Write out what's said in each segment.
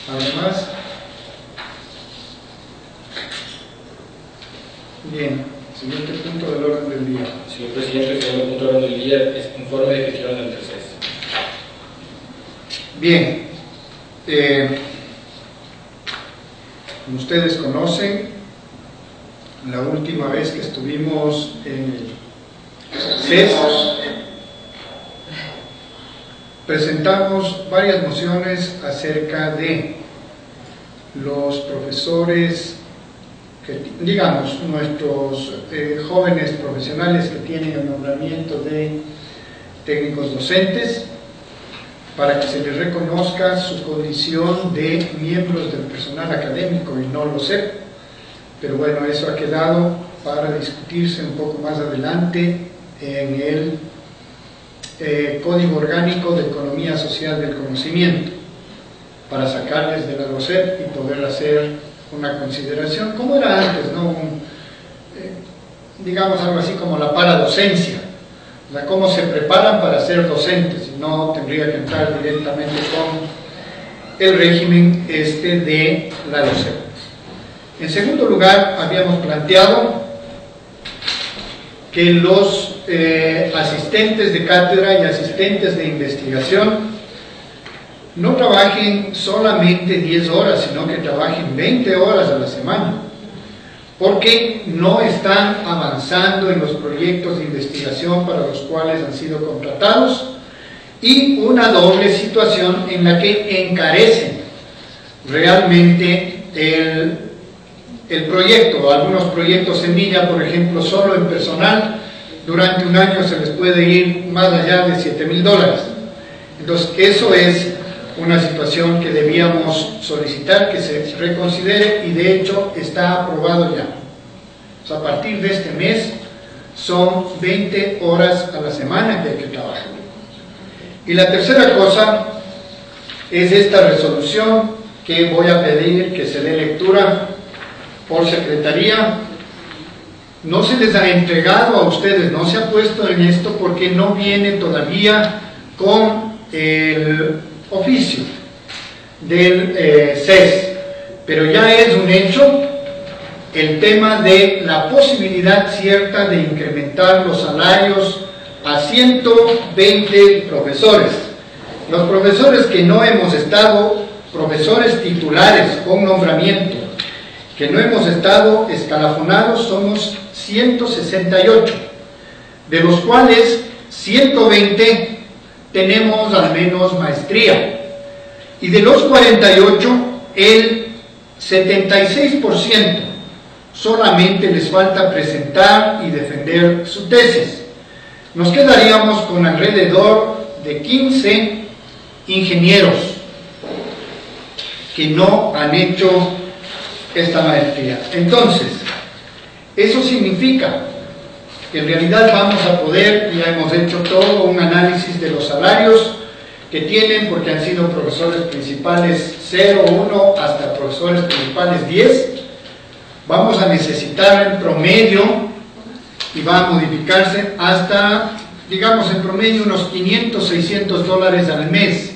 ¿Algo más? Bien, siguiente punto del orden del día. Señor presidente, el segundo punto del orden del día es informe de gestión del TCES. Bien, como ustedes conocen, la última vez que estuvimos en el CES, presentamos varias mociones acerca de los profesores, digamos, nuestros jóvenes profesionales que tienen el nombramiento de técnicos docentes, para que se les reconozca su condición de miembros del personal académico y no lo sé. Pero bueno, eso ha quedado para discutirse un poco más adelante en el Código Orgánico de Economía Social del Conocimiento, para sacarles de la LOCEP y poder hacer una consideración, como era antes, ¿no? Digamos algo así como la paradocencia, o sea, cómo se preparan para ser docentes, y no tendría que entrar directamente con el régimen de la LOCEP. En segundo lugar, habíamos planteado que los asistentes de cátedra y asistentes de investigación no trabajen solamente 10 horas, sino que trabajen 20 horas a la semana, porque no están avanzando en los proyectos de investigación para los cuales han sido contratados, y una doble situación en la que encarecen realmente el proyecto. Algunos proyectos semilla, por ejemplo, solo en personal, durante un año se les puede ir más allá de $7,000. Entonces, eso es una situación que debíamos solicitar que se reconsidere, y de hecho está aprobado ya. O sea, a partir de este mes son 20 horas a la semana que hay que trabajar. Y la tercera cosa es esta resolución que voy a pedir que se dé lectura por secretaría. No se les ha entregado a ustedes, no se ha puesto en esto porque no viene todavía con el oficio del CES, pero ya es un hecho el tema de la posibilidad cierta de incrementar los salarios a 120 profesores. Los profesores que no hemos estado, profesores titulares con nombramiento, que no hemos estado escalafonados, somos 168, de los cuales 120 tenemos al menos maestría, y de los 48, el 76% solamente les falta presentar y defender su tesis. Nos quedaríamos con alrededor de 15 ingenieros que no han hecho esta maestría. Entonces, eso significa que en realidad vamos a poder, ya hemos hecho todo un análisis de los salarios que tienen, porque han sido profesores principales 0, 1, hasta profesores principales 10. Vamos a necesitar en promedio, y va a modificarse hasta, digamos en promedio, unos $500, $600 al mes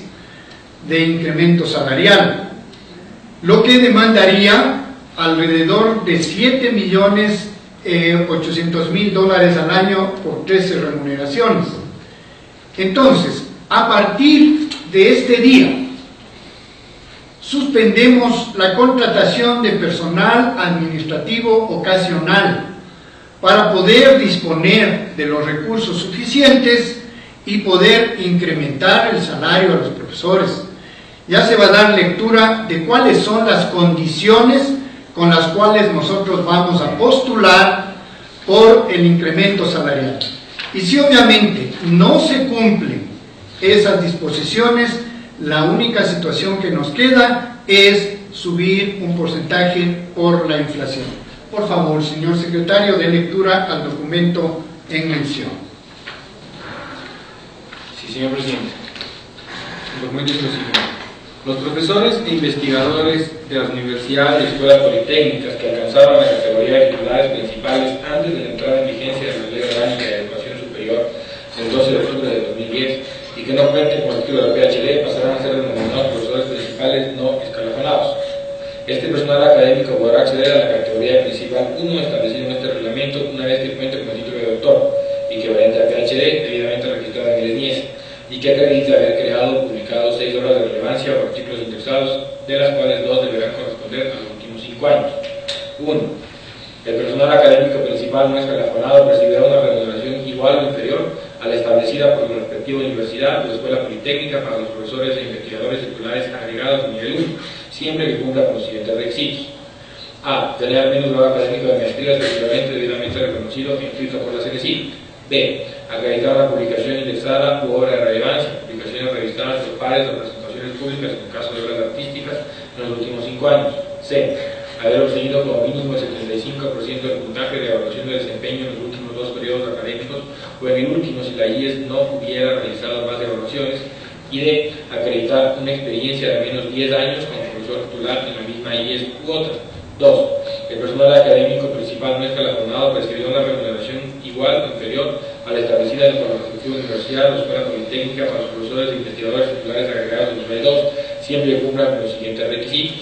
de incremento salarial, lo que demandaría alrededor de $7,800,000 al año por 13 remuneraciones. Entonces, a partir de este día, suspendemos la contratación de personal administrativo ocasional para poder disponer de los recursos suficientes y poder incrementar el salario a los profesores. Ya se va a dar lectura de cuáles son las condiciones con las cuales nosotros vamos a postular por el incremento salarial. Y si obviamente no se cumplen esas disposiciones, la única situación que nos queda es subir un porcentaje por la inflación. Por favor, señor secretario, dé lectura al documento en mención. Sí, señor presidente. El documento es lo siguiente. Los profesores e investigadores de las universidades y escuelas politécnicas que alcanzaron la categoría de titulares principales antes de la entrada en vigencia de la Ley Orgánica de Educación Superior el 12 de octubre de 2010 y que no cuenten con el título de la PhD pasarán a ser denominados profesores principales no escalafonados. Este personal académico podrá acceder a la categoría principal 1 establecida en este reglamento una vez que cuente con el título de doctor y que equivalente a PhD debidamente registrado en el ENIES y que acredite haber creado o publicado 6 obras de relevancia o artículos indexados, de las cuales 2 deberán corresponder a los últimos 5 años. 1. El personal académico principal no escalafonado percibirá una remuneración igual o inferior a la establecida por la respectiva universidad o escuela politécnica para los profesores e investigadores titulares agregados de nivel 1, siempre que cumpla con los siguientes requisitos. A. Tener al menos grado académico de maestría equivalente debidamente reconocido e inscrito por la CNCI. B. Acreditar una publicación indexada u obra de relevancia, publicaciones revisadas por pares o presentaciones públicas en el caso de obras artísticas en los últimos 5 años. C. Haber obtenido como mínimo el 75% del puntaje de evaluación de desempeño en los últimos 2 periodos académicos o en el último si la IES no hubiera realizado más evaluaciones. Y D. Acreditar una experiencia de al menos 10 años como profesor titular en la misma IES u otra. 2. El personal académico principal no escalafonado percibirá una remuneración igual o inferior a la establecida por la respectiva universidad o escuela politécnica para los profesores e investigadores titulares agregados de nivel 2, siempre que cumplan con los siguientes requisitos.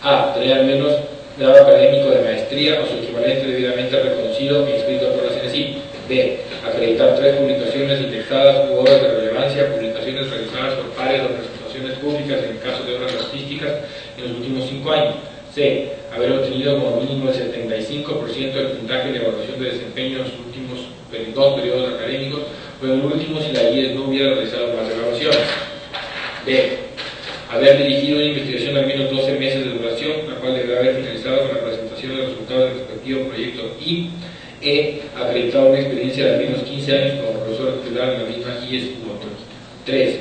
A. Tener al menos grado académico de maestría o su equivalente debidamente reconocido e inscrito por la CNCI. B. Acreditar 3 publicaciones indexadas u obras de relevancia, publicaciones realizadas por pares o presentaciones públicas en el caso de obras artísticas en los últimos 5 años. C. Haber obtenido como mínimo el 75% del puntaje de evaluación de desempeño en los últimos 2 periodos académicos o en el último si la IES no hubiera realizado más evaluaciones. B. Haber dirigido una investigación de al menos 12 meses de duración, la cual deberá haber finalizado con la presentación de los resultados del respectivo proyecto. Y E. Acreditado una experiencia de al menos 15 años como profesor titular en la misma IES u otros. 3.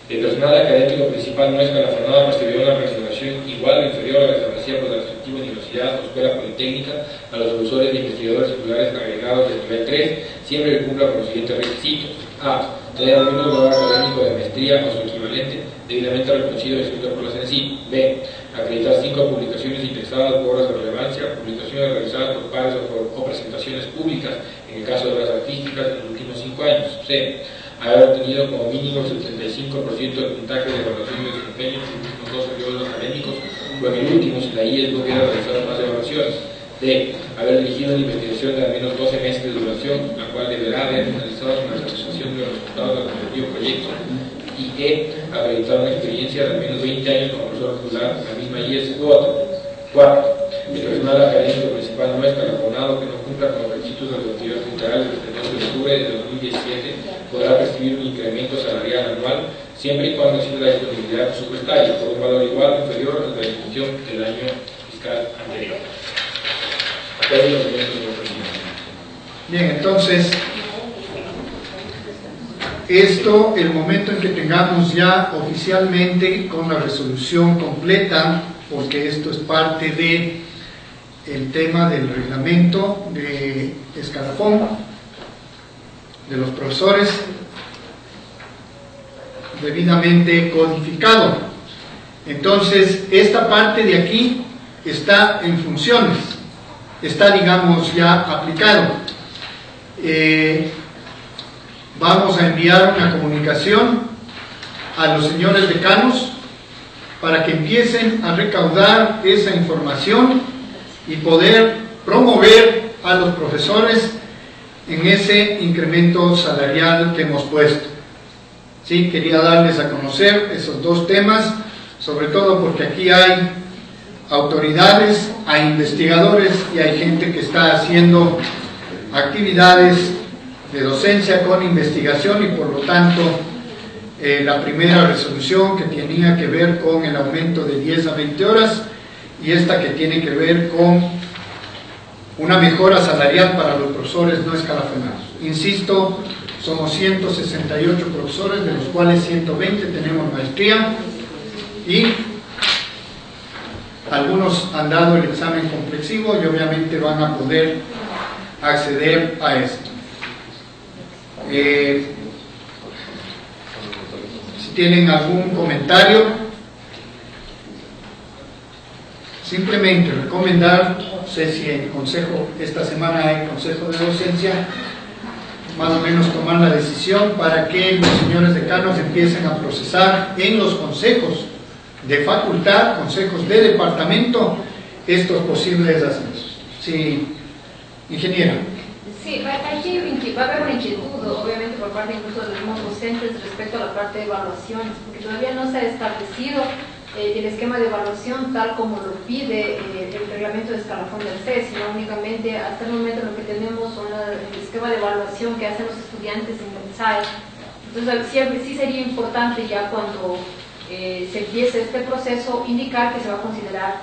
El personal académico principal no escalafonado recibirá una remuneración igual o inferior a la establecida por la respectiva universidad o escuela politécnica a los profesores e investigadores titulares agregados de nivel 3, siempre que cumpla con los siguientes requisitos. A. Tener al menos grado académico de maestría o su equivalente debidamente reconocido y escrito por la CNCI. B. Acreditar 5 publicaciones indexadas por obras de relevancia, publicaciones realizadas por pares o presentaciones públicas en el caso de obras artísticas en los últimos 5 años. C. Haber obtenido como mínimo el 75% del puntaje de evaluación de desempeño en los últimos 2 periodos académicos o en el último si la IES no hubiera realizado más evaluaciones. D. Haber dirigido una investigación de al menos 12 meses de duración, la cual deberá haber finalizado con la realización de los resultados del respectivo proyecto. Y E. Acreditar una experiencia de al menos 20 años como profesor titular en la misma IES u otra. 4. El personal académico principal no escalafonado que no cumpla con los requisitos de los actividades literales desde el 2 de octubre de 2017 podrá percibir un incremento salarial anual siempre y cuando exista la disponibilidad presupuestaria por un valor igual o inferior a la disposición del año fiscal anterior. Bien, entonces, esto, el momento en que tengamos ya oficialmente con la resolución completa, porque esto es parte de el tema del reglamento de escalafón de los profesores debidamente codificado. Entonces, esta parte de aquí está en funciones, está, digamos, ya aplicado. Vamos a enviar una comunicación a los señores decanos para que empiecen a recaudar esa información y poder promover a los profesores en ese incremento salarial que hemos puesto. Sí, quería darles a conocer esos 2 temas, sobre todo porque aquí hay autoridades, hay investigadores y hay gente que está haciendo actividades de docencia con investigación y por lo tanto la primera resolución que tenía que ver con el aumento de 10 a 20 horas y esta que tiene que ver con una mejora salarial para los profesores no escalafonados. Insisto, somos 168 profesores, de los cuales 120 tenemos maestría y algunos han dado el examen complexivo y obviamente van a poder acceder a esto. Si tienen algún comentario, simplemente recomendar, no sé si en consejo, esta semana hay consejo de docencia, más o menos tomar la decisión para que los señores decanos empiecen a procesar en los consejos de facultad, consejos de departamento, estos posibles ascensos. Sí, ingeniera. Sí, aquí va a haber una inquietud, obviamente, por parte incluso de los mismos docentes respecto a la parte de evaluaciones, porque todavía no se ha establecido el esquema de evaluación tal como lo pide el reglamento de escalafón del CES, sino únicamente hasta el momento lo que tenemos son el esquema de evaluación que hacen los estudiantes en el SAE. Entonces, siempre sí sería importante ya cuando se empiece este proceso indicar que se va a considerar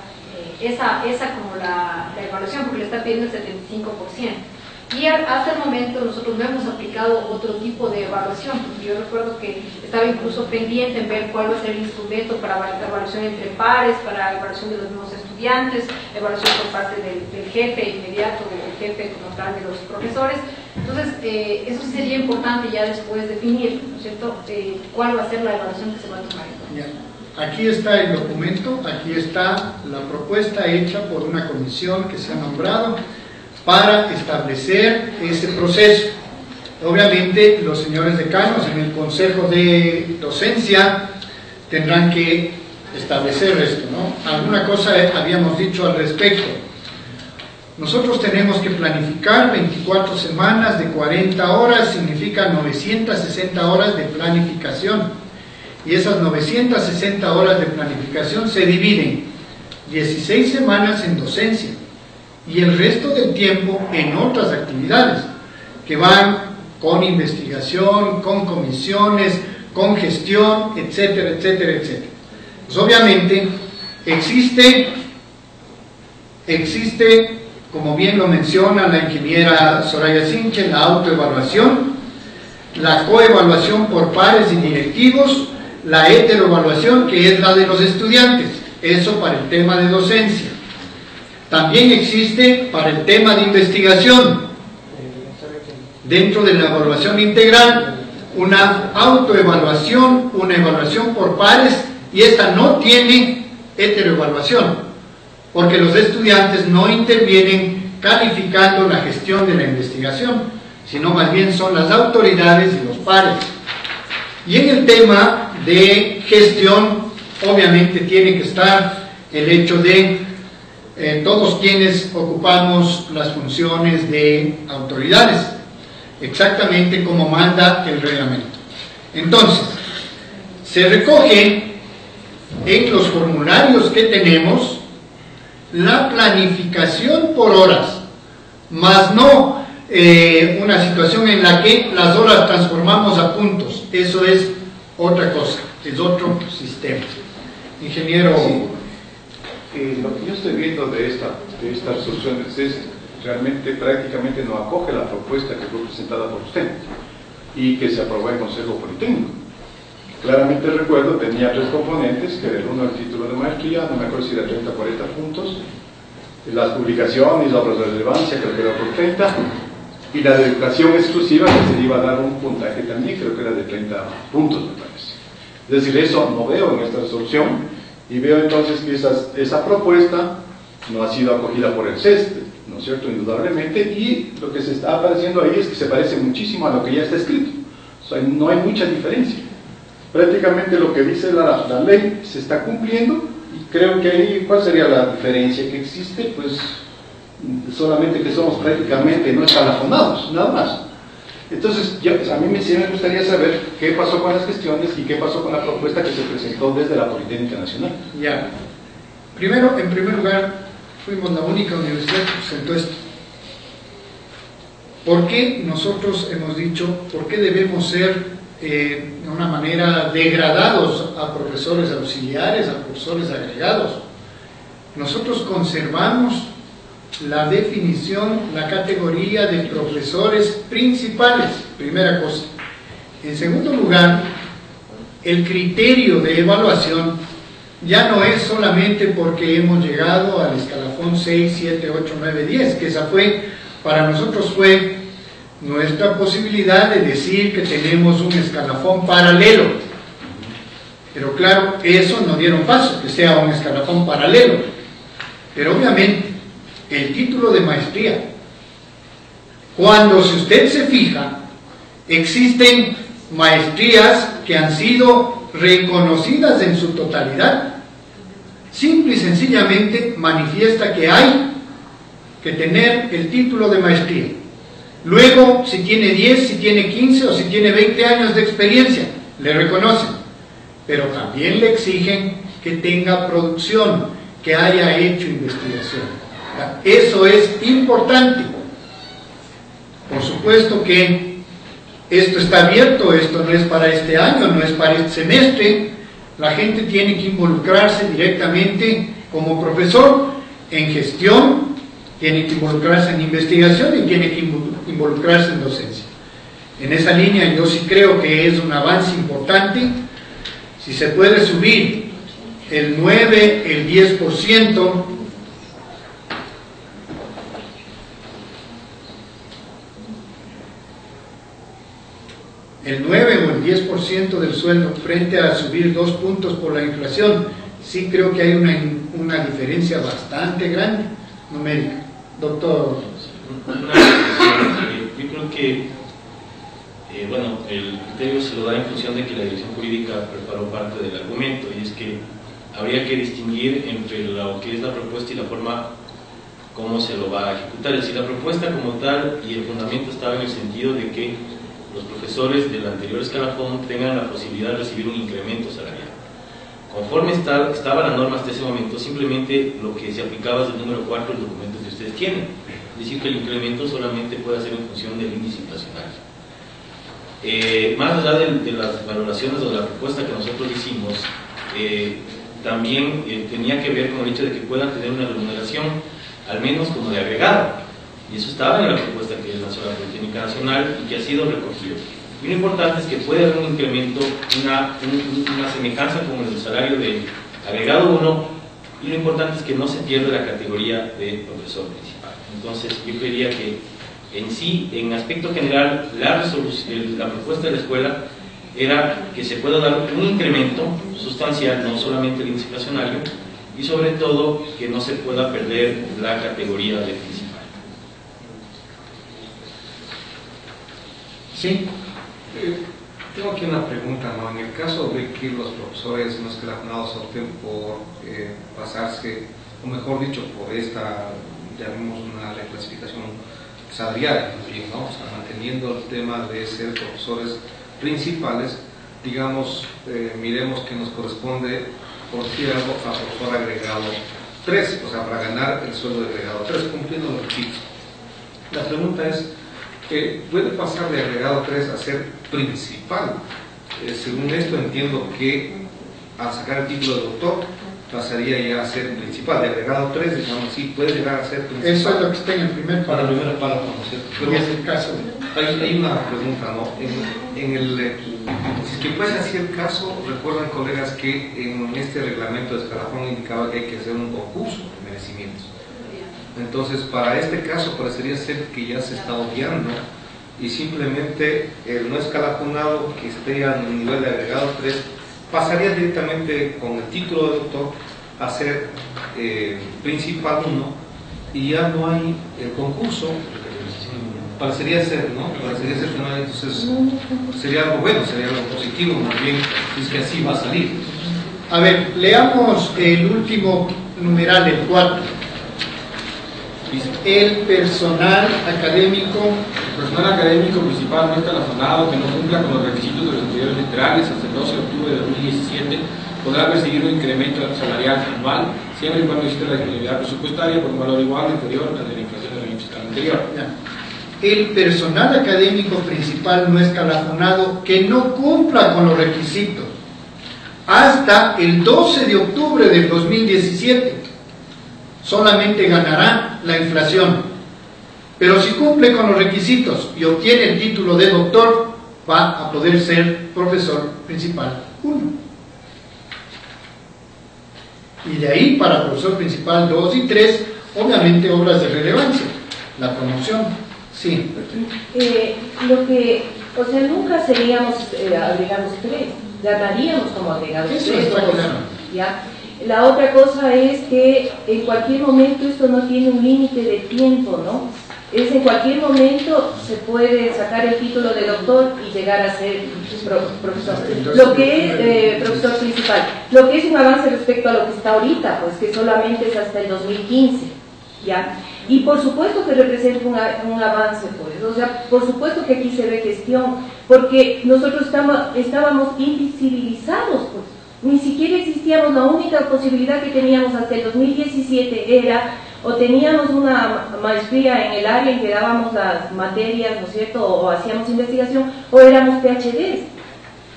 esa como la evaluación, porque le está pidiendo el 75%. Y hasta el momento nosotros no hemos aplicado otro tipo de evaluación, porque yo recuerdo que estaba incluso pendiente en ver cuál va a ser el instrumento para evaluación entre pares, para evaluación de los mismos estudiantes, evaluación por parte del jefe inmediato, del jefe como tal de los profesores. Entonces, eso sí sería importante ya después definir, ¿no es cierto?, cuál va a ser la evaluación que se va a tomar. Aquí está el documento, aquí está la propuesta hecha por una comisión que se ha nombrado para establecer ese proceso. Obviamente los señores decanos en el consejo de docencia tendrán que establecer esto, ¿no? Alguna cosa habíamos dicho al respecto. Nosotros tenemos que planificar 24 semanas de 40 horas, significa 960 horas de planificación. Y esas 960 horas de planificación se dividen 16 semanas en docencia y el resto del tiempo en otras actividades que van con investigación, con comisiones, con gestión, etcétera, etcétera, etcétera. Pues obviamente existe, como bien lo menciona la ingeniera Soraya Sinche, la autoevaluación, la coevaluación por pares y directivos, la heteroevaluación, que es la de los estudiantes, eso para el tema de docencia. También existe para el tema de investigación, dentro de la evaluación integral, una autoevaluación, una evaluación por pares, y esta no tiene heteroevaluación, porque los estudiantes no intervienen calificando la gestión de la investigación, sino más bien son las autoridades y los pares. Y en el tema de gestión, obviamente tiene que estar el hecho de todos quienes ocupamos las funciones de autoridades, exactamente como manda el reglamento. Entonces, se recoge en los formularios que tenemos la planificación por horas, más no una situación en la que las horas transformamos a puntos. Eso es otra cosa, es otro sistema. Ingeniero. Sí. Lo que yo estoy viendo de estas soluciones es realmente prácticamente no acoge la propuesta que fue presentada por usted y que se aprobó en Consejo Politécnico. Claramente recuerdo, tenía 3 componentes, que era el uno, el título de maestría, no me acuerdo si era 30 o 40 puntos, las publicaciones, obras de relevancia, creo que era por 30, y la de educación exclusiva, que se le iba a dar un puntaje también, creo que era de 30 puntos, me parece. Es decir, eso no veo en esta resolución, y veo entonces que esa propuesta no ha sido acogida por el CES, ¿no es cierto?, indudablemente, y lo que se está apareciendo ahí es que se parece muchísimo a lo que ya está escrito. O sea, no hay mucha diferencia. Prácticamente lo que dice la ley se está cumpliendo, y creo que ahí, ¿cuál sería la diferencia que existe? Pues solamente que somos prácticamente no escalafonados, nada más. Entonces, a mí sí me gustaría saber qué pasó con las gestiones y qué pasó con la propuesta que se presentó desde la Politécnica Nacional. Ya. Primero, en primer lugar, fuimos la única universidad que presentó esto. ¿Por qué nosotros hemos dicho, por qué debemos ser de una manera degradados a profesores auxiliares, a profesores agregados? Nosotros conservamos la definición, la categoría de profesores principales, primera cosa. En segundo lugar, el criterio de evaluación ya no es solamente porque hemos llegado al escalafón 6, 7, 8, 9, 10, que esa fue, para nosotros fue nuestra posibilidad de decir que tenemos un escalafón paralelo. Pero claro, eso no dieron paso, que sea un escalafón paralelo. Pero obviamente, el título de maestría, cuando, si usted se fija, existen maestrías que han sido reconocidas en su totalidad simple y sencillamente manifiesta que hay que tener el título de maestría. Luego, si tiene 10, si tiene 15 o si tiene 20 años de experiencia, le reconocen, pero también le exigen que tenga producción, que haya hecho investigación. Eso es importante. Por supuesto que esto está abierto, esto no es para este año, no es para este semestre. La gente tiene que involucrarse directamente como profesor en gestión, tiene que involucrarse en investigación y tiene que involucrarse en docencia. En esa línea yo sí creo que es un avance importante. Si se puede subir el 9, el 10%, el 9 o el 10% del sueldo frente a subir 2 puntos por la inflación, sí creo que hay una diferencia bastante grande numérica. Doctor. Yo creo que bueno, el criterio se lo da en función de que la dirección jurídica preparó parte del argumento, y es que habría que distinguir entre lo que es la propuesta y la forma como se lo va a ejecutar. Es decir, la propuesta como tal y el fundamento estaba en el sentido de que los profesores del anterior escalafón tengan la posibilidad de recibir un incremento salarial. Conforme estaba la norma hasta ese momento, simplemente lo que se aplicaba es el número 4 del documento que ustedes tienen, es decir, que el incremento solamente puede ser en función del índice inflacionario. Más allá de las valoraciones o de la propuesta que nosotros hicimos, también tenía que ver con el hecho de que puedan tener una remuneración al menos como de agregado, y eso estaba en la propuesta que lanzó la Politécnica Nacional y que ha sido recogido. Y lo importante es que puede haber un incremento, una semejanza con el salario de agregado 1, y lo importante es que no se pierda la categoría de profesor principal. Entonces yo creería que en sí, en aspecto general, la propuesta de la escuela era que se pueda dar un incremento sustancial, no solamente el índice inflacionario, y sobre todo que no se pueda perder la categoría de principal. Sí. Tengo aquí una pregunta, ¿no? En el caso de que los profesores no escalafonados opten por pasarse, o mejor dicho, por esta, llamemos una reclasificación salarial, ¿no? O sea, manteniendo el tema de ser profesores principales, digamos, miremos que nos corresponde, por decir algo, a profesor agregado 3, o sea, para ganar el sueldo de agregado 3, cumpliendo los requisitos. La pregunta es, ¿puede pasar de agregado 3 a ser principal? Según esto entiendo que al sacar el título de doctor pasaría ya a ser principal. De agregado 3, digamos así, puede llegar a ser principal. Eso es lo que está en el primer Para el párrafo. primer párrafo, ¿no es cierto? Pero Y es el caso. hay una pregunta, ¿no? Si es que fuese así el caso, recuerdan, colegas, que en este reglamento de escalafón indicaba que hay que hacer un concurso de merecimientos. Entonces, para este caso parecería ser que ya se está obviando y simplemente el no escalafonado que esté a nivel de agregado 3 pasaría directamente con el título de doctor a ser principal 1 y ya no hay el concurso. Parecería ser, ¿no? Parecería ser que no hay, entonces sería algo bueno, sería algo positivo, más bien, es que así va a salir. A ver, leamos el último numeral, el 4. El personal académico. El personal académico principal no escalafondado que no cumpla con los requisitos de los anteriores literales hasta el 12 de octubre de 2017 podrá percibir un incremento salarial anual siempre y cuando exista la disponibilidad presupuestaria por un valor igual o inferior al de la inflación del año fiscal anterior. El personal académico principal no escalafonado que no cumpla con los requisitos hasta el 12 de octubre del 2017 solamente ganará la inflación, pero si cumple con los requisitos y obtiene el título de doctor va a poder ser profesor principal 1, y de ahí para profesor principal 2 y 3 obviamente obras de relevancia, la promoción. Sí. Lo que, o sea, nunca seríamos agregados 3, ganaríamos como agregados 3. Eso está claro. ¿Ya? La otra cosa es que en cualquier momento esto no tiene un límite de tiempo, ¿no? en cualquier momento se puede sacar el título de doctor y llegar a ser profesor. Lo que es profesor principal. Lo que es un avance respecto a lo que está ahorita, pues que solamente es hasta el 2015, ¿ya? Y por supuesto que representa un avance, pues, o sea, por supuesto que aquí se ve gestión, porque nosotros estábamos invisibilizados, pues, ni siquiera existíamos. La única posibilidad que teníamos hasta el 2017 era o teníamos una maestría en el área en que dábamos las materias, ¿no es cierto?, o hacíamos investigación, o éramos PhDs.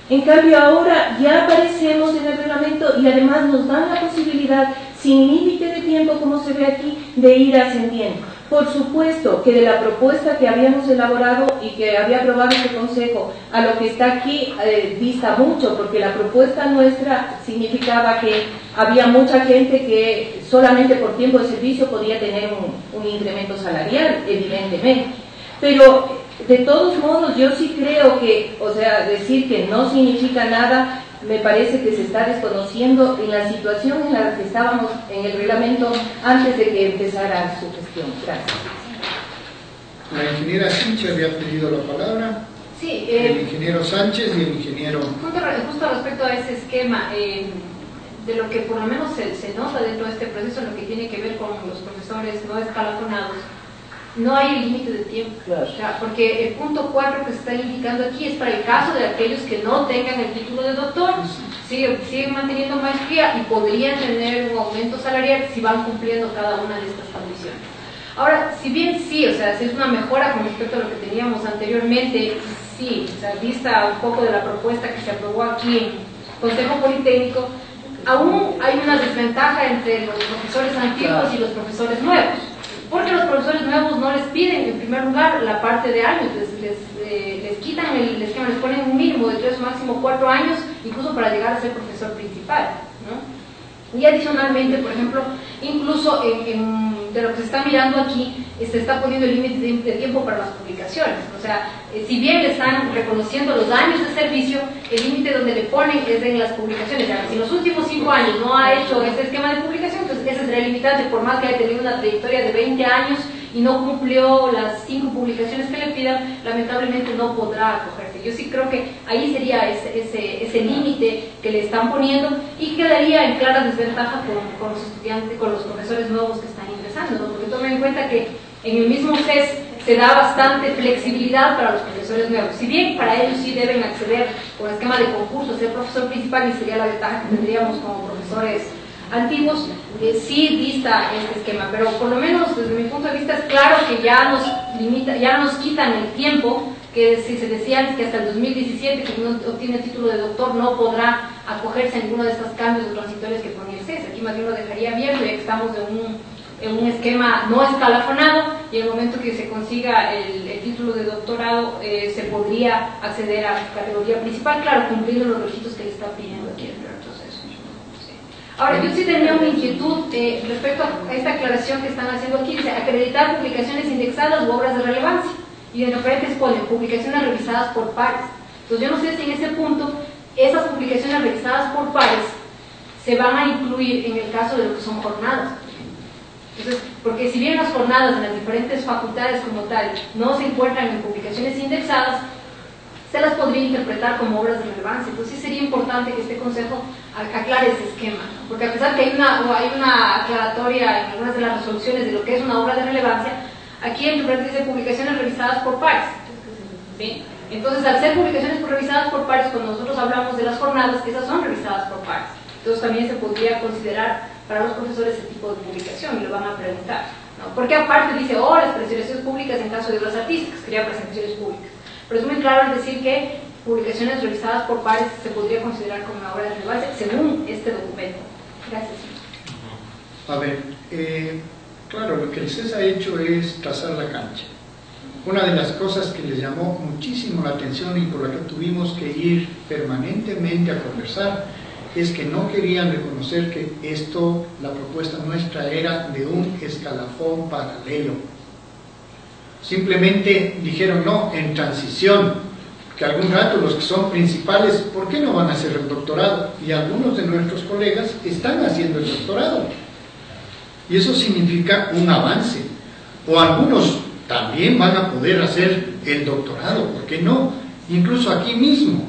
En cambio ahora ya aparecemos en el reglamento y además nos dan la posibilidad, sin límite de tiempo, como se ve aquí, de ir ascendiendo. Por supuesto que de la propuesta que habíamos elaborado y que había aprobado este Consejo a lo que está aquí dista mucho, porque la propuesta nuestra significaba que había mucha gente que solamente por tiempo de servicio podía tener un incremento salarial, evidentemente. Pero de todos modos yo sí creo que, o sea, decir que no significa nada, me parece que se está desconociendo en la situación en la que estábamos en el reglamento antes de que empezara su gestión. Gracias. La ingeniera Sinche había pedido la palabra. Sí, el ingeniero Sánchez y el ingeniero... Justo respecto a ese esquema, de lo que por lo menos se nota dentro de este proceso, lo que tiene que ver con los profesores no escalafonados, no hay límite de tiempo, claro. O sea, porque el punto 4 que se está indicando aquí es para el caso de aquellos que no tengan el título de doctor, siguen manteniendo maestría y podrían tener un aumento salarial si van cumpliendo cada una de estas condiciones. Ahora, si bien sí, o sea, si es una mejora con respecto a lo que teníamos anteriormente, sí, o sea, vista un poco de la propuesta que se aprobó aquí en Consejo Politécnico, aún hay una desventaja entre los profesores antiguos y los profesores nuevos. Porque los profesores nuevos no les piden, en primer lugar, la parte de años, les quitan el esquema, les ponen un mínimo de 3 o máximo 4 años, incluso para llegar a ser profesor principal, ¿no? Y adicionalmente, por ejemplo, incluso de lo que se está mirando aquí, se está poniendo el límite de tiempo para las publicaciones. O sea, si bien le están reconociendo los años de servicio, el límite donde le ponen es en las publicaciones. O sea, si en los últimos 5 años no ha hecho ese esquema de publicación, entonces ese sería el limitante, por más que haya tenido una trayectoria de 20 años y no cumplió las 5 publicaciones que le pidan, lamentablemente no podrá acogerse. Yo sí creo que ahí sería ese límite que le están poniendo y quedaría en clara desventaja con los estudiantes, con los profesores nuevos que están ingresando, ¿no? Porque tomen en cuenta que en el mismo CES se da bastante flexibilidad para los profesores nuevos. Si bien para ellos sí deben acceder con esquema de concurso a ser profesor principal, y sería la ventaja que tendríamos como profesores antiguos, sí dista este esquema, pero por lo menos desde mi punto de vista es claro que ya nos quitan el tiempo, que si se decía antes que hasta el 2017 que uno obtiene el título de doctor no podrá acogerse a ninguno de estos cambios transitorios que ponía el CES. Aquí más bien lo dejaría abierto, ya que estamos en un esquema no escalafonado, y en el momento que se consiga el título de doctorado se podría acceder a la categoría principal, claro, cumpliendo los requisitos que le está pidiendo aquí el proceso. Ahora, yo sí tenía una inquietud respecto a esta aclaración que están haciendo aquí. Dice, acreditar publicaciones indexadas u obras de relevancia, y en paréntesis ponen publicaciones revisadas por pares. Entonces yo no sé si en ese punto esas publicaciones revisadas por pares se van a incluir en el caso de lo que son jornadas. Entonces, porque si bien las jornadas en las diferentes facultades como tal no se encuentran en publicaciones indexadas, se las podría interpretar como obras de relevancia. Entonces sí sería importante que este consejo aclare ese esquema, ¿no? Porque a pesar que hay una aclaratoria en algunas de las resoluciones de lo que es una obra de relevancia, aquí en el dice publicaciones revisadas por pares. ¿Sí? Entonces, al ser publicaciones revisadas por pares, cuando nosotros hablamos de las jornadas, esas son revisadas por pares. Entonces también se podría considerar para los profesores ese tipo de publicación, y lo van a preguntar, ¿no? Porque aparte dice, las presentaciones públicas en caso de obras artísticas, sería presentaciones públicas. Pero es muy claro al decir que publicaciones revisadas por pares se podría considerar como una obra de relevancia según este documento. Gracias. A ver, claro, lo que el CES ha hecho es trazar la cancha. Una de las cosas que les llamó muchísimo la atención y por la que tuvimos que ir permanentemente a conversar es que no querían reconocer que la propuesta nuestra era de un escalafón paralelo. Simplemente dijeron, no, en transición, que algún rato los que son principales, ¿por qué no van a hacer el doctorado? Y algunos de nuestros colegas están haciendo el doctorado. Y eso significa un avance. O algunos también van a poder hacer el doctorado, ¿por qué no? Incluso aquí mismo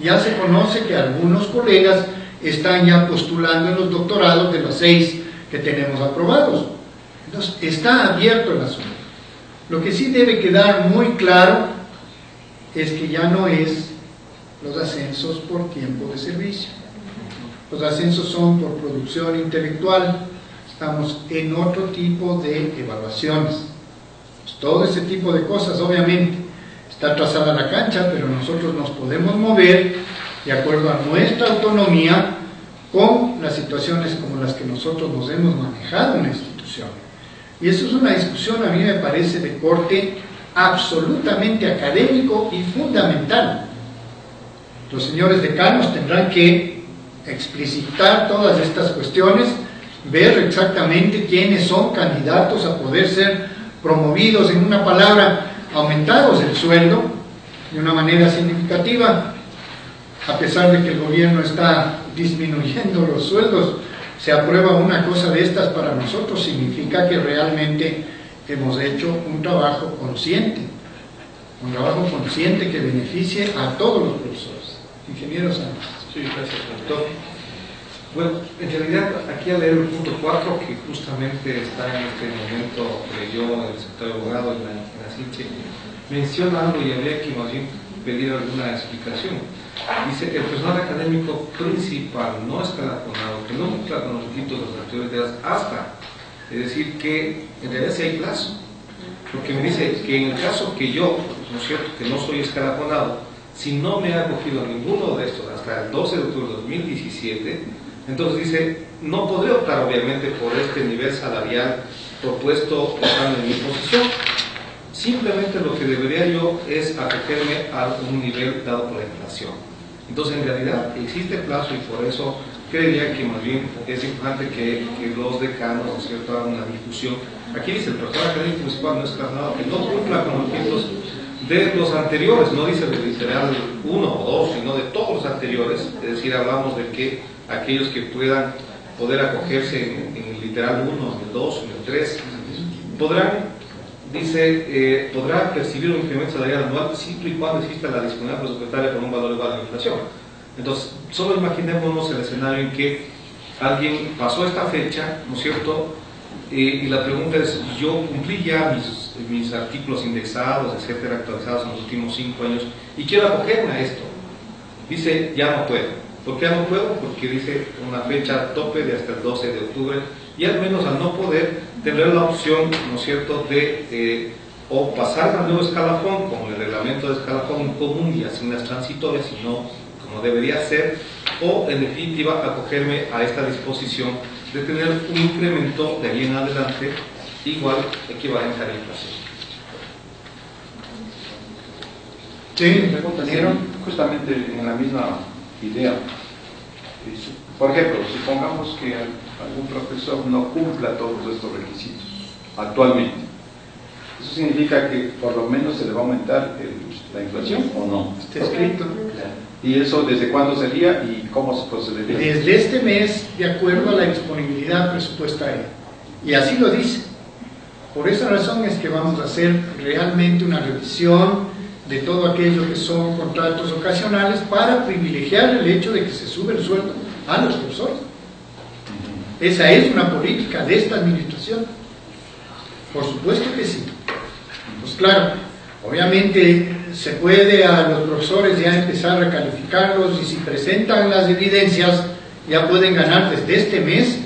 ya se conoce que algunos colegas están ya postulando en los doctorados de los 6 que tenemos aprobados. Entonces, está abierto el asunto. Lo que sí debe quedar muy claro es que ya no es los ascensos por tiempo de servicio. Los ascensos son por producción intelectual. Estamos en otro tipo de evaluaciones. Pues todo ese tipo de cosas, obviamente, está trazada la cancha, pero nosotros nos podemos mover de acuerdo a nuestra autonomía con las situaciones como las que nosotros nos hemos manejado en la institución. Y eso es una discusión, a mí me parece, de corte absolutamente académico y fundamental. Los señores decanos tendrán que explicitar todas estas cuestiones, ver exactamente quiénes son candidatos a poder ser promovidos, en una palabra, aumentados el sueldo de una manera significativa. A pesar de que el gobierno está disminuyendo los sueldos, se aprueba una cosa de estas, para nosotros significa que realmente hemos hecho un trabajo consciente que beneficie a todos los profesores. Ingeniero Sánchez. Sí, gracias, doctor. Bueno, en realidad aquí al leer el punto 4, que justamente está en este momento, leyó el secretario de abogado en la CINCHE, menciona algo y habría que más bien pedir alguna explicación. Dice, el personal académico principal no escalafonado, que no cumpla con los requisitos de las actividades hasta, es decir, que en realidad sí hay plazo, porque me dice que en el caso que yo, ¿no es cierto?, que no soy escalafonado, si no me ha cogido ninguno de estos hasta el 12 de octubre de 2017, entonces dice, no podré optar obviamente por este nivel salarial propuesto estando en mi posición. Simplemente lo que debería yo es acogerme a un nivel dado por la inflación. Entonces, en realidad, existe plazo y por eso creería que más bien es importante que los decanos, ¿no es cierto?, hagan una discusión. Aquí dice, el profesor académico principal no es escalonado, que no cumpla con los requisitos de los anteriores, no dice del literal 1 o 2, sino de todos los anteriores. Es decir, hablamos de que aquellos que puedan poder acogerse en el literal 1, en el 2, en el 3, podrán, dice, podrá percibir un incremento salarial anual siempre y cuando exista la disponibilidad presupuestaria con un valor igual a la inflación. Entonces, solo imaginémonos el escenario en que alguien pasó esta fecha, ¿no es cierto?, y la pregunta es, yo cumplí ya mis artículos indexados, etcétera, actualizados en los últimos 5 años, y quiero acogerme a esto. Dice, ya no puedo. ¿Por qué ya no puedo? Porque dice una fecha tope de hasta el 12 de octubre, y al menos al no poder, tener la opción, ¿no es cierto?, de o pasar al nuevo escalafón, como el reglamento de escalafón común y asignas transitorias, sino como debería ser, o en definitiva acogerme a esta disposición de tener un incremento de ahí en adelante igual, equivalente a la inflación. Sí, compañero, justamente en la misma idea. Por ejemplo, supongamos que algún profesor no cumpla todos estos requisitos actualmente. ¿Eso significa que por lo menos se le va a aumentar la inflación o no? Está escrito. ¿Y eso desde cuándo sería y cómo se procedería? Desde este mes, de acuerdo a la disponibilidad presupuestaria. Y así lo dice. Por esa razón es que vamos a hacer realmente una revisión de todo aquello que son contratos ocasionales para privilegiar el hecho de que se sube el sueldo a los profesores. Esa es una política de esta administración. Por supuesto que sí. Pues claro, obviamente se puede a los profesores ya empezar a recalificarlos, y si presentan las evidencias ya pueden ganar desde este mes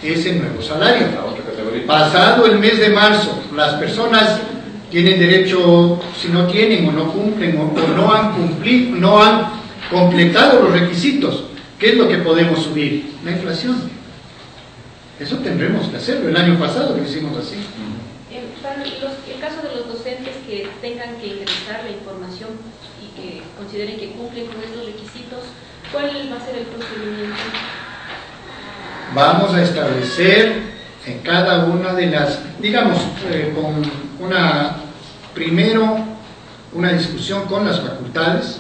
ese nuevo salario. La otra categoría. Pasado el mes de marzo, las personas tienen derecho, si no tienen o no cumplen o no han cumplido, no han completado los requisitos, ¿qué es lo que podemos subir? La inflación. Eso tendremos que hacerlo. El año pasado lo hicimos así. Para el caso de los docentes que tengan que ingresar la información y que consideren que cumplen con estos requisitos, ¿cuál va a ser el procedimiento? Vamos a establecer en cada una de las, digamos, con primero una discusión con las facultades.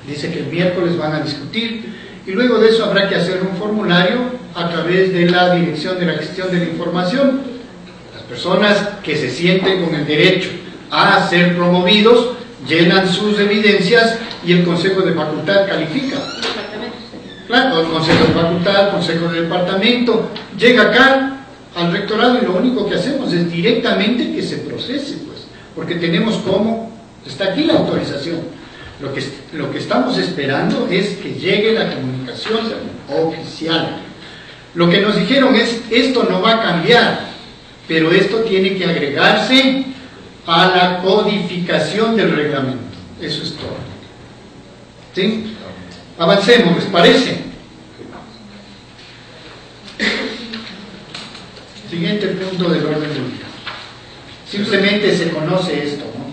Dice que el miércoles van a discutir, y luego de eso habrá que hacer un formulario a través de la Dirección de la Gestión de la Información. Las personas que se sienten con el derecho a ser promovidos llenan sus evidencias y el Consejo de Facultad califica. Claro, el Consejo de Facultad, el Consejo de Departamento, llega acá al rectorado y lo único que hacemos es directamente que se procese, pues, porque tenemos como, está aquí la autorización. Lo que estamos esperando es que llegue la comunicación oficial. Lo que nos dijeron es, esto no va a cambiar, pero esto tiene que agregarse a la codificación del reglamento. Eso es todo. ¿Sí? Avancemos, ¿les parece? Siguiente punto del orden del día. Simplemente se conoce esto, ¿no?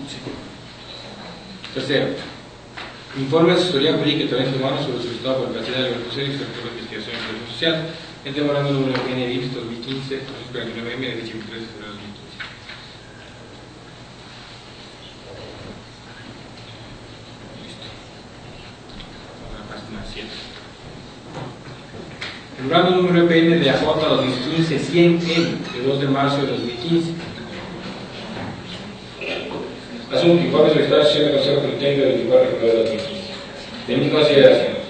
Tercero, informe de asesoría jurídica y talento humano sobre el solicitado por el Candidato de la Universidad y Sector de Investigación y Protección Social, el memorando número PNDIS 2015, 49M de fecha 23 de febrero de 2015. Listo. A la página 7. El memorando número EPN de AJ 2015-100M de 2 de marzo de 2015. Asunto, informe solicitado a sesión del Consejo Politécnico del 24 de febrero de 2015. De mis consideraciones.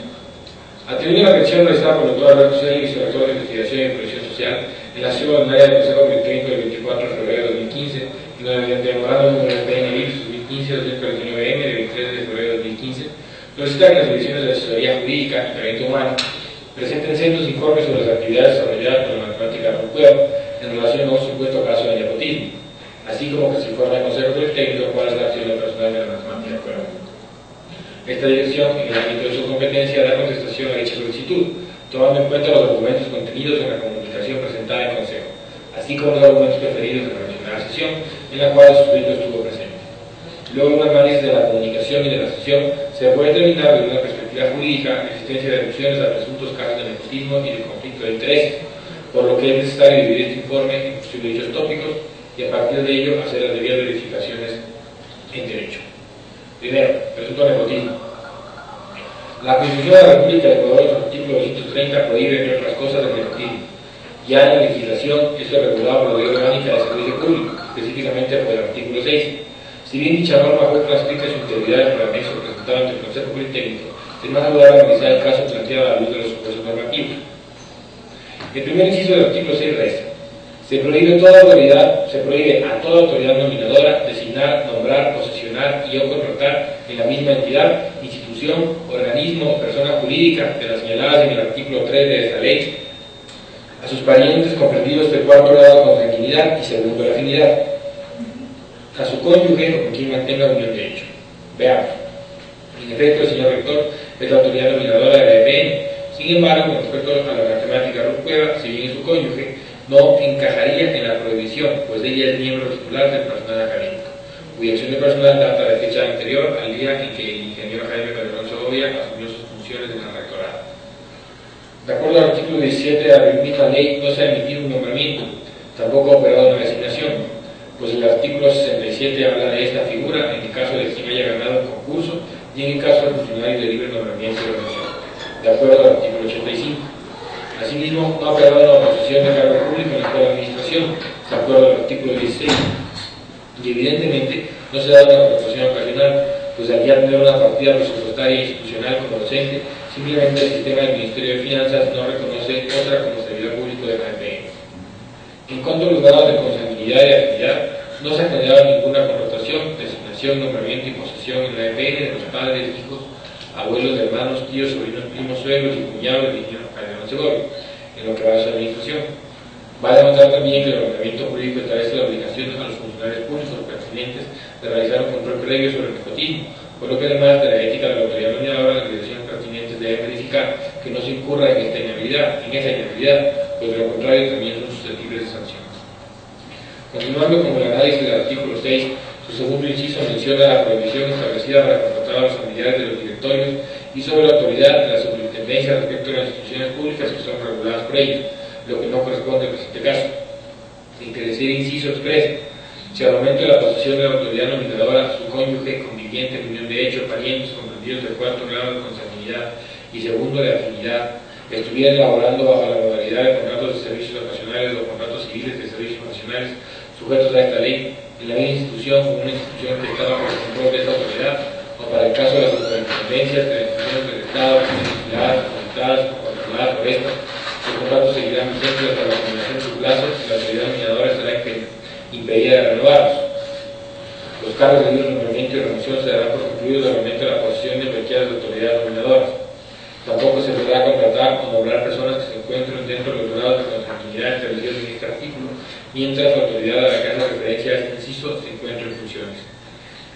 Atendiendo la petición realizada por el doctor Alberto Celi, vicerrector de Investigación y Protección Social, en la sesión ordinaria del Consejo Politécnico del 24 de febrero de 2015, en la memorando número PNDIS 2015-249M de 23 de febrero de 2015, solicita que las divisiones de asesoría jurídica y talento humano presenten sendos informes sobre las actividades desarrolladas por la matemática Rucueo en relación a un supuesto caso de nepotismo, así como que se informe al Consejo Politécnico cuál es la acción del personal de la matemática Rucueo. Esta dirección, en el ámbito de su competencia, da contestación a dicha solicitud, tomando en cuenta los documentos contenidos en la comunicación presentada en Consejo, así como los argumentos preferidos en la mencionada sesión, en la cual el suscrito estuvo presente. Luego de un análisis de la comunicación y de la sesión, se puede determinar desde una perspectiva jurídica la existencia de alusiones a presuntos casos de nepotismo y de conflicto de intereses, por lo que es necesario dividir este informe en función de dichos tópicos y a partir de ello hacer las debidas verificaciones en derecho. Primero, presunto nepotismo. La Constitución de la República de Ecuador, en su artículo 230, prohíbe, entre otras cosas, el nepotismo. Ya en la legislación, esto es regulado por la Ley Orgánica de Servicio Público, específicamente por el artículo 6. Si bien dicha norma fue transcrita en su integridad en el anexo presentado ante el Consejo Politécnico, es más saludable analizar el caso planteado a la luz de los supuestos normativos. El primer inciso del artículo 6 reza: se prohíbe a toda autoridad nominadora designar, nombrar, posesionar y o contratar en la misma entidad, institución, organismo o persona jurídica de las señaladas en el artículo 3 de esta ley a sus parientes comprendidos de cuarto grado con sanguinidad y segundo de afinidad, a su cónyuge o con quien mantenga unión de hecho. Veamos. En efecto, el señor rector es la autoridad nominadora de la EPN. Sin embargo, con respecto a la matemática Rucueva, si bien es su cónyuge, no encajaría en la prohibición, pues ella es miembro titular del personal académico, cuya acción de personal data de fecha anterior al día en que el ingeniero Jaime Calderón Segovia asumió sus funciones en el rectorado. De acuerdo al artículo 17 de la misma ley, no se ha emitido un nombramiento, tampoco ha operado una designación, pues el artículo 67 habla de esta figura en el caso de quien haya ganado un concurso y en el caso del funcionario de libre nombramiento de relación, de acuerdo al artículo 85. Asimismo, no ha operado una oposición de cargo público en la escuela de administración, de acuerdo al artículo 16. Y evidentemente no se da una contratación ocasional, pues al ya tener una partida presupuestaria institucional como docente, simplemente el sistema del Ministerio de Finanzas no reconoce otra como servidor público de la EPN. En cuanto a los grados de consanguinidad y afinidad, no se ha generado ninguna contratación, designación, nombramiento y posesión en la EPN de los padres, hijos, abuelos, hermanos, tíos, sobrinos, primos, suegros y cuñados del ingeniero Calderón Segovia, en lo que va a su administración. Vale demostrar también que el ordenamiento jurídico establece la obligación a los funcionarios públicos pertinentes de realizar un control previo sobre el nepotismo, por lo que además de la ética de la autoridad nominadora, las direcciones pertinentes deben verificar que no se incurra en esa inhabilidad, pues de lo contrario también son susceptibles de sanciones. Continuando con el análisis del artículo 6, su segundo inciso menciona la prohibición establecida para contratar a los familiares de los directorios y sobre la autoridad de la superintendencia respecto a las instituciones públicas que son reguladas por ellas, lo que no corresponde en este caso. En que decir inciso expresa: si al momento de la posesión de la autoridad nominadora, su cónyuge, conviviente, en unión de hecho, parientes comprendidos de cuarto grado de consanguinidad y segundo de afinidad, estuvieran elaborando bajo la modalidad de contratos de servicios ocasionales o contratos civiles de servicios ocasionales, sujetos a esta ley en la misma institución o una institución que está bajo el control de esta autoridad, o para el caso de las superintendencias de las instituciones del Estado que estén vigiladas, conectadas o controladas por esto, los contratos seguirán vigentes hasta la culminación de su plazo y la autoridad nominadora estará impedida de renovarlos. Los cargos de libre nombramiento y remoción se darán por concluidos al momento de la posición de cualquiera de las autoridades nominadoras. Tampoco se podrá contratar o nombrar personas que se encuentren dentro de los grados de consanguinidad establecidos en este artículo, mientras la autoridad a la que hace referencia a este inciso se encuentre en funciones.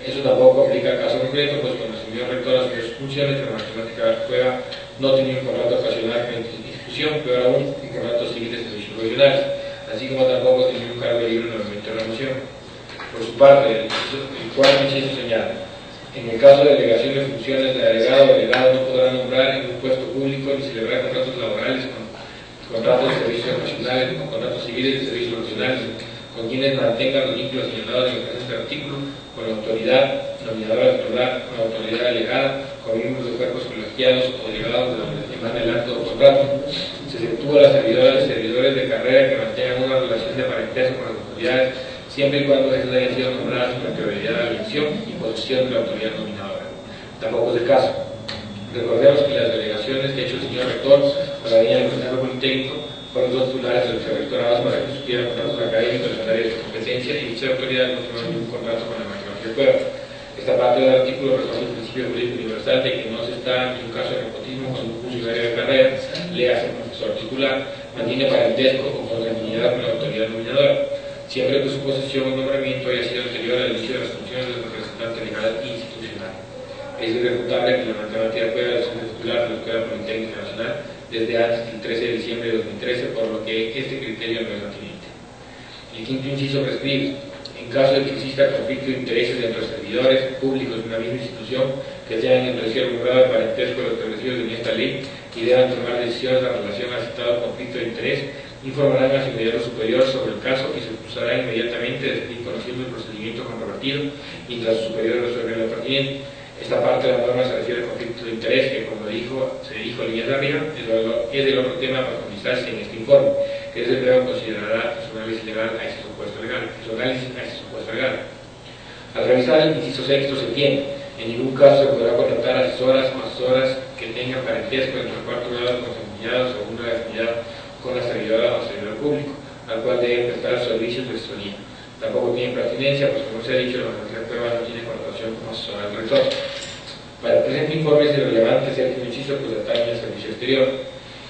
Eso tampoco aplica al caso concreto, pues cuando el señor rector asumió sus funciones, la matemática Cueva no tenía un contrato ocasional con la institución, peor aún, un contrato civil de servicios profesionales, así como tampoco tenía un cargo de libre nombramiento de remoción. Por su parte, el cuarto inciso señala: en el caso de delegación de funciones, el delegado o delegado no podrá nombrar en un puesto público ni celebrar contratos laborales con contratos de servicios profesionales o contratos civiles de servicios profesionales con quienes mantengan los vínculos señalados en el presente artículo, con la autoridad nominadora titular, con la autoridad delegada, con miembros de cuerpos colegiados o delegados de donde se manda el acto o contrato. Se exceptúa a las servidoras y servidores de carrera que mantengan una relación de parentesco con las autoridades, siempre y cuando esas hayan sido nombradas con anterioridad a la elección y posesión de la autoridad nominadora. Tampoco es el caso. Recordemos que las delegaciones que ha hecho el señor rector para la línea del Consejo Politécnico fueron dos titulares de los rectorados para que supieran contratos académicos de área de su competencia, y dicha autoridad no firmó ningún contrato con la matemática Cueva. Esta parte del artículo reconoce el principio jurídico universal de que no se está en un caso de nepotismo cuando un funcionario de carrera, léase profesor titular, mantiene parentesco o consanguinidad con la autoridad nominadora, siempre que su posesión o nombramiento haya sido anterior al inicio de las funciones del representante legal institucional. Es irrefutable que la matemática Cueva es el titular de la Escuela Politécnica Nacional desde antes del 13 de diciembre de 2013, por lo que este criterio no es pertinente. El quinto inciso prescribe: en caso de que exista conflicto de intereses entre servidores públicos de una misma institución que tengan entre sí algún grado de parentesco de los establecidos en esta ley y deban tomar decisiones en relación al citado conflicto de interés, informarán a su inmediato superior sobre el caso y se expulsará inmediatamente desde que conociendo el procedimiento controvertido mientras su superior resuelve lo pertinente. Esta parte de la norma se refiere al conflicto de interés que, como se dijo líneas de arriba, es el otro tema para profundizarse en este informe, que desde luego considerará su análisis legal a ese supuesto legal. Al revisar el inciso sexto se tiene: en ningún caso se podrá contratar asesoras o asesoras que tengan parentesco entre el cuarto grado con consanguinados o una afinidad con la servidora o servidor público, al cual deben prestar servicios de asesoría. Tampoco tiene pertinencia, pues como se ha dicho, la matemática Cueva no tiene connotación como asesora del rector. Para el presente informe es irrelevante el séptimo inciso, pues atañe al servicio exterior.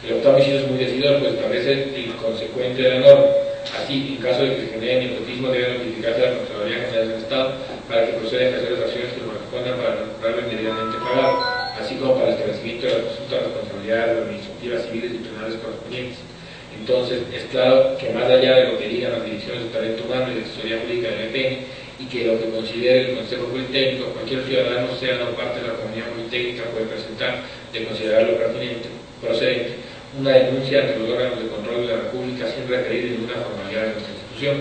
El octavo inciso es muy decidor, pues establece el consecuente de la norma. Así, en caso de que se genere nepotismo, debe notificarse a la Contraloría General del Estado para que proceda a ejercer las acciones que correspondan para recuperarlo indebidamente pagado, así como para el establecimiento de las presuntas responsabilidades administrativas, civiles y penales correspondientes. Entonces, es claro que más allá de lo que digan las direcciones de talento humano y de asesoría jurídica del EPN, y que lo que considere el Consejo Politécnico, cualquier ciudadano, sea no parte de la comunidad politécnica, puede presentar, de considerarlo pertinente, procedente, una denuncia ante los órganos de control de la República sin requerir ninguna formalidad de nuestra institución.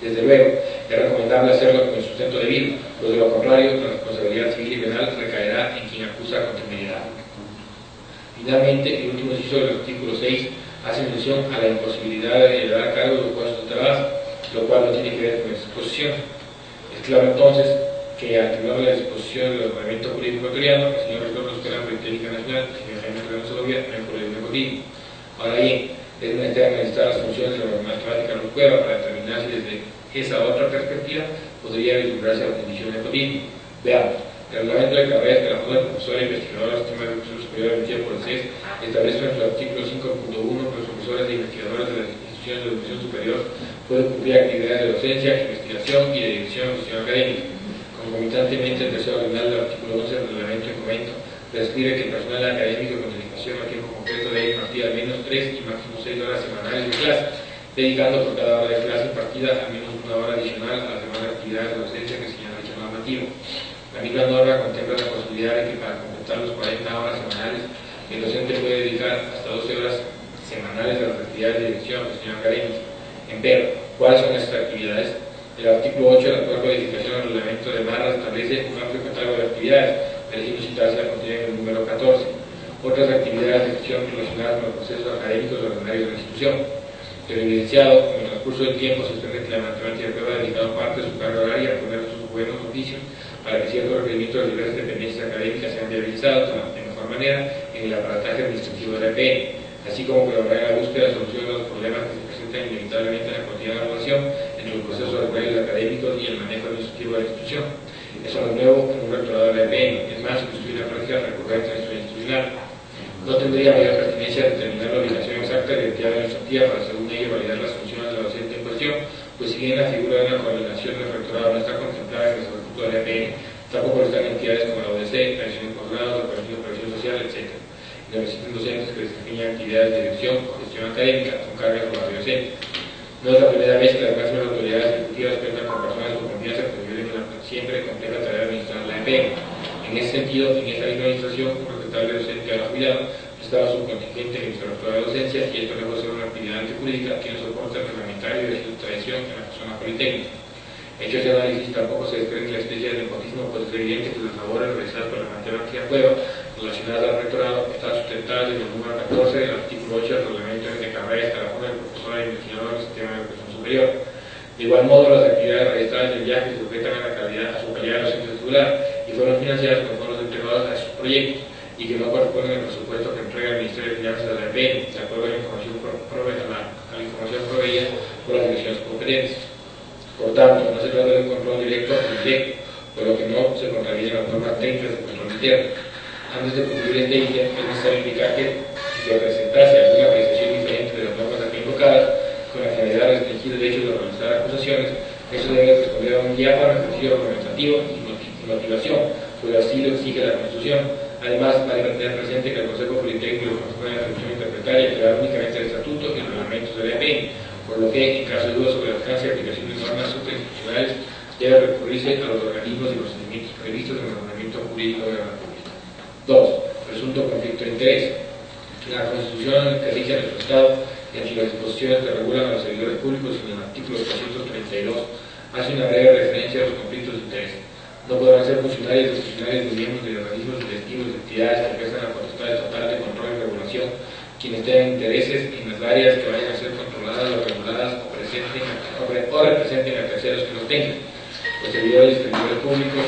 Desde luego, es recomendable hacerlo con el sustento debido, pues de lo contrario, la responsabilidad civil y penal recaerá en quien acusa con temeridad. Finalmente, el último inciso del artículo 6 hace mención a la imposibilidad de llevar a cargo los puestos de trabajo, lo cual no tiene que ver con esta exposición. Es claro entonces que al tener la disposición del ordenamiento jurídico ecuatoriano, el señor rector de la Escuela Politécnica Nacional, el señor Jaime Reynoso Segovia, también por el nepotismo. Ahora bien, es menester analizar las funciones de la matemática Cueva para determinar si desde esa otra perspectiva podría vislumbrarse la condición de nepotismo. Veamos. El reglamento de carreras que la Junta de Profesora e Investigadora del Sistema de Educación Superior emitido por el CES establece en su artículo 5.1 que los profesores e investigadores de las instituciones de educación superior pueden cumplir actividades de docencia, investigación y de dirección de gestión académica. Concomitantemente, el tercer ordinal del artículo 11 del reglamento en comento prescribe que el personal académico con dedicación a tiempo completo debe impartir al menos 3 y máximo 6 horas semanales de clase, dedicando por cada hora de clase impartida al menos una hora adicional a las demás actividades de docencia que señala dicha normativa. La misma norma contempla la posibilidad de que para completar los 40 horas semanales, el docente puede dedicar hasta 12 horas semanales a las actividades de dirección o gestión académica. Empero, ¿cuáles son estas actividades? El artículo 8 de la actual codificación del reglamento de barras establece un amplio catálogo de actividades, mereciendo citarse la contiene en el número 14. Otras actividades de gestión relacionadas con los procesos académicos ordinarios de la institución. El evidenciado, como transcurso del tiempo se espera que la matemática pueda dedicar parte de su carga horaria a poner sus buenos oficios para que ciertos requerimientos de diversas dependencias académicas sean viabilizados de mejor manera en el aparataje administrativo de la EPN, así como colaborar en la búsqueda de solución de los problemas que se presentan inevitablemente en la cotidiana evaluación entre los procesos ordinarios académicos y el manejo administrativo de la institución. Eso no es nuevo en un rectorado de la EPN, es más, constituye una práctica recurrente en la historia institucional. No tendría mayor pertinencia determinar la obligación exacta de identidad administrativa para, según ello, validar las funciones de la docente en cuestión, pues si bien la figura de una coordinación del rectorado no está contemplada en el estatuto de la EPN, tampoco lo están entidades como la ODC, la dirección de posgrados, la operación social, etc. Y no existen docentes que desempeñan actividades de dirección o gestión académica con carga como la docente. No es la primera vez que las máximas autoridades ejecutivas cuentan con personas con confianza que viven en la siempre compleja tarea de administrar la EPN. En ese sentido, en esta misma administración, un respetable docente a la jubilado prestaba su contingente en el Observatorio de Docencia y esto lejos de ser una actividad antijurídica tiene soporte reglamentario y de su tradición en la persona politécnica. Hecho ese análisis, tampoco se desprende la especie de nepotismo, pues es evidente que las labores realizadas por la matemática prueba relacionadas al rectorado están sustentadas en el número 14 del artículo 8 del reglamento de carrera de escalafón del profesor e investigador del sistema de educación superior. De igual modo, las actividades registradas en viaje se sujetan a su calidad docente titular y fueron financiadas con fondos entregados a sus proyectos y que no corresponden al presupuesto que entrega el Ministerio de Finanzas de la EPN, de acuerdo a la información proveída por las direcciones competentes. Por tanto, no se trata de un control directo o indirecto, por lo que no se contravienen las normas técnicas de control interno. Antes de concluir este ítem, es necesario indicar que si se presentase alguna apreciación diferente de las normas aquí invocadas, con la finalidad de restringir derechos de realizar acusaciones, eso debe responder a un diáfano ejercicio argumentativo y motivación, pues así lo exige la Constitución. Además, vale tener presente que el Consejo Politécnico corresponde a la función interpretaria que da únicamente el estatuto y los reglamentos de la EPN, por lo que, en caso de duda sobre el alcance y aplicación de normas suprainstitucionales, debe recurrirse a los organismos y procedimientos previstos en el ordenamiento jurídico de la República. 2. Presunto conflicto de interés. La Constitución que rige a nuestro Estado, entre las disposiciones que regulan a los servidores públicos y en el artículo 232, hace una breve referencia a los conflictos de interés. No podrán ser funcionarios de miembros de organismos directivos de entidades que ejerzan la potestad estatal de control y regulación, quienes tengan intereses en las áreas que vayan a ser controladas o reguladas o representen a terceros que los tengan. Los servidores públicos,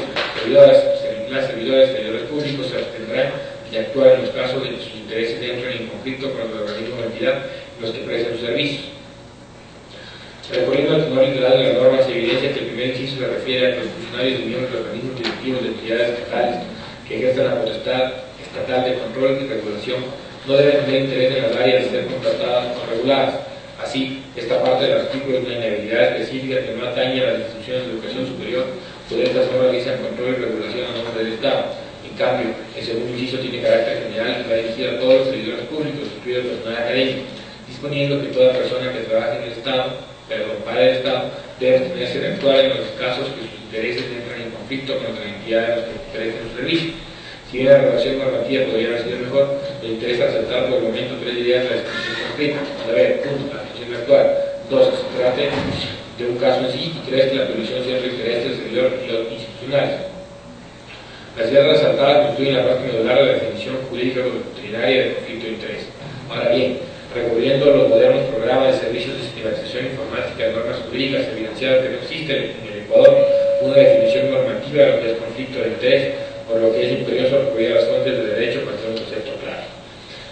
las servidoras servidores públicos se abstendrán de actuar en los casos de que sus intereses entren en conflicto con los organismos o entidad en los que prestan sus servicios. Recorriendo el tenor literal de la norma, se evidencia que el primer inciso se refiere a que los funcionarios y miembros de organismos directivos de entidades estatales que ejerzan la potestad estatal de control y regulación no deben tener interés en las áreas de ser contratadas o reguladas. Así, esta parte del artículo es una inhabilidad específica que no atañe a las instituciones de educación superior, pues estas no realizan control y regulación a nombre del Estado. En cambio, el segundo inciso tiene carácter general y va dirigido a todos los servidores públicos, incluido el personal académico, disponiendo que toda persona que trabaje en el Estado, para el Estado, debe tenerse de actuar en los casos que sus intereses entran en conflicto con las entidades a las que presten su servicio. Si bien la relación normativa podría haber sido mejor, me interesa resaltar por el momento 3 ideas de la discusión concreta. A ver, punto, la situación actual. 2. Que se trate de un caso en sí, y 3. Que la prohibición sea entre intereses del servidor y los institucionales. Las ideas resaltadas constituyen la parte medular de la definición jurídica doctrinaria del conflicto de interés. Ahora bien, recorriendo los modernos programas de servicios de sistematización informática de normas jurídicas, evidenciadas que no existe en el Ecuador una definición normativa de lo que es conflicto de interés, por lo que es imperioso recurrir a las fuentes de derecho para tener un concepto claro.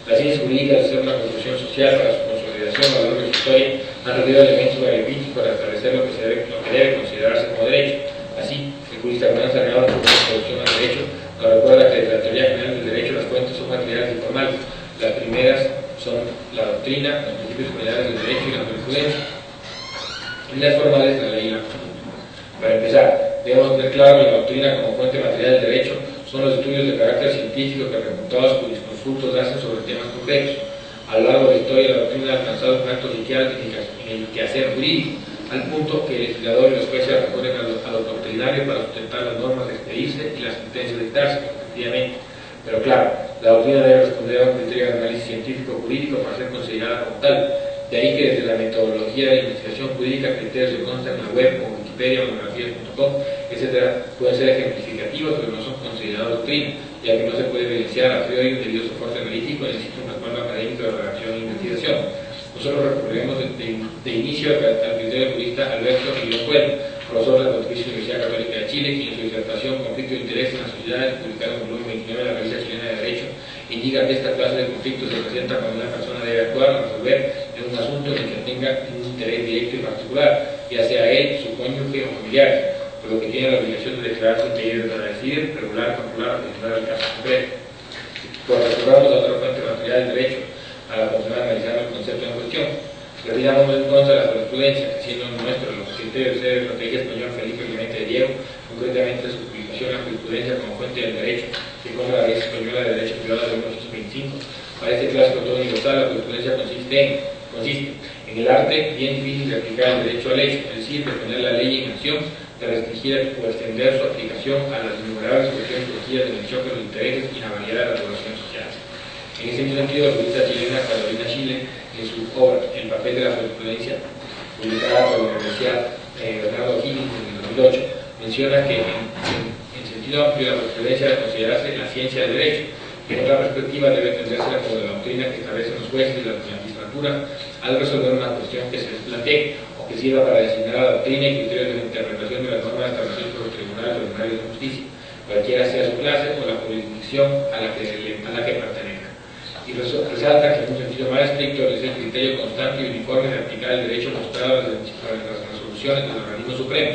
Las ciencias jurídicas, al ser una construcción social para su consolidación a lo largo de su historia, han reunido elementos magníficos para establecer lo que debe considerarse como derecho. Así, el jurista Hernán Salgado, en su introducción al derecho, nos recuerda que desde la teoría general del derecho las fuentes son materiales informales. Las primeras son la doctrina, los principios generales del derecho y la jurisprudencia. Y las formales, la ley y la costumbre. Para empezar, debemos tener claro que la doctrina como fuente material del derecho son los estudios de carácter científico que reputados jurisconsultos hacen sobre temas concretos. A lo largo de la historia, la doctrina ha alcanzado un alto en el quehacer jurídico, al punto que el legislador y los jueces recurren a lo doctrinario para sustentar las normas de expedirse y las sentencias de dictarse, efectivamente. Pero claro, la doctrina debe responder a un criterio de análisis científico-jurídico para ser considerada como tal. De ahí que desde la metodología de investigación jurídica, criterios que constan en la web como Wikipedia, monografías.com, etc., pueden ser ejemplificativos, pero no son considerados doctrina, ya que no se puede evidenciar a priori un debido soporte analítico, necesita un respaldo académico de redacción e investigación. nosotros recurriremos de inicio al criterio del jurista Alberto Guillón Bueno, profesor de la Pontificia Universidad Católica de Chile, quien en su disertación Conflicto de Intereses en la Sociedad, publicada en el volumen 29 de la Revista Chilena de Derecho, indica que esta clase de conflictos se presenta cuando una persona debe actuar o resolver en un asunto en el que tenga un interés directo y particular, ya sea él, su cónyuge o familiares, por lo que tiene la obligación de declararse impedido para decidir, regular, controlar o gestionar el caso concreto. Por recorrernos a otra fuente material del derecho, a la persona analizar el concepto en cuestión. Retiramos entonces la jurisprudencia, que siendo nuestro los criterios de la estrategia español Felipe Clemente de Diego, concretamente su publicación en la jurisprudencia como fuente del derecho, que con la Ley Española de Derecho Privado de 1925. Para este clásico todo universal, la jurisprudencia consiste en el arte bien difícil de aplicar el derecho al hecho, es decir, de poner la ley en acción, de restringir o extender su aplicación a las innumerables cuestiones surgidas en el choque de los intereses y la variedad de las relaciones sociales. En este mismo sentido, la jurista chilena Carolina Schiller, en su obra El papel de la jurisprudencia, publicada por la Universidad Bernardo O'Higgins en el 2008, menciona que en sentido amplio la jurisprudencia debe considerarse la ciencia del derecho, que en otra perspectiva debe entenderse como la doctrina que establecen los jueces y la magistratura al resolver una cuestión que se les plantee o que sirva para designar la doctrina y criterios de la interpretación de las normas establecidas por los tribunales ordinarios de justicia, cualquiera sea su clase o la jurisdicción a la que pertenezca. Y resalta que en un sentido más estricto es el criterio constante y uniforme de aplicar el derecho mostrado en las resoluciones del organismo supremo,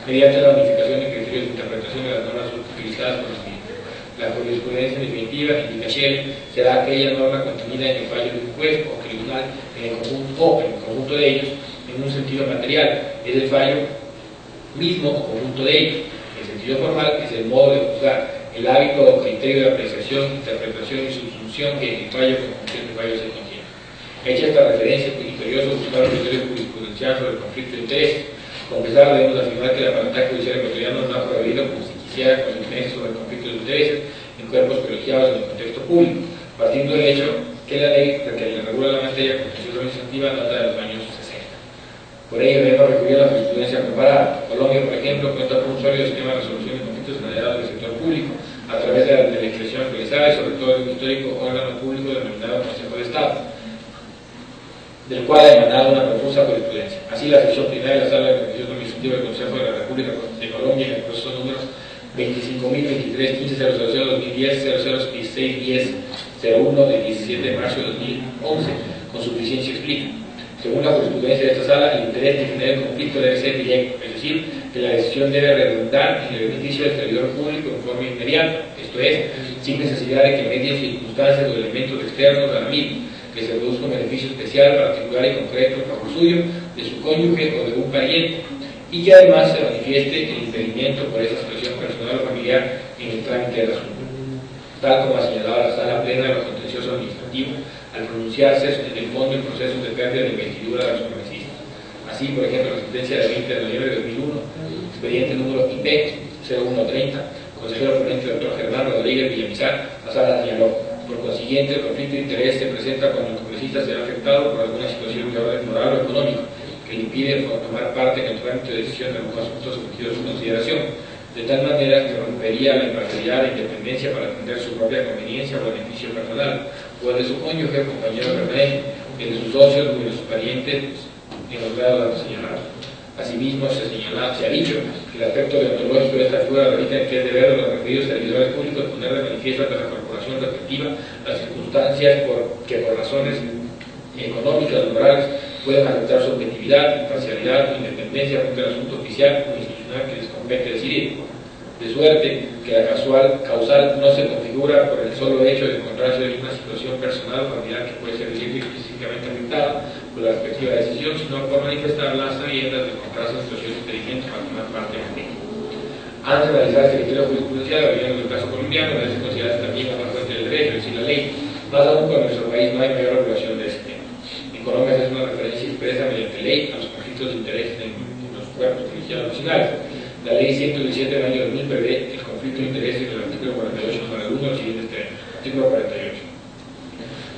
mediante la unificación de criterios de interpretación de las normas utilizadas por los mismos. La jurisprudencia definitiva, indica Schiller, será aquella norma contenida en el fallo de un juez o tribunal en el conjunto de ellos, en un sentido material, es el fallo mismo o conjunto de ellos. En sentido formal, es el modo de juzgar, el hábito o criterio de apreciación, interpretación y subsunción que en el fallo conjunción de fallo se contiene. Hecha esta referencia, es imperioso buscar un criterio jurisprudencial sobre el conflicto de intereses. Con pesar, debemos afirmar que el aparataje judicial ecuatoriano no ha prohibido como si quisiera consecuencias sobre el conflicto de intereses en cuerpos colegiados en el contexto público, partiendo del hecho que la ley que regula la materia contencioso administrativa data de los años 60. Por ello debemos recurrir a la jurisprudencia comparada. Colombia, por ejemplo, cuenta con un sólido sistema de resolución de conflictos generados del sector público a través de la legislación actualizada y sobre todo de un histórico órgano público denominado Consejo de Estado, del cual ha emanado una profusa jurisprudencia. Así, la sección primera de la Sala de Contencioso Administrativo del Consejo de la República de Colombia, en el proceso números 25.023, 15.000, 2010, 001610, 01 del 17 de marzo de 2011, con suficiencia explica. Según la jurisprudencia de esta sala, el interés que genera el conflicto debe ser directo, es decir, que la decisión debe redundar en el beneficio del servidor público en forma inmediata, esto es, sin necesidad de que medien circunstancias o elementos externos a la misma, que se produzca un beneficio especial, particular y concreto en favor suyo, de su cónyuge o de un pariente, y que además se manifieste el impedimento por esa situación personal o familiar en el trámite del asunto, tal como ha señalado la Sala Plena de lo Contencioso Administrativo al pronunciarse en el fondo en procesos de pérdida de investidura de los congresistas. Así, por ejemplo, la sentencia del 20 de noviembre de 2001, expediente número IP 0130, consejero ponente Dr. Germán Rodríguez Villamizar, la Sala señaló: por consiguiente, el conflicto de interés se presenta cuando el congresista será afectado por alguna situación de orden moral o económico que le impide tomar parte en el trámite de decisión de algún asunto sometido a su consideración, de tal manera que rompería la imparcialidad e independencia para atender su propia conveniencia o beneficio personal, o el de su cónyuge o compañero permanente, el de sus socios o de sus parientes en los grados señalados. Asimismo, se ha dicho que el aspecto deontológico de esta figura radica en que es deber de los referidos servidores públicos poner de manifiesto ante la corporación respectiva las circunstancias que por razones económicas o morales pueden afectar su objetividad, imparcialidad o independencia frente al asunto oficial o institucional que les compete decidir. De suerte que la causal no se configura por el solo hecho de encontrarse en una situación personal o familiar que puede ser directa y específicamente afectada por la respectiva decisión, sino por manifestar las riendas de encontrarse en situaciones impedimentos para tomar parte en el. Antes de realizar este criterio jurisprudencial, en el caso colombiano, debe considerarse también una fuente del derecho, es decir, la ley, más aún cuando en nuestro país no hay mayor regulación de ese tema. En Colombia se hace una referencia expresa mediante ley a los conflictos de interés en los cuerpos colegiados nacionales. La ley 117 del año 2000 prevé el conflicto de interés en el artículo 48, número 1, los siguientes términos. Artículo 48.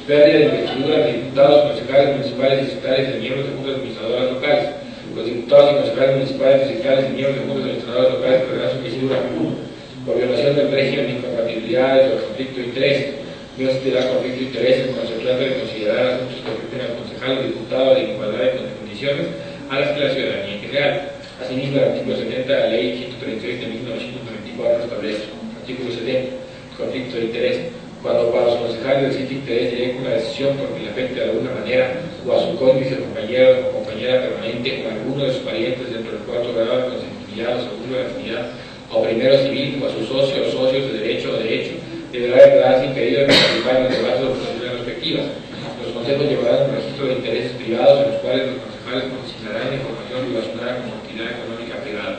Pérdida de investidura de diputados, concejales municipales y estatales de miembros de juntas administradoras locales. Los diputados y concejales municipales y estatales de miembros de juntas administradoras locales perderán su investidura por violación del régimen de incompatibilidades o conflicto de intereses. No existirá conflicto de intereses consecuente de considerar asuntos que afecten al concejal concejal o diputado de igualdad de condiciones a las que la ciudadanía en general. Asimismo, el artículo 70 de la Ley 136 de 1994 establece, artículo 70, conflicto de interés, cuando para los concejales existe interés directo en la decisión porque le afecte de alguna manera o a su cónyuge, compañero o compañera permanente o a alguno de sus parientes dentro del cuarto grado de consanguinidad o segundo de afinidad o primero civil o a sus socios o socios de derecho o derecho, deberá declararse impedido de participar en los debates o votaciones respectivas. Los consejos llevarán un registro de intereses privados en los cuales los concejales consignarán información relacionada con su actividad económica privada.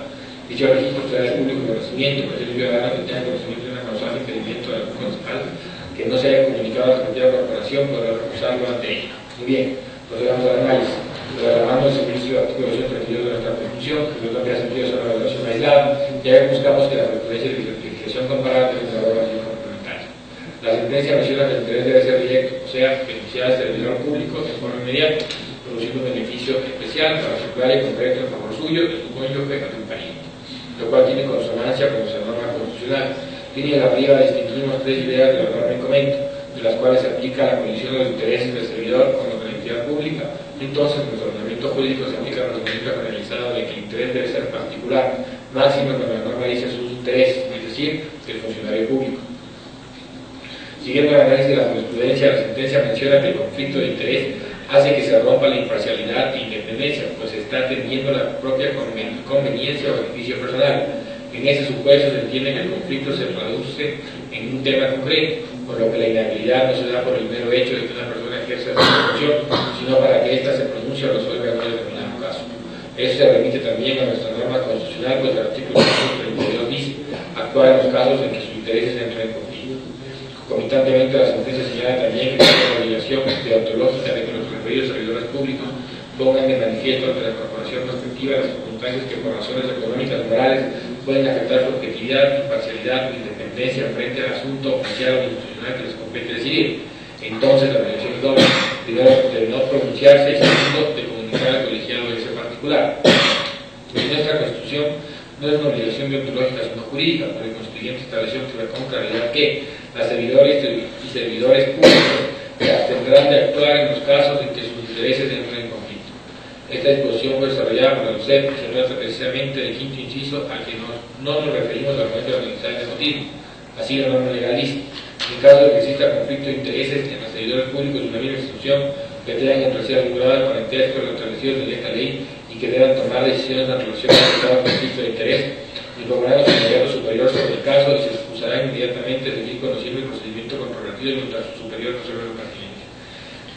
Dicho registro será de público conocimiento, pues el ciudadano que tenga conocimiento de una causal impedimento de algún concejal que no se haya comunicado a la respectiva corporación podrá recusarlo ante ella. Muy bien, procedamos al análisis. Programando el servicio de artículo 232 de nuestra Constitución, que no tendría sentido ser una evaluación aislada, ya que buscamos que la frecuencia de legislación comparada tenga una evaluación complementaria. La sentencia menciona que el interés debe ser directo, o sea, beneficiar al servidor público de forma inmediata, produciendo un beneficio especial, particular y concreto en favor suyo, de su cónyuge o de un pariente, lo cual tiene consonancia con nuestra norma constitucional. Línea de arriba distinguimos tres ideas de la norma en comento, de las cuales se aplica la condición de los intereses del servidor con los de la entidad pública. Entonces, nuestro ordenamiento jurídico se aplica al procedimiento generalizado de que el interés debe ser particular, máximo cuando la norma dice sus intereses, es decir, del funcionario público. Siguiendo el análisis de la jurisprudencia, la sentencia menciona que el conflicto de interés hace que se rompa la imparcialidad e independencia, pues se está atendiendo la propia conveniencia o beneficio personal. En ese supuesto se entiende que el conflicto se traduce en un tema concreto, por lo que la inhabilidad no se da por el mero hecho de que una persona ejerza esa función, sino para que ésta se pronuncie o resuelva en un determinado caso. Eso se remite también a nuestra norma constitucional, pues el artículo 132 dice actuar en los casos en que sus intereses entran en conflicto. Concomitantemente, la sentencia señala también que existe la obligación deontológica de que los referidos servidores públicos pongan de manifiesto ante la corporación respectiva las circunstancias que por razones económicas o morales pueden afectar su objetividad, imparcialidad o independencia frente al asunto oficial o institucional que les compete decidir. Entonces, la obligación es doble, de no pronunciarse y segundo, de comunicar al colegiado de ese particular. En nuestra Constitución no es una obligación deontológica, sino jurídica, pero el constituyente estableció con claridad que las servidores y servidores públicos se abstendrán de actuar en los casos en que sus intereses entren en conflicto. Esta disposición fue desarrollada por la UCEP y se trata precisamente del quinto inciso al que no nos referimos al momento de organizar el nepotismo. Así la norma legal dice: en caso de que exista conflicto de intereses en los servidores públicos de una misma institución que tengan entre sí vinculadas con parentesco los establecidos en esta ley y que deban tomar decisiones en relación al conflicto de interés, informarán a su inmediato superior sobre el caso y se excusará inmediatamente de seguir conociendo el procedimiento controlativo mientras su superior resuelve lo pertinente.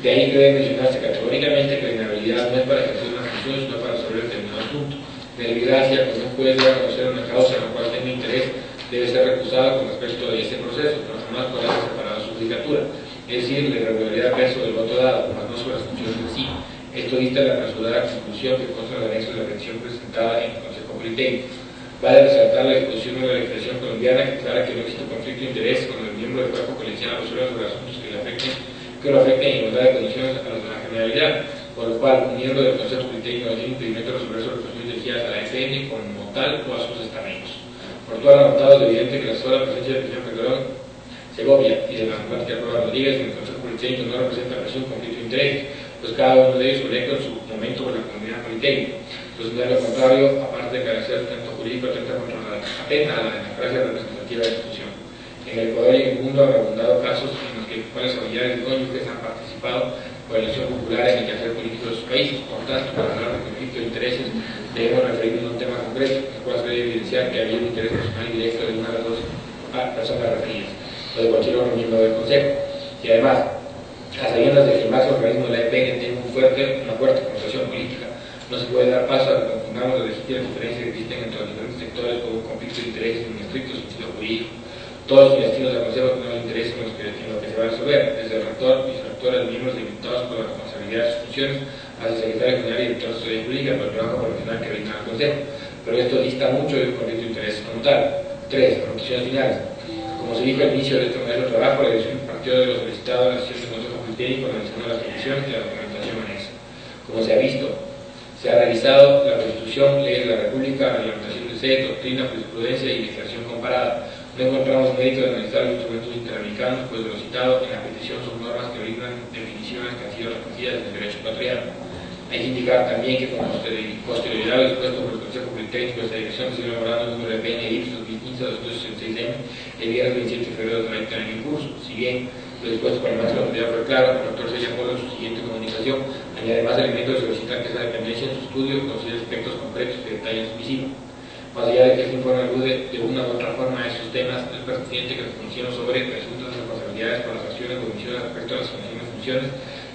De ahí que debe mencionarse categóricamente que la inhabilidad no es para ejercer una función, sino para resolver determinado asunto. De desgracia, cuando un juez debe conocer una causa en la cual tenga interés, debe ser recusado con respecto de este proceso, pero jamás podrá ser separado de su judicatura, es decir, la irregularidad verso del voto dado, mas no sobre las funciones en sí. Esto dista la apresurada conclusión que consta en el anexo de la petición presentada en el Consejo Politécnico. Vale resaltar la disposición de la legislación colombiana que aclara que no existe conflicto de interés cuando el miembro del cuerpo colegiado resuelve sobre asuntos que lo afecten en igualdad de condiciones a los de la generalidad, por lo cual un miembro del Consejo Politécnico no tiene impedimento de resolver sobre cuestiones dirigidas a la FN como tal o a sus estamentos. Por todo lo anotado, es evidente que la sola presencia del señor Calderón Segovia y de la matemática Roa Rodríguez en el Consejo Politécnico no representa un conflicto de interés, pues cada uno de ellos conecta en su momento con la comunidad politécnica. Entonces, de lo contrario, aparte de carecer de sustento jurídico, atenta a la democracia representativa de la institución. En el Ecuador y en el mundo han abundado casos en los que cuales familiares y cónyuges han participado por la elección popular en el quehacer político de sus países. Por tanto, para hablar de conflicto de intereses, debemos referirnos a un tema concreto, en el cual se debe evidenciar que había un interés personal y directo de una de las dos personas referidas, o de cualquier otro miembro del Consejo. Y además, a sabiendas de que el máximo organismo de la EPN tiene una fuerte connotación política, no se puede dar paso a que confundamos las legítimas diferencias que existen entre los diferentes sectores por un conflicto de intereses en un estricto sentido jurídico. Todos los destinos del Consejo tienen interés en lo que se va a resolver, desde el rector, vicerrectores, miembros limitados por la responsabilidad de sus funciones, hasta el secretario general y director de Sociedad Jurídica por el trabajo profesional que brinda al Consejo. Pero esto dista mucho de un conflicto de intereses como tal. 3. Anotaciones finales. Como se dijo al inicio de este modelo de trabajo, la dirección partió de lo solicitado a la sesión del Consejo Politécnico analizando las condiciones y la documentación anexa. Como se ha visto, se ha revisado la Constitución, leyes de la República, reglamentación de sede, doctrina, jurisprudencia y legislación comparada. No encontramos mérito de analizar los instrumentos interamericanos, pues de lo citado en la petición son normas que brindan definiciones que han sido recogidas en el derecho ecuatoriano. Hay que indicar también que con posterioridad al dispuesto por el Consejo Politécnico de esta dirección se sigue elaborando el número de PNI 2015-266M el viernes 27 de febrero del año en curso. Si bien lo dispuesto por el máximo autoridad fue claro, el doctor Celia Polo en su siguiente comunicación añade más elementos que solicitan que esa dependencia en su estudio considere aspectos concretos que detallan su misiva. Más allá de que este informe alude de una u otra forma a esos temas, es pertinente que reconocieron sobre presuntas responsabilidades por las acciones o omisiones respecto a las funciones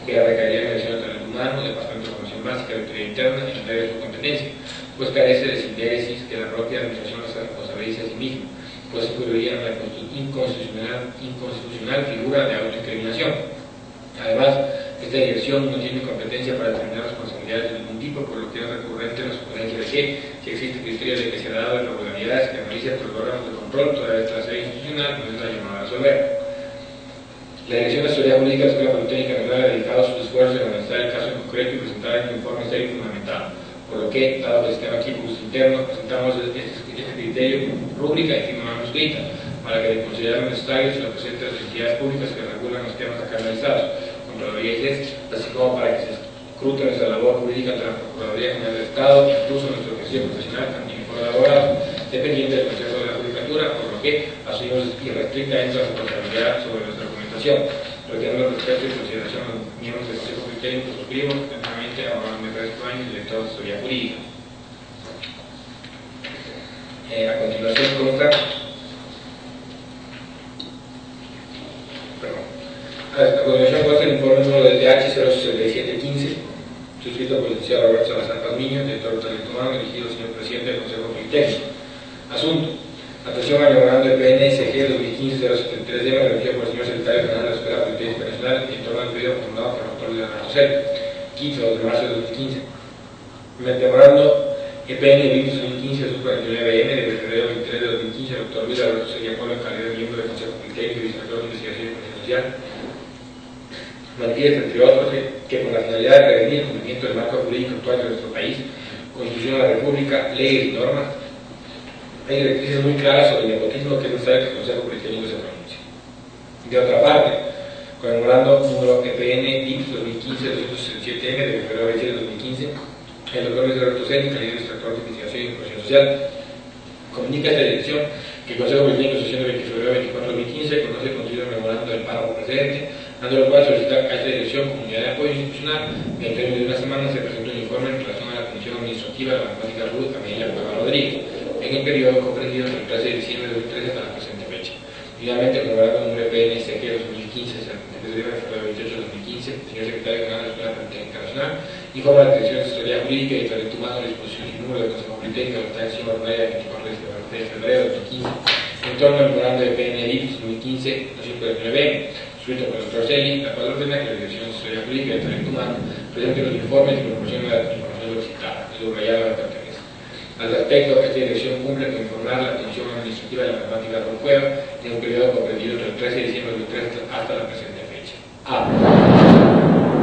que recaerían en la Dirección de Talento Humano, Departamento de Formación Básica de Autoridad Interna en el área de su competencia, pues carece de síntesis que la propia administración se responsabilice a sí misma, pues incluirían la inconstitucional figura de autoincriminación. Además, esta dirección no tiene competencia para determinar responsabilidades de ningún tipo, por lo que es recurrente la sugerencia de que, si existe criterio de que se ha dado irregularidades que analicen por los órganos de control, toda esta sede institucional no es la llamada a resolver. La Dirección de Asesoría Jurídica de la Escuela Politécnica Nacional ha dedicado sus esfuerzos en analizar el caso en concreto y presentar un informe serio y fundamentado, por lo que, dado el sistema equipos interno, presentamos este criterio, rúbrica y firma manuscrita, para que de considerar necesario se lo presenten las entidades públicas que regulan los temas acá analizados, Contraloría y CES, así como para que se escrute nuestra labor jurídica ante la Procuraduría General del Estado, incluso nuestro ejercicio profesional, también como abogado, dependiente del Consejo de la Judicatura, por lo que asumimos irrestrictamente la responsabilidad sobre nuestra documentación. Retirando el respeto y consideración a los miembros del Consejo Politécnico, suscribimos atentamente a Juan Mendoza España, director de Asesoría Jurídica. A continuación consta el informe número de DH 06715, suscrito por el licenciado Roberto Salazar Pazmiño, director de Talento Humano, dirigido al señor presidente del Consejo Politécnico. Asunto: atención al memorando de PNSG 2015-073D, remitido por el señor secretario general de la Escuela Politécnica Nacional y en torno al pedido formulado por el doctor Luis Rosel, 15 de marzo de 2015. Memorando EPN 2015-49M de febrero 23 de 2015, el doctor Luis Rosel y Apolo, en calidad de miembro del Consejo Politécnico y director de Investigación y Presión Social, manifiesta, entre otros, que con la finalidad de prevenir el cumplimiento del marco jurídico actual de nuestro país, Constitución de la República, leyes y normas, hay directrices muy claras sobre el nepotismo que es necesario que el Consejo Politécnico se pronuncie. De otra parte, conmemorando número EPN DIPS 2015-267M de febrero 27 de 2015, el doctor Luis Alberto Ceni, calidad de instructor de Investigación y Presión Social, comunica a esta dirección que el Consejo Politécnico, sesión de 20 de febrero 24 de 2015, conoce el contenido del memorando del párrafo precedente, dando lo cual solicita a esta dirección como unidad de apoyo institucional que en términos de una semana se presente un informe en relación a la Comisión Administrativa de la Matemática Ruth Amelia Cueva Rodríguez en el periodo comprendido entre el 13 de diciembre de 2013 hasta la presente fecha. Finalmente, el memorando número PNSG 2015, de febrero 28 de 2015, señor secretario general de la Escuela Politécnica Nacional, informa a la Dirección de Asesoría Jurídica y Talento Humano de disposición y número del Consejo Politécnico de la Estación Ordinaria de 24 de febrero de 2015, en torno al memorando de PNDIP 2015-249M, suscrito por el doctor Celi, la cual ordena que la Dirección de Asesoría Jurídica y Talento Humano presente los informes y proporcione la información solicitada, subrayada de la pertenencia. Al respecto, esta dirección cumple con informar a la Comisión Administrativa de la Matemática de Cueva en un periodo comprendido entre el 13 de diciembre de 2013 hasta la presente fecha. A.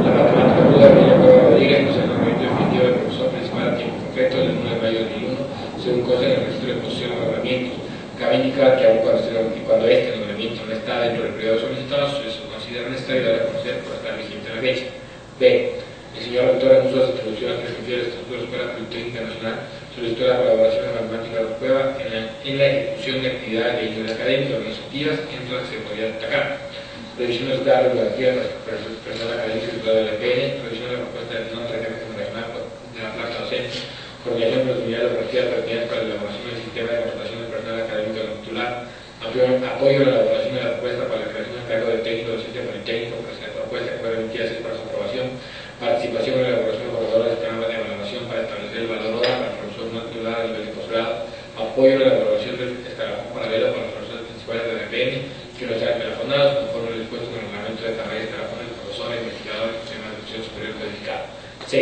La matemática Ruth Amelia Cueva Rodríguez posee el nombramiento definitivo del profesor principal a tiempo completo del 1 de mayo de 2001, según consta en el registro de posición de nombramientos. Cabe indicar que aun cuando este nombramiento no está dentro del periodo solicitado, se considera necesario dar a conocer por estar vigente la fecha. B. El señor doctor, en uso de las atribuciones que refiere al Estatuto de la Escuela Politécnica Nacional, solicitó la colaboración de matemática de Cueva en la ejecución de actividades de índole académica o administrativas, entre las que se podría destacar: revisión de los cargos relativos a la personal académica titulada de la EPN, revisión de la propuesta de norma académica nacional de la plaza docente, coordinación de las unidades operativas pertinentes para la elaboración del sistema de contratación del personal académico no titular, apoyo a la elaboración de la propuesta para la creación del cargo de técnico docente politécnico, propuesta que fue remitida para su aprobación, participación en la elaboración de borradores de programa de evaluación para establecer el valor hora para el profesor no titular a nivel de posgrado, apoyo en la elaboración del escalafón paralelo para los profesores principales de la EPN que no sean escalafonados conforme lo dispuesto en el reglamento de carrera de escalafón de profesores, investigadores y sistemas de educación superior codificado. C.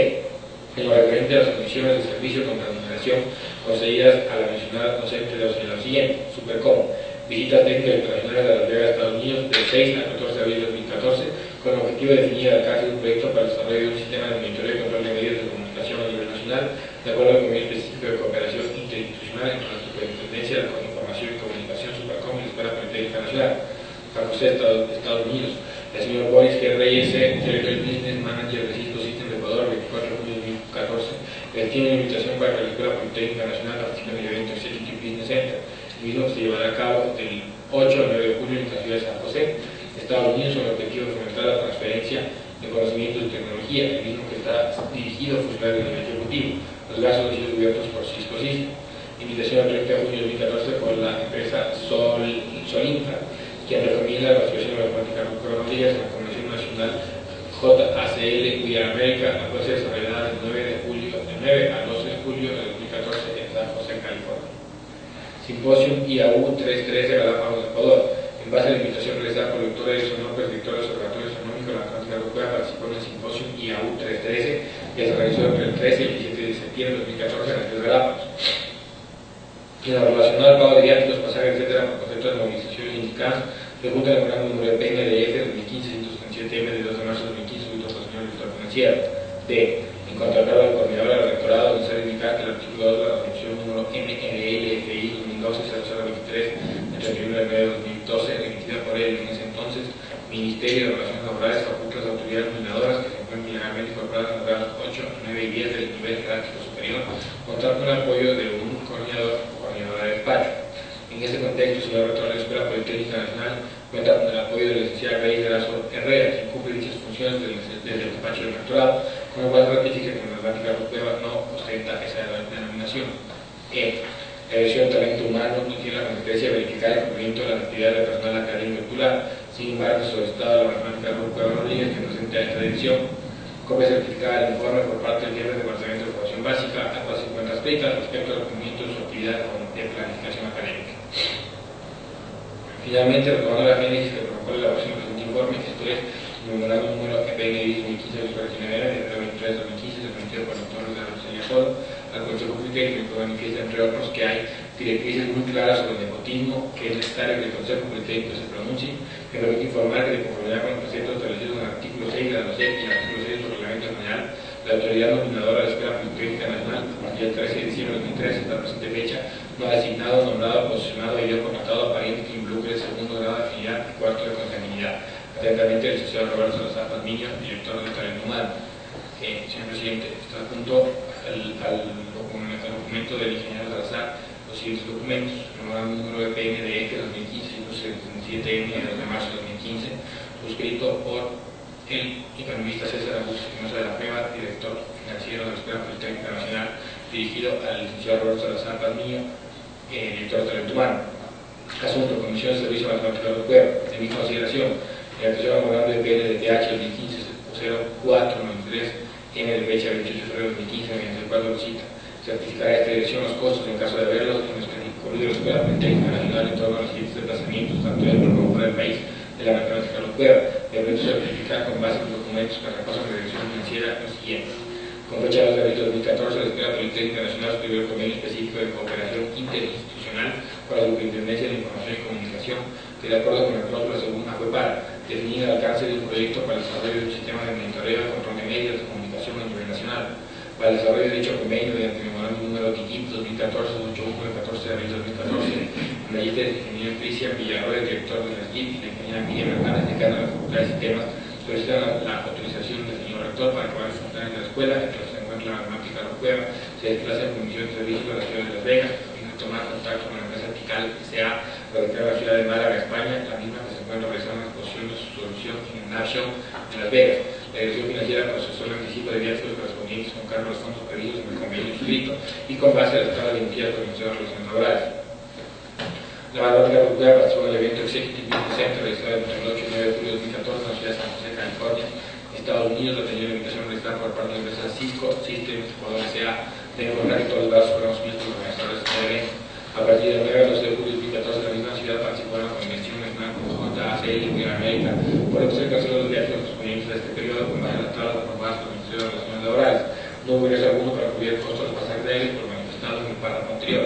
En lo referente a las condiciones de servicio con remuneración concedidas a la mencionada docente de lo siguiente: Supercom, visitas técnicas internacionales de Las Vegas, Estados Unidos, del 6 al 14 de abril de 2014, con el objetivo de definir el alcance de un proyecto para el desarrollo de un sistema de monitoreo y control de medios de comunicación a nivel nacional, de acuerdo al convenio específico de cooperación interinstitucional entre la Superintendencia de Información y Comunicación, Supercom y la extiende la invitación para que la Escuela Politécnica Nacional participe en el evento Executive Business Center. El mismo se llevará a cabo del 8 al 9 de julio en la ciudad de San José, Estados Unidos, con el objetivo de fomentar la transferencia de conocimientos y tecnología, el mismo que está dirigido a funcionarios del Ejecutivo. Los gastos han sido cubiertos por Cisco System. Invitación al 30 de junio de 2014 por la empresa Solinfra, quien recomienda la participación de la práctica Rodríguez en la Convención Nacional JACL Cuya América, la cual se desarrollará del 9 al 12 de julio de 2014 en San José, California. Simposium IAU 313 Galápagos, Ecuador. En base a la invitación realizada por el doctor Edison López, director del Observatorio Astronómico de la Atlántica Europea, participó en el Simposium IAU 313 que se realizó entre el 13 y el 17 de septiembre de 2014 en las Islas Galápagos. En lo relacionado al pago de viáticos, pasajes, etc., por conceptos de movilizaciones indicadas, pregunta el gran número de PNDF 2015-177M de 2 de marzo de 2015, escrito por el señor director financiero. D. En cuanto al cargo del coordinador del rectorado, es necesario indicar que el artículo 2 de la resolución número MNLFI 2012-0023 del 31 de enero de 2012, emitida por él en ese entonces Ministerio de Relaciones Laborales, faculta a las autoridades nominadoras que se encuentran legalmente incorporadas en los grados 8, 9 y 10 del nivel jerárquico superior, contar con el apoyo de un coordinador o coordinadora de despacho. En este contexto, el señor rector de la Escuela Politécnica Nacional cuenta con el apoyo de la licenciada Grace Erazo Herrera, quien cumple dichas funciones desde el despacho del rectorado, con lo cual ratifica que la Atlántica Europea no ostenta esa denominación. La Dirección de Talento Humano no tiene la competencia de verificar el cumplimiento de las actividades del personal académico titular. Sin embargo, se solicitado a la Atlántica Europea Rodríguez que presente a esta dirección copia certificada del informe por parte del jefe del Departamento de Formación Básica, a cual se encuentra escrita respecto al cumplimiento de su actividad de planificación académica. Finalmente, retomando la génesis que provocó la elaboración del presente informe, esto es el memorándum número EPN 2015-2019 de 23-2015, se permitido por el doctor de la Rosalía Solo, al Consejo Politécnico, que manifiesta, entre otros, que hay directrices muy claras sobre el nepotismo, que es necesario que el Consejo Politécnico se pronuncie, que permite informar que, de conformidad con los preceptos establecidos en el artículo 6 de la LOCEP y el artículo 6 del Reglamento General, la autoridad nominadora de la Escuela Politécnica Nacional, a partir del 13 de diciembre de 2013 hasta la presente fecha, no ha designado, nombrado, posicionado y dio contratado a pariente que involucre el segundo grado de afinidad y cuarto de consanguinidad. Atentamente, el licenciado Roberto Salazar Pazmiño, director de Talento Humano. Señor presidente, está junto al documento del ingeniero Salazar los siguientes documentos: el número de PNDF 2015-177M de 2 de marzo de 2015, suscrito por el economista César Augusto Espinosa de la Prueba, director financiero de la Escuela Politécnica Nacional, dirigido al licenciado Roberto Salazar Pazmiño, director de Talento Humano. Asunto: Comisión de Servicio Matemático Europeo. De mi consideración, la actuación abogando de PNDTH 2015-0493 tiene de fecha 28 de febrero de 2015, mediante el cual lo cita. Certificará esta dirección los costos en caso de haberlos en los que incurrido la Escuela Politécnica Nacional en torno a los siguientes desplazamientos, tanto dentro como fuera del país, de la matemática europea. Deberá certificar con base en los documentos que reposan la dirección financiera los siguientes. Con fecha 2 de abril de 2014, la Escuela Politécnica Nacional suscribió el convenio específico de cooperación interinstitucional para la Superintendencia de Información y Comunicación, que, de acuerdo con el cláusula segunda, fue para definir el alcance de un proyecto para el desarrollo de un sistema de monitoreo y control de medios de comunicación a nivel nacional. Para el desarrollo de dicho convenio, mediante el memorándum número TICIP 2014-81 de 14 de abril de 2014, en la lista del ingeniero Cristian Villarroel, director de la SGIP, y la ingeniera Miriam Hernández, decana de la Facultad de Sistemas, solicitan la autorización del señor rector para que varios funcionarios de la escuela, entre los que se encuentra la matemática Europea, se desplacen en comisión de servicios de la ciudad de Las Vegas, a fin de tomar contacto con la empresa Tical S.A., radicada en la ciudad de Málaga, España, la misma que se encuentra realizando una exposición de su solución en el NAV Show en Las Vegas. La dirección financiera procesó el anticipo de viáticos correspondientes con cargo a los fondos previstos en el convenio inscrito y con base a la tabla de emitías por el Ministerio de Relaciones Laborales. La matemática europea participó en el evento Executive Business Center realizado entre el 8 y 9 de julio de 2014 en la ciudad de San José, California, Estados Unidos. La atendió la invitación realizada por parte de la empresa Cisco System Ecuador S.A. de informar que todos los datos fueron subidos por los organizadores de este evento. A partir del 9 al 12 de julio de 2014, la misma ciudad participó en la Convención Nacional con JACL y América, por el caso de los viajes correspondientes a este periodo, con base a la tabla aprobadas por el Ministerio de Relaciones Laborales. No hubo ingreso alguno para cubrir el costo de los pasajes aéreos por manifestado en el párrafo anterior.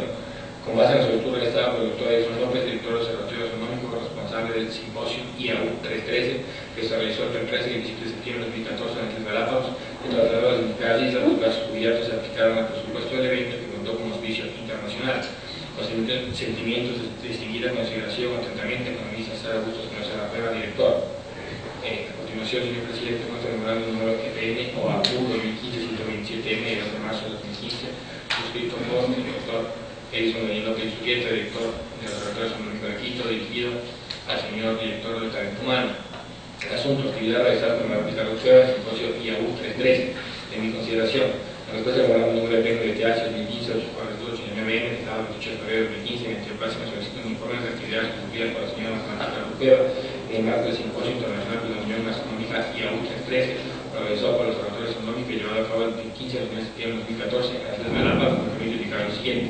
Con base en la solicitud realizada por el doctor Edison López, director del Observatorio Astronómico, responsable del Simposium IAU 313, que se realizó entre el 13 y el 17 de septiembre de 2014 en Islas Galápagos, se trasladó a las indicadas islas, los gastos cubiertos se aplicaron al presupuesto del evento, que contó con auspicio internacional. Con sentimientos de distinguida consideración, atentamente, economista César Augusto Espinosa de la Prueba, director. A continuación, señor presidente, muestra el memorándum número EPN o AU 2015-127M de 2 de marzo de 2015, Edison Daniel López Urquieta, director del Laboratorio Astronómico de Quito, dirigido al señor director del Talento Humano. El asunto, actividad realizada por María Carlos Cuevas, simposio IAU 313, de mi consideración. La respuesta del programa número de PNDTH 2015, 842, MBM, estado 28 de febrero de 2015, mediante el próximo solicito un informe de actividades cumplidas por la señora María Carlos Cuevas en el marco del Simposio Internacional de la Unión Astronómica IAU 313, organizado por los laboratorios astronómicos y llevado a cabo el 15 de septiembre de 2014 en la ciudad de Manapa, me permite indicar lo siguiente.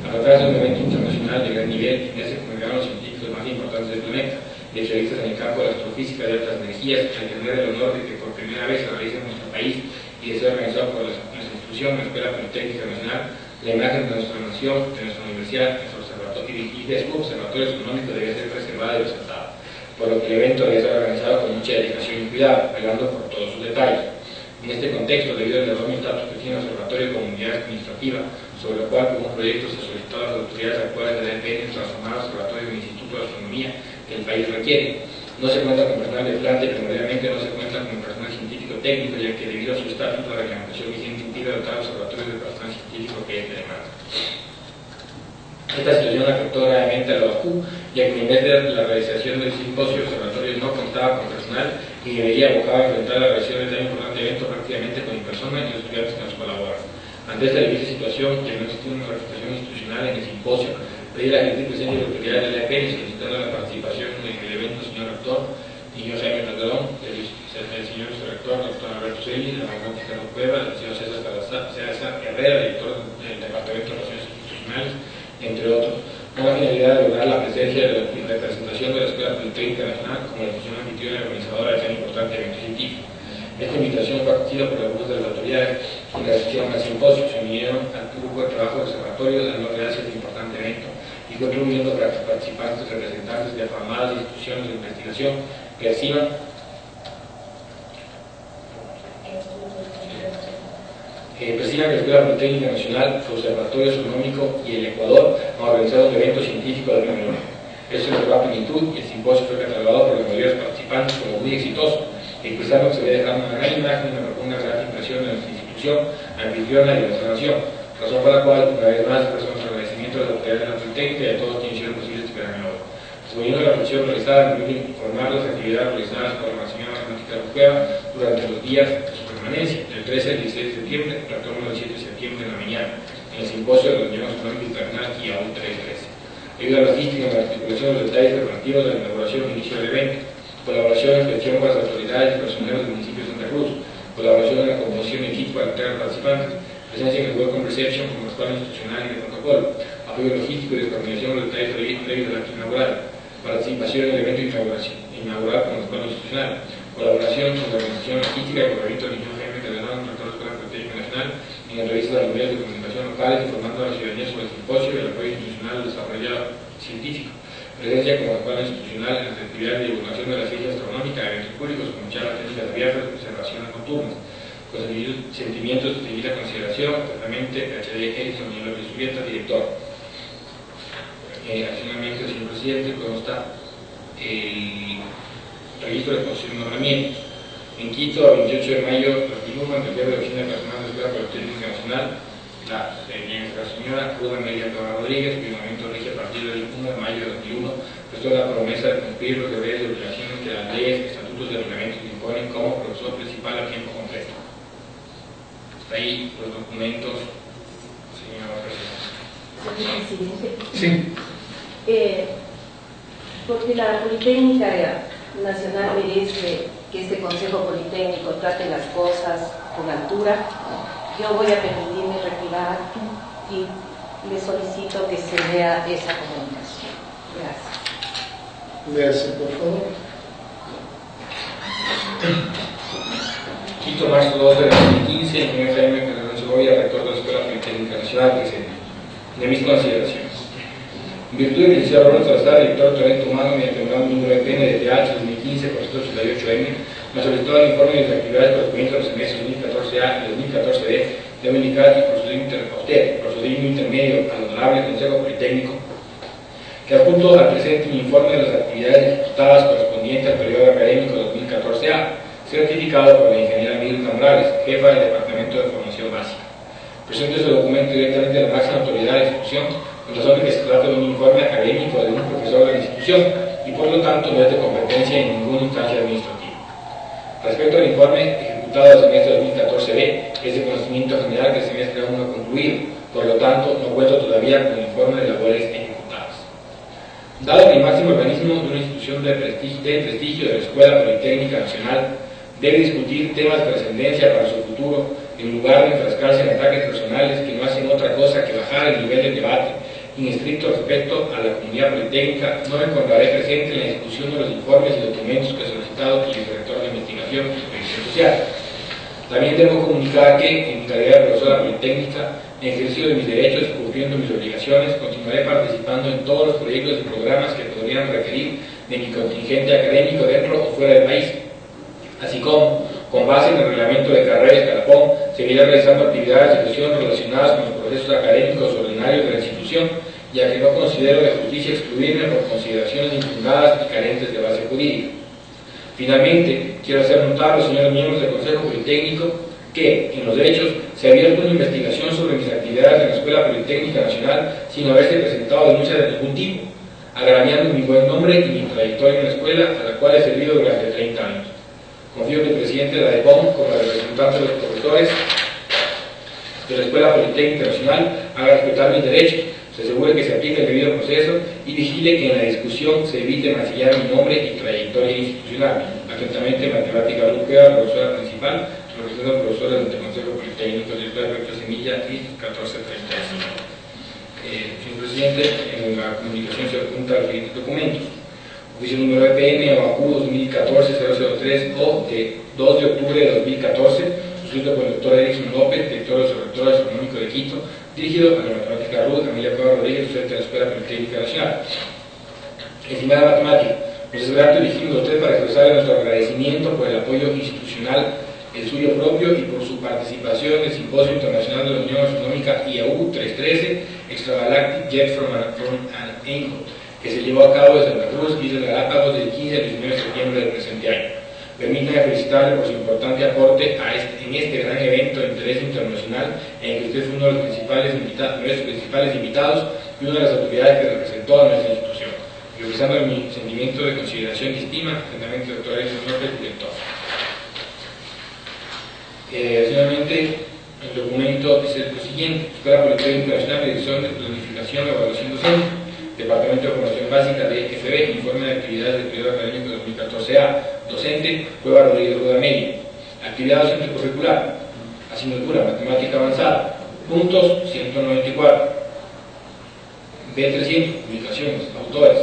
A tratarse de un evento internacional de gran nivel, en ese congregaron los científicos más importantes del planeta y especialistas en el campo de la astrofísica de altas energías, al tener el honor de que por primera vez se realice en nuestro país y de ser organizado por nuestra institución, la Escuela Politécnica Nacional, la imagen de nuestra nación, de nuestra universidad, de nuestro observatorio y de su observatorio astronómico debe ser preservada y resaltada, por lo que el evento debe ser organizado con mucha dedicación y cuidado, velando por todos sus detalles. En este contexto, debido al enorme estatus que tiene el observatorio como unidad administrativa, sobre lo cual como un proyecto se solicitó a las autoridades actuales de la EPN transformar el observatorio en un instituto de astronomía que el país requiere. No se cuenta con personal de planta y primordialmente no se cuenta con personal científico técnico, ya que debido a su estatus la reglamentación vigente impide dotar al observatorio de personal científico que es de demanda. Esta situación afectó gravemente a la OACU, ya que en vez de la realización del simposio, el observatorio no contaba con personal y debería abocar a enfrentar la realización de tan importante evento prácticamente con mi persona y los estudiantes que nos colaboran. Ante esta difícil situación, que no existe una representación institucional en el simposio, pedí la gentil presencia de la autoridad de la EPN solicitando la participación en el evento del señor rector, señor Jaime Calderón, el señor rector, doctor Alberto Celis, la maestra Carlos Cuevas, el señor César Herrera, director del Departamento de Relaciones Institucionales, entre otros, con la finalidad de lograr la presencia y representación de la Escuela Politécnica Nacional como la institución anfitriona y organizadora de tan importante evento científico. Esta invitación fue acogida por algunas de las autoridades y la asistieron al simposio, se unieron al grupo de trabajo del observatorio dando gracias al importante evento y fue promoviendo para que participantes representantes de afamadas instituciones de investigación perciban que la Escuela Politécnica Nacional, su Observatorio Astronómico y el Ecuador han organizado un evento científico de gran honor. Esto es de gran magnitud y el simposio fue catalogado por la mayoría de los participantes como muy exitoso, expresando que se había dejado una gran imagen y una profunda gran impresión de nuestra institución, anfitriona y de nuestra nación, razón por la cual, una vez más, expreso nuestro agradecimiento a la autoridad de la Politécnica y a todos quienes hicieron posible este gran honor. Subiendo la reflexión realizada, me permite informar las actividades realizadas por la señora María Carlos Cuevas durante los días de su permanencia, del 13 al 16 de septiembre, retorno del 7 de septiembre en la mañana, en el simposio de la Unión Astronómica Internacional IAU 313. Debido a la logística y la articulación de los detalles preparativos de la inauguración y inicio del evento, colaboración y gestión con las autoridades y personeros del municipio de Santa Cruz, colaboración en la composición de equipo para entregar a participantes, presencia en el Welcome Reception como escuela institucional y de protocolo, apoyo logístico y de coordinación de los detalles previos del acto inaugural, participación en el evento inaugural como escuela institucional, colaboración con la organización logística y corrimiento del Ingeniero Jaime Calderón, rector de la Escuela Politécnica Nacional, en entrevistas a los medios de comunicación locales, informando a la ciudadanía sobre el simposio y el apoyo institucional al desarrollo científico, presencia como escuela institucional en las actividades de divulgación de la ciencia astronómica, eventos públicos, como charlas técnicas abiertas, observaciones nocturnas, con sentimientos de debida consideración, atentamente, PhD Edison Daniel López Urquieta, director. Adicionalmente, señor presidente, consta el registro de posición de nombramientos. En Quito, a 28 de mayo de 2001, ante el de la Oficina de Personal de la Escuela Politécnica Nacional, la señora Ruda Amelia Cabral Rodríguez, cuyo nombramiento rige a partir del 1 de mayo de 2001, prestó la promesa de cumplir los deberes y obligaciones que las leyes, estatutos y reglamentos imponen como profesor principal a tiempo completo. Hasta ahí los documentos, señora presidenta. Sí. Porque la Politécnica Nacional merece que este Consejo Politécnico trate las cosas con altura. Yo voy a permitirme retirar y le solicito que se vea esa comunicación. Gracias. Léase, por favor. Quito, marzo 2 de 2015, el señor Jaime Calderón Segovia, rector de la Escuela Politécnica Nacional, presente. De mis consideraciones. En virtud de que el licenciado Roberto Salazar, director de Talento Humano, mediante el número de PNDTH 2015 por 188M, me solicitó el informe de las actividades correspondientes a los semestres 2014A y 2014B, debo indicar que procedimiento intermedio al Honorable Consejo Politécnico, que adjunto al presente un informe de las actividades ejecutadas correspondientes al periodo académico 2014A, certificado por la ingeniera Mirta Morales, jefa del Departamento de Formación Básica. Presento este documento directamente a la máxima autoridad de la institución en razón de que se trata de un informe académico de un profesor de la institución y por lo tanto no es de competencia en ninguna instancia administrativa. Respecto al informe ejecutado del semestre 2014B, es de conocimiento general que el semestre aún no ha concluido, por lo tanto no cuento todavía con el informe de labores ejecutadas. Dado que el máximo organismo de una institución de prestigio de la Escuela Politécnica Nacional debe discutir temas de trascendencia para su futuro, en lugar de enfrascarse en ataques personales que no hacen otra cosa que bajar el nivel de debate en estricto respeto a la comunidad politécnica, no me encontraré presente en la discusión de los informes y documentos que he solicitado el director de investigación y previsión social. También debo comunicar que, en mi calidad de profesora politécnica, en ejercicio de mis derechos y cumpliendo mis obligaciones, continuaré participando en todos los proyectos y programas que podrían requerir de mi contingente académico dentro o fuera del país, así como, con base en el reglamento de carrera Escalafón, seguiré realizando actividades de gestión relacionadas con los procesos académicos ordinarios de la institución, ya que no considero de justicia excluirme por consideraciones infundadas y carentes de base jurídica. Finalmente, quiero hacer notar a los señores miembros del Consejo Politécnico que, en los hechos, se ha abierto una investigación sobre mis actividades en la Escuela Politécnica Nacional sin haberse presentado denuncias de ningún tipo, agraviando mi buen nombre y mi trayectoria en la escuela, a la cual he servido durante 30 años. Confío que el presidente de la DEPOM, como el representante de los profesores de la Escuela Politécnica Nacional, haga respetar mis derechos, se asegure que se aplique el debido proceso y vigile que en la discusión se evite mancillar mi nombre y trayectoria institucional. Atentamente, Matemática Ruth Cueva, profesora principal, representando profesores del Consejo Politécnico, director de Recto Semilla y 1435. Señor presidente, en la comunicación se adjunta los siguientes documentos. Oficio número EPN OAQ 2014-003 o de 2 de octubre de 2014, suscrito por el doctor Erickson López, director del Observatorio Astronómico de Quito, dirigido a la matemática Ruth Amelia Cueva Rodríguez, docente de la Escuela Politécnica Nacional. Estimada matemática, nos es grato dirigirnos a usted para expresar nuestro agradecimiento por el apoyo institucional, el suyo propio y por su participación en el Simposio Internacional de la Unión Astronómica IAU 313, Extragalactic Jet from an Angle, que se llevó a cabo desde Santa Cruz, Islas Galápagos, del 15 al 19 de septiembre del presente año. Permítanme felicitarle por su importante aporte en este gran evento de interés internacional en el que usted fue uno de los nuestros principales invitados y una de las autoridades que representó a nuestra institución. Revisando mi sentimiento de consideración y estima, atentamente, doctor Erickson López, director. Finalmente, el documento es el siguiente: Escuela Politécnica Nacional, Dirección de Planificación y Evaluación Docente, Departamento de Formación Básica de FB, Informe de Actividades del Periodo Académico 2014A, docente, Cueva Rodríguez Rodameli. Actividad docente curricular, asignatura Matemática Avanzada, puntos 194. B300, publicaciones, autores.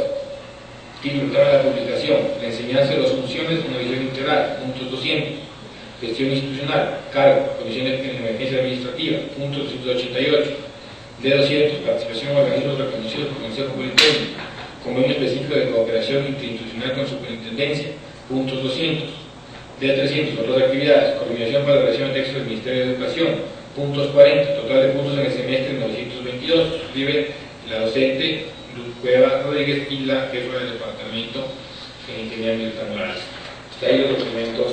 Título de la publicación, la enseñanza de las funciones, una visión integral, puntos 200. Gestión institucional, cargo, condiciones de emergencia administrativa, punto 288. D200, participación en organismos reconocidos por el Consejo Politécnico, convenio específico de cooperación interinstitucional con superintendencia, puntos 200. D300, otras actividades, coordinación para la redacción de textos del Ministerio de Educación, puntos 40, total de puntos en el semestre 922, suscribe la docente Luz Cueva Rodríguez y la jefa del departamento en Ingeniería Militar Morales. Hasta ahí los documentos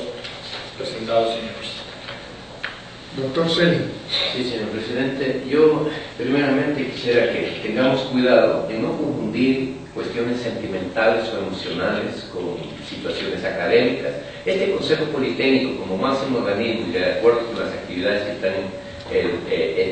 presentados, señor presidente. Doctor Celi. Sí, señor presidente. Yo primeramente quisiera que tengamos cuidado en no confundir cuestiones sentimentales o emocionales con situaciones académicas. Este Consejo Politécnico, como máximo organismo y de acuerdo con las actividades que están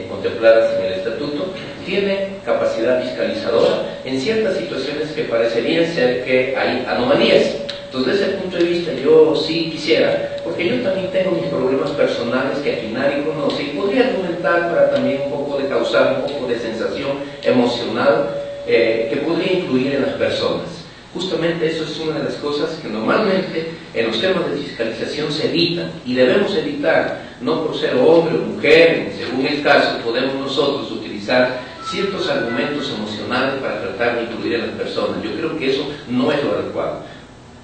contempladas en el estatuto, tiene capacidad fiscalizadora en ciertas situaciones que parecerían ser que hay anomalías. Entonces, desde ese punto de vista, yo sí quisiera, porque yo también tengo mis problemas personales que aquí nadie conoce, y podría argumentar para también un poco de causar un poco de sensación emocional que podría influir en las personas. Justamente eso es una de las cosas que normalmente en los temas de fiscalización se evitan, y debemos evitar, no por ser hombre o mujer, según el caso, podemos nosotros utilizar ciertos argumentos emocionales para tratar de influir en las personas. Yo creo que eso no es lo adecuado.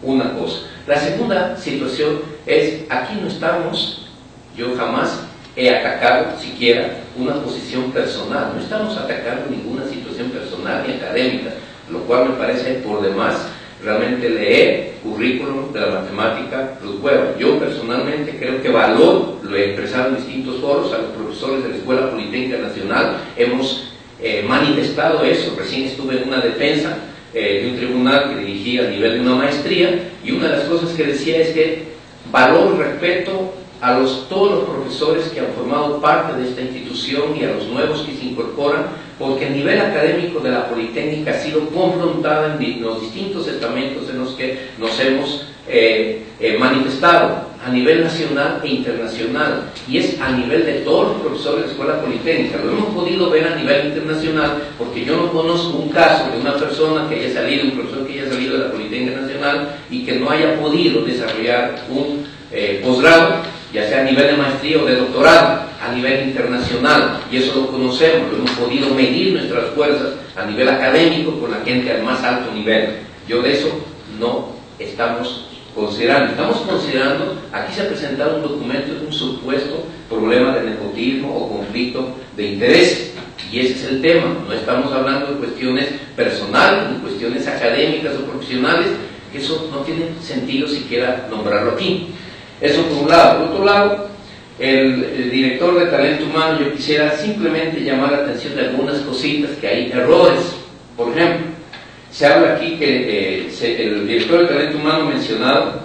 Una cosa. La segunda situación es, aquí no estamos, yo jamás he atacado siquiera una posición personal, no estamos atacando ninguna situación personal ni académica, lo cual me parece por demás realmente leer currículum de la matemática Ruth Cueva. Yo personalmente creo que valoro, lo he expresado en distintos foros, a los profesores de la Escuela Politécnica Nacional, hemos manifestado eso. Recién estuve en una defensa de un tribunal que dirigía a nivel de una maestría, y una de las cosas que decía es que valoro y respeto a todos los profesores que han formado parte de esta institución y a los nuevos que se incorporan, porque el nivel académico de la Politécnica ha sido confrontada en los distintos estamentos en los que nos hemos manifestado a nivel nacional e internacional, y es a nivel de todos los profesores de la Escuela Politécnica. Lo hemos podido ver a nivel internacional, porque yo no conozco un caso de una persona que haya salido, un profesor que haya salido de la Politécnica Nacional y que no haya podido desarrollar un posgrado, ya sea a nivel de maestría o de doctorado, a nivel internacional, y eso lo conocemos, lo hemos podido medir nuestras fuerzas a nivel académico con la gente al más alto nivel. Yo de eso no estamos considerando. Estamos considerando, aquí se ha presentado un documento de un supuesto problema de nepotismo o conflicto de interés, y ese es el tema. No estamos hablando de cuestiones personales, ni cuestiones académicas o profesionales, que eso no tiene sentido siquiera nombrarlo aquí. Eso por un lado. Por otro lado, el director de talento humano, yo quisiera simplemente llamar la atención de algunas cositas, que hay errores. Por ejemplo, se habla aquí que el director de talento humano ha mencionado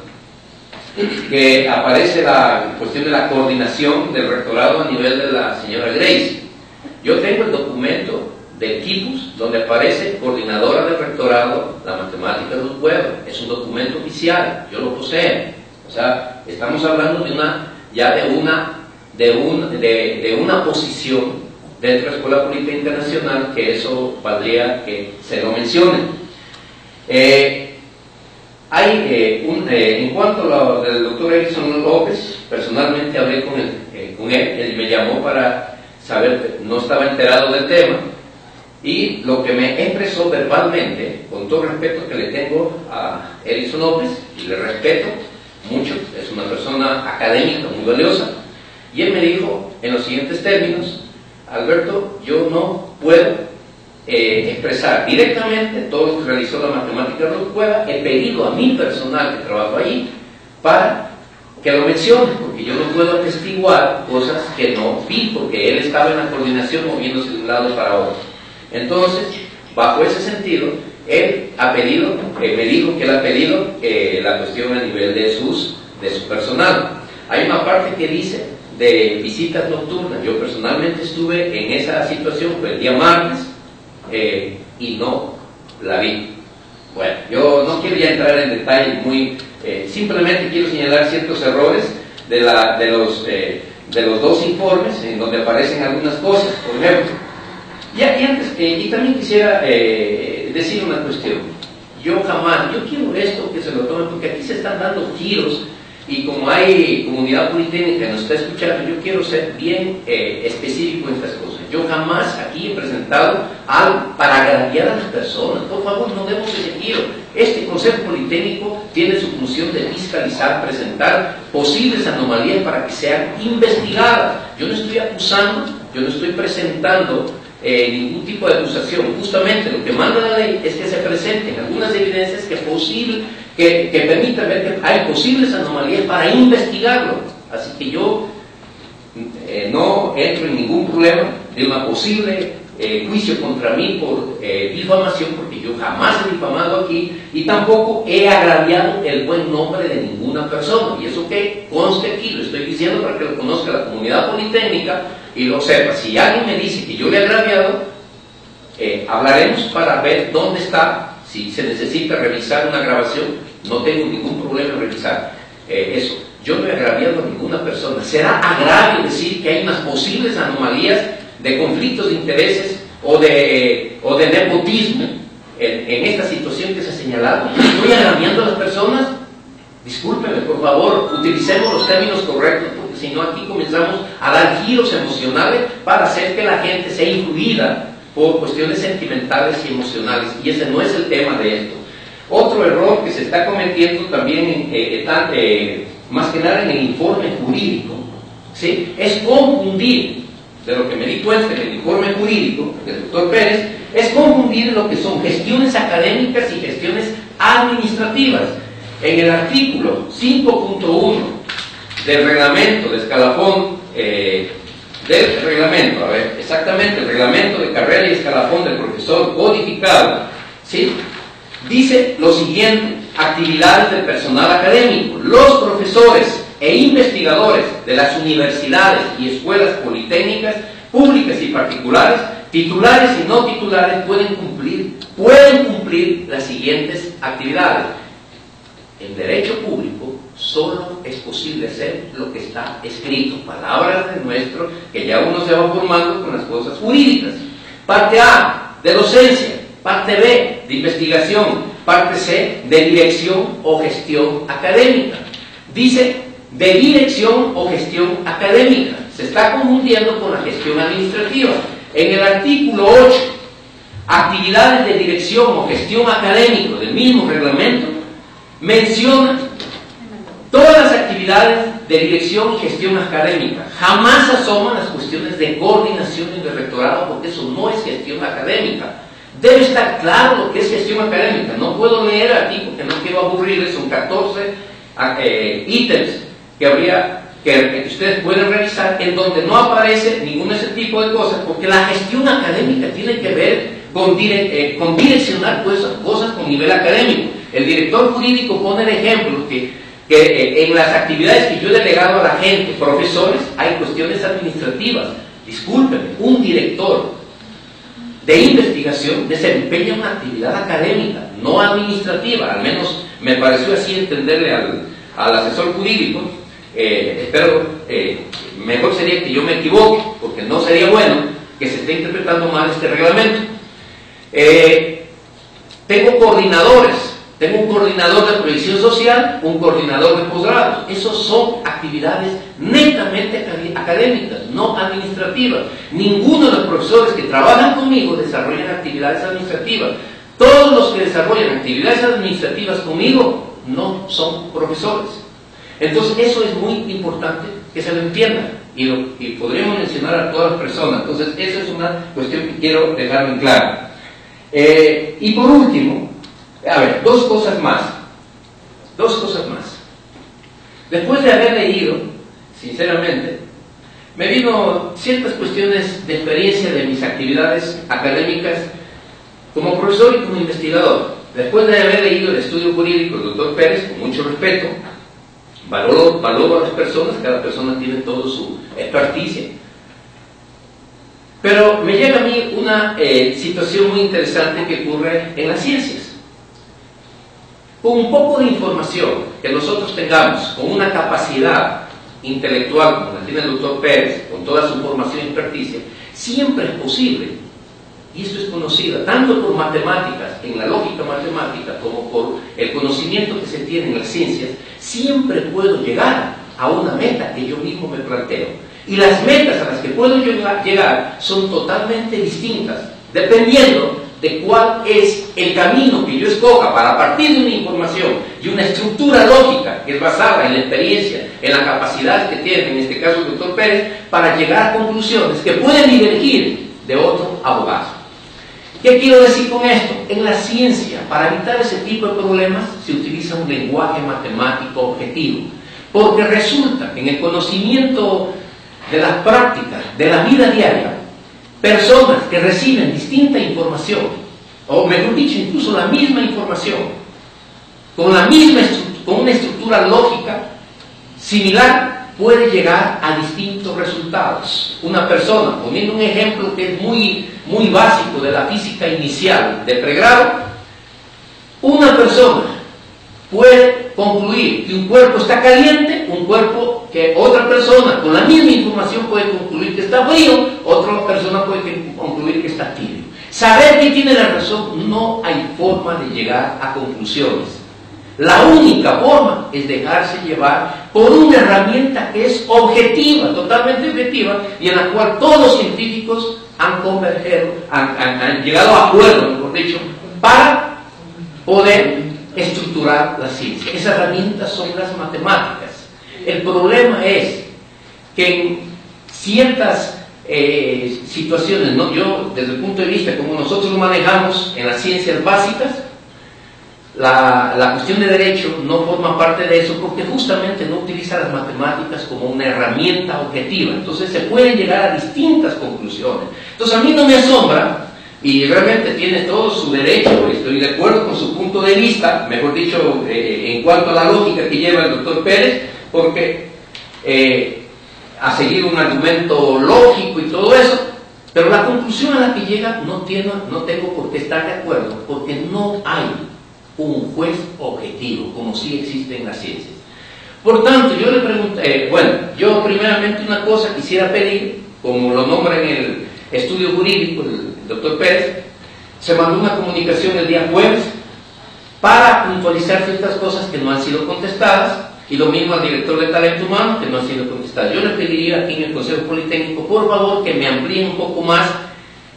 que aparece la cuestión de la coordinación del rectorado a nivel de la señora Grace. Yo tengo el documento de equipos donde aparece coordinadora del rectorado, la matemática de Ruth Weber. Es un documento oficial, yo lo poseo. O sea, estamos hablando de una posición dentro de la Escuela Política Internacional, que eso valdría que se lo mencione. En cuanto a lo del doctor Erickson López, personalmente hablé con él me llamó para saber, no estaba enterado del tema, y lo que me expresó verbalmente, con todo el respeto que le tengo a Erickson López, y le respeto mucho, es una persona académica muy valiosa, y él me dijo en los siguientes términos: Alberto, yo no puedo expresar directamente todo lo que realizó la matemática Ruth Cueva. He pedido a mi personal que trabaja allí para que lo mencione, porque yo no puedo atestiguar cosas que no vi, porque él estaba en la coordinación moviéndose de un lado para otro. Entonces, bajo ese sentido, él ha pedido, me dijo que él ha pedido la cuestión a nivel de su personal. Hay una parte que dice de visitas nocturnas. Yo personalmente estuve en esa situación, fue el día martes, y no la vi. Bueno, yo no quiero ya entrar en detalles muy... simplemente quiero señalar ciertos errores de los dos informes, en donde aparecen algunas cosas. Por ejemplo, y también quisiera decir una cuestión. Yo quiero esto que se lo tomen, porque aquí se están dando giros, y como hay comunidad politécnica que nos está escuchando, yo quiero ser bien específico en estas cosas. Yo jamás aquí he presentado algo para agraviar a las personas. Por favor, no demos ese giro. Este Consejo Politécnico tiene su función de fiscalizar, presentar posibles anomalías para que sean investigadas. Yo no estoy acusando, yo no estoy presentando ningún tipo de acusación. Justamente lo que manda la ley es que se presenten algunas evidencias que permitan ver que hay posibles anomalías para investigarlo. Así que yo no entro en ningún problema de una posible juicio contra mí por difamación, porque yo jamás he difamado aquí y tampoco he agraviado el buen nombre de ninguna persona. Y eso que conste aquí, lo estoy diciendo para que lo conozca la comunidad politécnica y lo sepa. Si alguien me dice que yo le he agraviado, hablaremos para ver dónde está. Si se necesita revisar una grabación, no tengo ningún problema en revisar eso. Yo no he agraviado a ninguna persona. ¿Será agravio decir que hay unas posibles anomalías de conflictos de intereses o de nepotismo en esta situación que se ha señalado? ¿Estoy agraviando a las personas? Discúlpeme, por favor, utilicemos los términos correctos, porque si no aquí comenzamos a dar giros emocionales para hacer que la gente sea influida por cuestiones sentimentales y emocionales, y ese no es el tema de esto. Otro error que se está cometiendo también, más que nada en el informe jurídico, ¿sí?, es confundir, de lo que me di cuenta en el informe jurídico del doctor Pérez, es confundir lo que son gestiones académicas y gestiones administrativas. En el artículo 5.1 del reglamento de escalafón del reglamento, a ver, exactamente el reglamento de carrera y escalafón del profesor codificado, ¿sí? Dice lo siguiente: actividades del personal académico. Los profesores e investigadores de las universidades y escuelas politécnicas, públicas y particulares, titulares y no titulares, pueden cumplir las siguientes actividades. En derecho público solo es posible hacer lo que está escrito, palabras de nuestro, que ya uno se va formando con las cosas jurídicas. Parte A, de docencia. Parte B, de investigación. Parte C, de dirección o gestión académica. Dice de dirección o gestión académica. Se está confundiendo con la gestión administrativa. En el artículo 8, actividades de dirección o gestión académica del mismo reglamento, menciona todas las actividades de dirección y gestión académica. Jamás asoman las cuestiones de coordinación y de rectorado, porque eso no es gestión académica. Debe estar claro lo que es gestión académica. No puedo leer aquí porque no quiero aburrirles, son 14 ítems que ustedes pueden revisar, en donde no aparece ninguno de ese tipo de cosas, porque la gestión académica tiene que ver con direccionar cosas con nivel académico. El director jurídico pone el ejemplo que en las actividades que yo he delegado a la gente, profesores, hay cuestiones administrativas. Discúlpenme, un director de investigación desempeña una actividad académica, no administrativa. Al menos me pareció así entenderle al asesor jurídico. Espero, mejor sería que yo me equivoque, porque no sería bueno que se esté interpretando mal este reglamento. Tengo coordinadores. Tengo un coordinador de proyección social, un coordinador de posgrados. Esos son actividades netamente académicas, no administrativas. Ninguno de los profesores que trabajan conmigo desarrollan actividades administrativas. Todos los que desarrollan actividades administrativas conmigo no son profesores. Entonces eso es muy importante que se lo entienda, y podríamos mencionar a todas las personas. Entonces esa es una cuestión que quiero dejar en claro. Y por último, a ver, dos cosas más. Después de haber leído, sinceramente, me vino ciertas cuestiones de experiencia de mis actividades académicas como profesor y como investigador. Después de haber leído el estudio jurídico del doctor Pérez, con mucho respeto, valoro a las personas, cada persona tiene toda su experticia. Pero me llega a mí una situación muy interesante que ocurre en las ciencias. Con un poco de información que nosotros tengamos, con una capacidad intelectual como la tiene el doctor Pérez, con toda su formación y experticia, siempre es posible, y esto es conocido tanto por matemáticas, en la lógica matemática, como por el conocimiento que se tiene en las ciencias, siempre puedo llegar a una meta que yo mismo me planteo. Y las metas a las que puedo llegar son totalmente distintas, dependiendo de cuál es el camino que yo escoja para partir de una información y una estructura lógica que es basada en la experiencia, en la capacidad que tiene, en este caso el doctor Pérez, para llegar a conclusiones que pueden divergir de otro abogado. ¿Qué quiero decir con esto? En la ciencia, para evitar ese tipo de problemas, se utiliza un lenguaje matemático objetivo, porque resulta que en el conocimiento de las prácticas, de la vida diaria, personas que reciben distinta información, o mejor dicho, incluso la misma información, con una estructura lógica similar, puede llegar a distintos resultados. Una persona, poniendo un ejemplo que es muy básico de la física inicial de pregrado, una persona puede concluir que un cuerpo está caliente, un cuerpo que otra persona con la misma información puede concluir que está frío, otra persona puede concluir que está tibio. Saber que tiene la razón, no hay forma de llegar a conclusiones. La única forma es dejarse llevar por una herramienta que es objetiva, totalmente objetiva, y en la cual todos los científicos han convergido, han llegado a acuerdo, mejor dicho, para poder estructurar la ciencia. Esas herramientas son las matemáticas. El problema es que en ciertas situaciones, ¿no? Yo, desde el punto de vista como nosotros lo manejamos en las ciencias básicas, La cuestión de derecho no forma parte de eso porque justamente no utiliza las matemáticas como una herramienta objetiva. Entonces se pueden llegar a distintas conclusiones. Entonces a mí no me asombra, y realmente tiene todo su derecho, estoy de acuerdo con su punto de vista, mejor dicho, en cuanto a la lógica que lleva el doctor Pérez, porque a seguir un argumento lógico y todo eso, pero la conclusión a la que llega no tengo por qué estar de acuerdo, porque no hay un juez objetivo, como sí existe en las ciencias. Por tanto, yo le pregunté, yo primeramente una cosa quisiera pedir, como lo nombra en el estudio jurídico el doctor Pérez, se mandó una comunicación el día jueves para puntualizar ciertas cosas que no han sido contestadas, y lo mismo al director de talento humano que no han sido contestadas. Yo le pediría aquí en el Consejo Politécnico, por favor, que me amplíen un poco más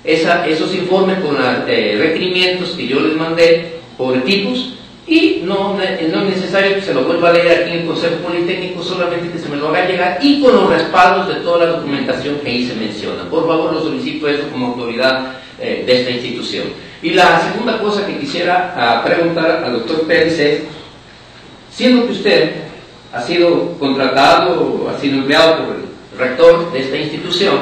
esos informes con los requerimientos que yo les mandé por equipos, y no es necesario que se lo vuelva a leer aquí en el Consejo Politécnico, solamente que se me lo haga llegar y con los respaldos de toda la documentación que ahí se menciona. Por favor, lo solicito eso como autoridad de esta institución. Y la segunda cosa que quisiera preguntar al doctor Pérez es, siendo que usted ha sido contratado, ha sido empleado por el rector de esta institución,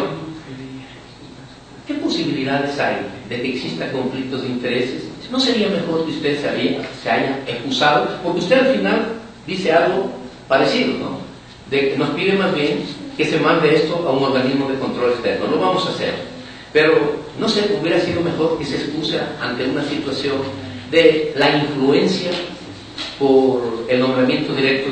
¿qué posibilidades hay de que existan conflictos de intereses? ¿No sería mejor que usted se haya excusado? Porque usted al final dice algo parecido, ¿no? De que nos pide más bien que se mande esto a un organismo de control externo. Lo vamos a hacer. Pero, no sé, hubiera sido mejor que se excuse ante una situación de la influencia por el nombramiento directo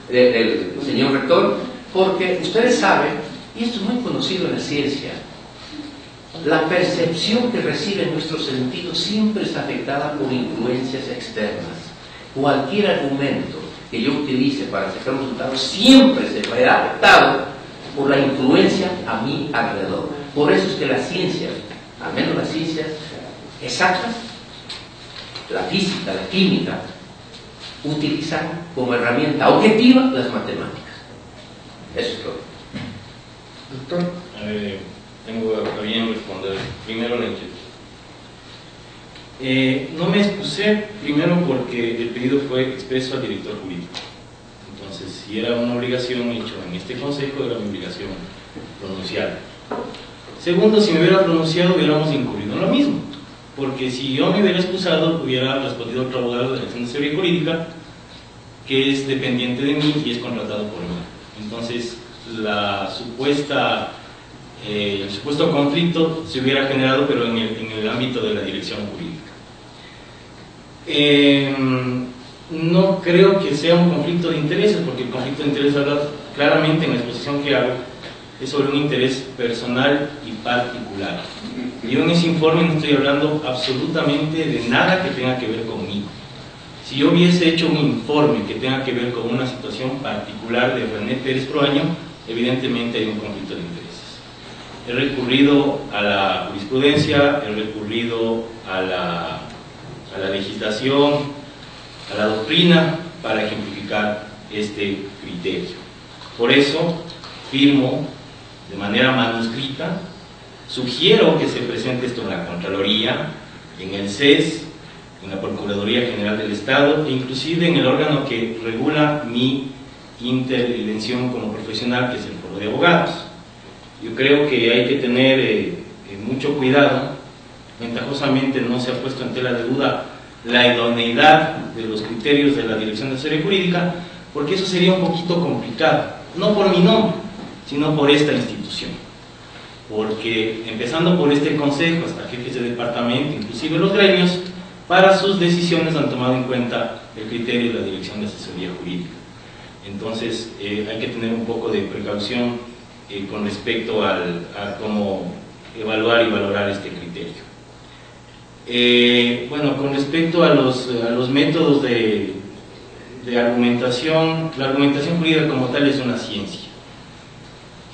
del señor rector, porque ustedes saben, y esto es muy conocido en la ciencia, la percepción que reciben nuestros sentidos siempre es afectada por influencias externas. Cualquier argumento que yo utilice para sacar un resultado siempre se verá afectado por la influencia a mi alrededor. Por eso es que las ciencias, al menos las ciencias exactas, la física, la química, utilizan como herramienta objetiva las matemáticas. Eso es todo. Doctor. Tengo a bien responder primero la inquietud. No me excusé primero porque el pedido fue expreso al director jurídico. Entonces, si era una obligación hecha en este consejo, era mi obligación pronunciar. Segundo, si me hubiera pronunciado, hubiéramos incurrido en lo mismo. Porque si yo me hubiera excusado, hubiera respondido otro abogado de la Dirección de Asesoría Jurídica, que es dependiente de mí y es contratado por mí. Entonces, el supuesto conflicto se hubiera generado, pero en el ámbito de la dirección jurídica. No creo que sea un conflicto de intereses, porque el conflicto de intereses habla claramente en la exposición que hago, es sobre un interés personal y particular. Yo en ese informe no estoy hablando absolutamente de nada que tenga que ver conmigo. Si yo hubiese hecho un informe que tenga que ver con una situación particular de René Pérez Proaño, evidentemente hay un conflicto de intereses. He recurrido a la jurisprudencia, he recurrido a la legislación, a la doctrina para ejemplificar este criterio. Por eso firmo de manera manuscrita, sugiero que se presente esto en la Contraloría, en el CES, en la Procuraduría General del Estado e inclusive en el órgano que regula mi intervención como profesional, que es el Foro de Abogados. Yo creo que hay que tener mucho cuidado. Ventajosamente no se ha puesto en tela de duda la idoneidad de los criterios de la Dirección de Asesoría Jurídica, porque eso sería un poquito complicado, no por mi nombre, sino por esta institución. Porque empezando por este consejo hasta jefes de departamento, inclusive los gremios, para sus decisiones han tomado en cuenta el criterio de la Dirección de Asesoría Jurídica. Entonces hay que tener un poco de precaución con respecto a cómo evaluar y valorar este criterio. Bueno, con respecto a los métodos de argumentación, la argumentación jurídica como tal es una ciencia.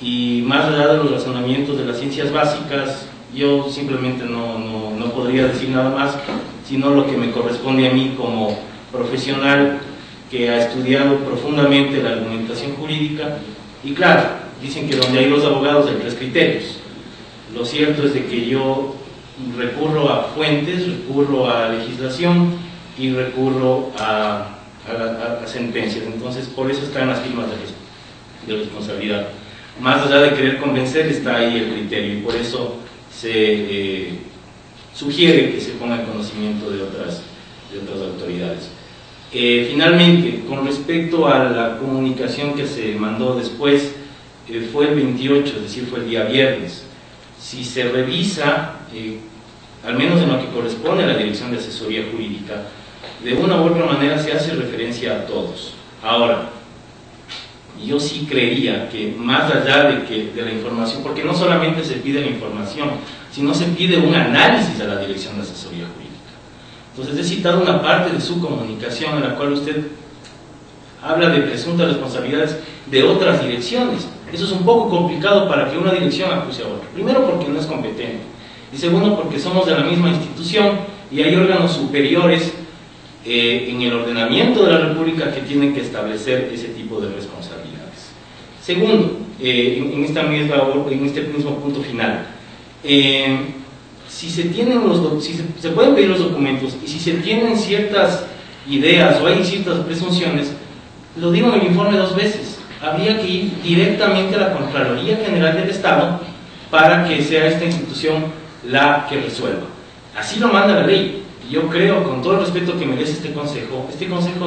Y más allá de los razonamientos de las ciencias básicas, yo simplemente no podría decir nada más, sino lo que me corresponde a mí como profesional que ha estudiado profundamente la argumentación jurídica. Y claro, dicen que donde hay dos abogados hay tres criterios. Lo cierto es de que yo recurro a fuentes, recurro a legislación y recurro a sentencias. Entonces, por eso están las firmas de responsabilidad. Más allá de querer convencer, está ahí el criterio, y por eso se sugiere que se ponga en conocimiento de otras autoridades. Finalmente, con respecto a la comunicación que se mandó después, fue el 28, es decir, fue el día viernes. Si se revisa, al menos en lo que corresponde a la Dirección de Asesoría Jurídica, de una u otra manera se hace referencia a todos. Ahora, yo sí creería que más allá de la información, porque no solamente se pide la información, sino se pide un análisis a la Dirección de Asesoría Jurídica. Entonces he citado una parte de su comunicación en la cual usted habla de presuntas responsabilidades de otras direcciones. Eso es un poco complicado para que una dirección acuse a otra. Primero, porque no es competente, y segundo, porque somos de la misma institución y hay órganos superiores en el ordenamiento de la República que tienen que establecer ese tipo de responsabilidades. Segundo, en este mismo punto final, si se pueden pedir los documentos y si se tienen ciertas ideas o hay ciertas presunciones, lo digo en el informe 2 veces, habría que ir directamente a la Contraloría General del Estado para que sea esta institución la que resuelva. Así lo manda la ley. Yo creo, con todo el respeto que merece este consejo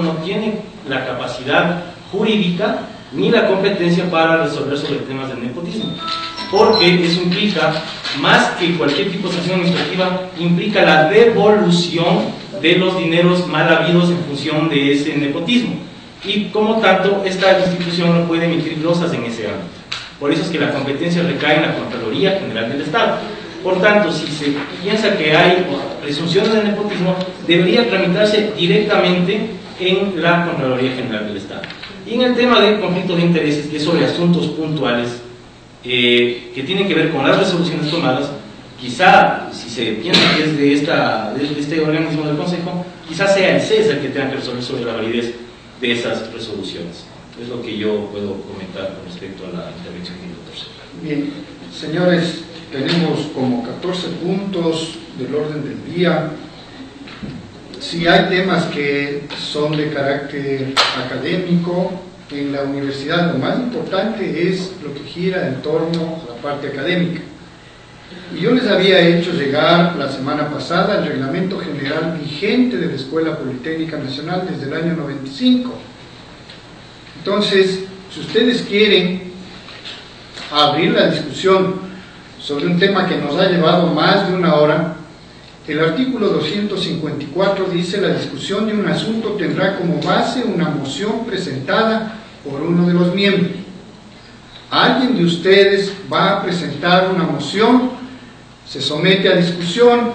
no tiene la capacidad jurídica ni la competencia para resolver sobre temas del nepotismo, porque eso implica, más que cualquier tipo de sanción administrativa, implica la devolución de los dineros mal habidos en función de ese nepotismo, y como tanto esta institución no puede emitir glosas en ese ámbito. Por eso es que la competencia recae en la Contraloría General del Estado. Por tanto, si se piensa que hay presunciones de nepotismo, debería tramitarse directamente en la Contraloría General del Estado. Y en el tema de conflictos de intereses, que es sobre asuntos puntuales que tienen que ver con las resoluciones tomadas, quizá, si se piensa que es de este organismo del Consejo, quizá sea el CES el que tenga que resolver sobre la validez de esas resoluciones. Es lo que yo puedo comentar con respecto a la intervención del doctor Cepeda. Bien, señores, tenemos como 14 puntos del orden del día. Si hay temas que son de carácter académico, en la universidad lo más importante es lo que gira en torno a la parte académica. Y yo les había hecho llegar la semana pasada el reglamento general vigente de la Escuela Politécnica Nacional desde el año 95. Entonces, si ustedes quieren abrir la discusión sobre un tema que nos ha llevado más de 1 hora, el artículo 254 dice: la discusión de un asunto tendrá como base una moción presentada por uno de los miembros. Alguien de ustedes va a presentar una moción, se somete a discusión,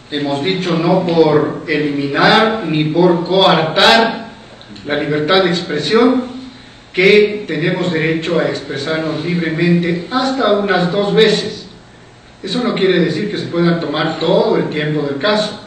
hemos dicho no por eliminar ni por coartar la libertad de expresión, que tenemos derecho a expresarnos libremente hasta unas 2 veces. Eso no quiere decir que se puedan tomar todo el tiempo del caso.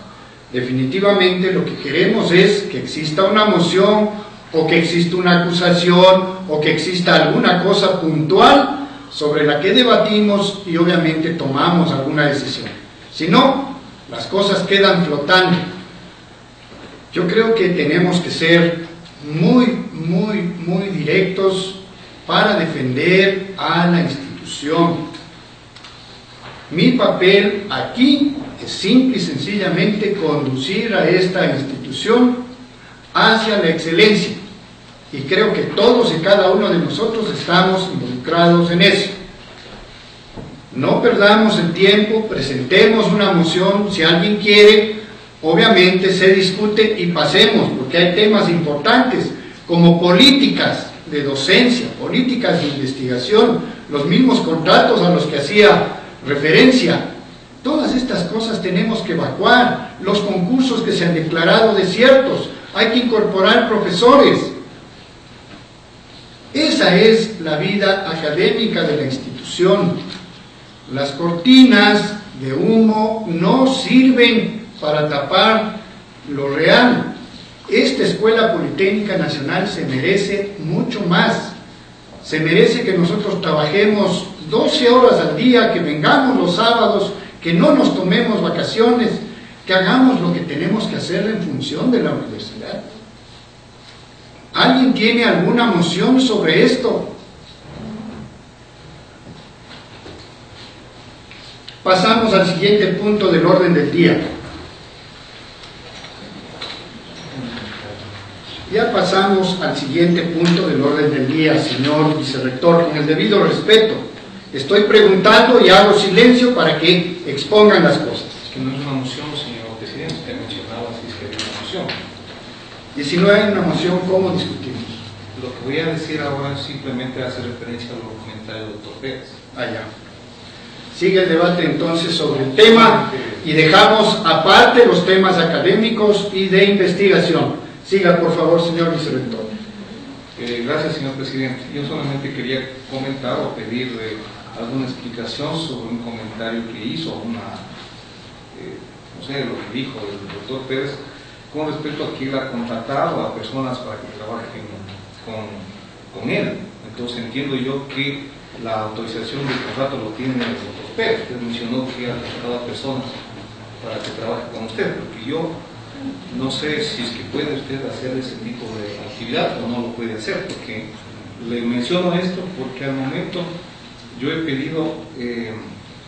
Definitivamente lo que queremos es que exista una moción, o que exista una acusación, o que exista alguna cosa puntual sobre la que debatimos y obviamente tomamos alguna decisión. Si no, las cosas quedan flotando. Yo creo que tenemos que ser muy directos para defender a la institución. Mi papel aquí es simple y sencillamente conducir a esta institución hacia la excelencia, y creo que todos y cada uno de nosotros estamos involucrados en eso. No perdamos el tiempo, presentemos una moción, si alguien quiere, obviamente se discute y pasemos, porque hay temas importantes como políticas de docencia, políticas de investigación, los mismos contratos a los que hacía referencia. Todas estas cosas tenemos que evacuar, los concursos que se han declarado desiertos, hay que incorporar profesores. Esa es la vida académica de la institución. Las cortinas de humo no sirven para tapar lo real. Esta Escuela Politécnica Nacional se merece mucho más. Se merece que nosotros trabajemos 12 horas al día, que vengamos los sábados, que no nos tomemos vacaciones, que hagamos lo que tenemos que hacer en función de la universidad. ¿Alguien tiene alguna moción sobre esto? Pasamos al siguiente punto del orden del día. Ya pasamos al siguiente punto del orden del día, señor vicerrector. Con el debido respeto, estoy preguntando y hago silencio para que expongan las cosas. Es que no es una moción, señor presidente, usted mencionaba si es que hay una moción. Y si no hay una moción, ¿cómo discutimos? Lo que voy a decir ahora simplemente hace referencia a los comentarios del doctor Pérez. Allá. Sigue el debate entonces sobre el tema y dejamos aparte los temas académicos y de investigación. Siga, por favor, señor vicerrector. Gracias, señor presidente. Yo solamente quería comentar o pedir alguna explicación sobre un comentario que hizo, no sé, lo que dijo el doctor Pérez con respecto a que él ha contratado a personas para que trabajen con él. Entonces entiendo yo que la autorización del contrato lo tiene el doctor Pérez. Usted mencionó que ha contratado a personas para que trabajen con usted, porque yo no sé si es que puede usted hacer ese tipo de actividad o no lo puede hacer, porque le menciono esto porque al momento yo he pedido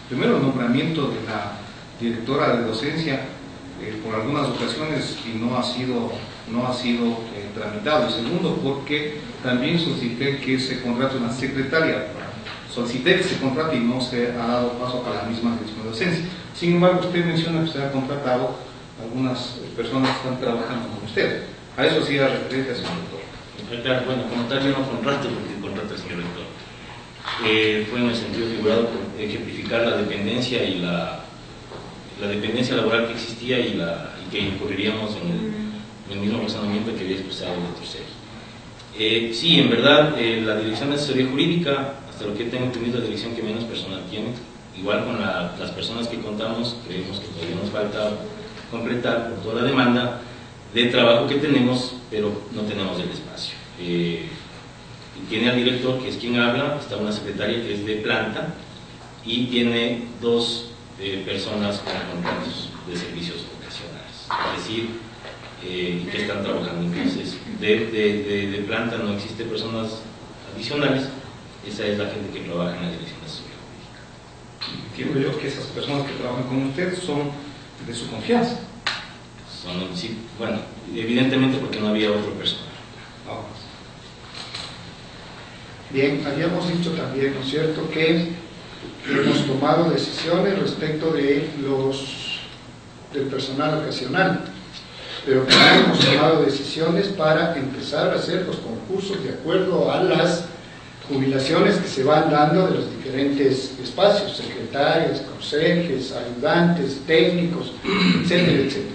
primero el nombramiento de la directora de docencia por algunas ocasiones y no ha sido tramitado. Y segundo, porque también solicité que se contrate una secretaria. Solicité que se contrate y no se ha dado paso a la misma dirección de docencia. Sin embargo, usted menciona que usted ha contratado algunas personas que están trabajando con usted. A eso sí da referencia, señor rector. Claro, bueno, como tal yo no contrato porque contrata el señor rector. Fue en el sentido figurado por ejemplificar la dependencia y la dependencia laboral que existía y que incurriríamos en el mismo razonamiento que había expresado el doctor Sergio. Sí, en verdad, la Dirección de Asesoría Jurídica, hasta lo que tengo entendido, es la dirección que menos personal tiene. Igual con las personas que contamos, creemos que todavía nos falta completar por toda la demanda de trabajo que tenemos, pero no tenemos el espacio. Tiene al director, que es quien habla, está una secretaria que es de planta y tiene dos personas con contratos de servicios vocacionales, es decir, que están trabajando. Entonces, de planta no existe personas adicionales, esa es la gente que trabaja en la Dirección de Asesoría Jurídica. Entiendo yo que esas personas que trabajan con usted son de su confianza. Sí, bueno, evidentemente porque no había otro personal. Bien, habíamos dicho también, ¿no es cierto?, que hemos tomado decisiones respecto del personal ocasional, pero también hemos tomado decisiones para empezar a hacer los concursos de acuerdo a las jubilaciones que se van dando de los diferentes espacios, secretarias, conserjes, ayudantes, técnicos, etcétera, etcétera.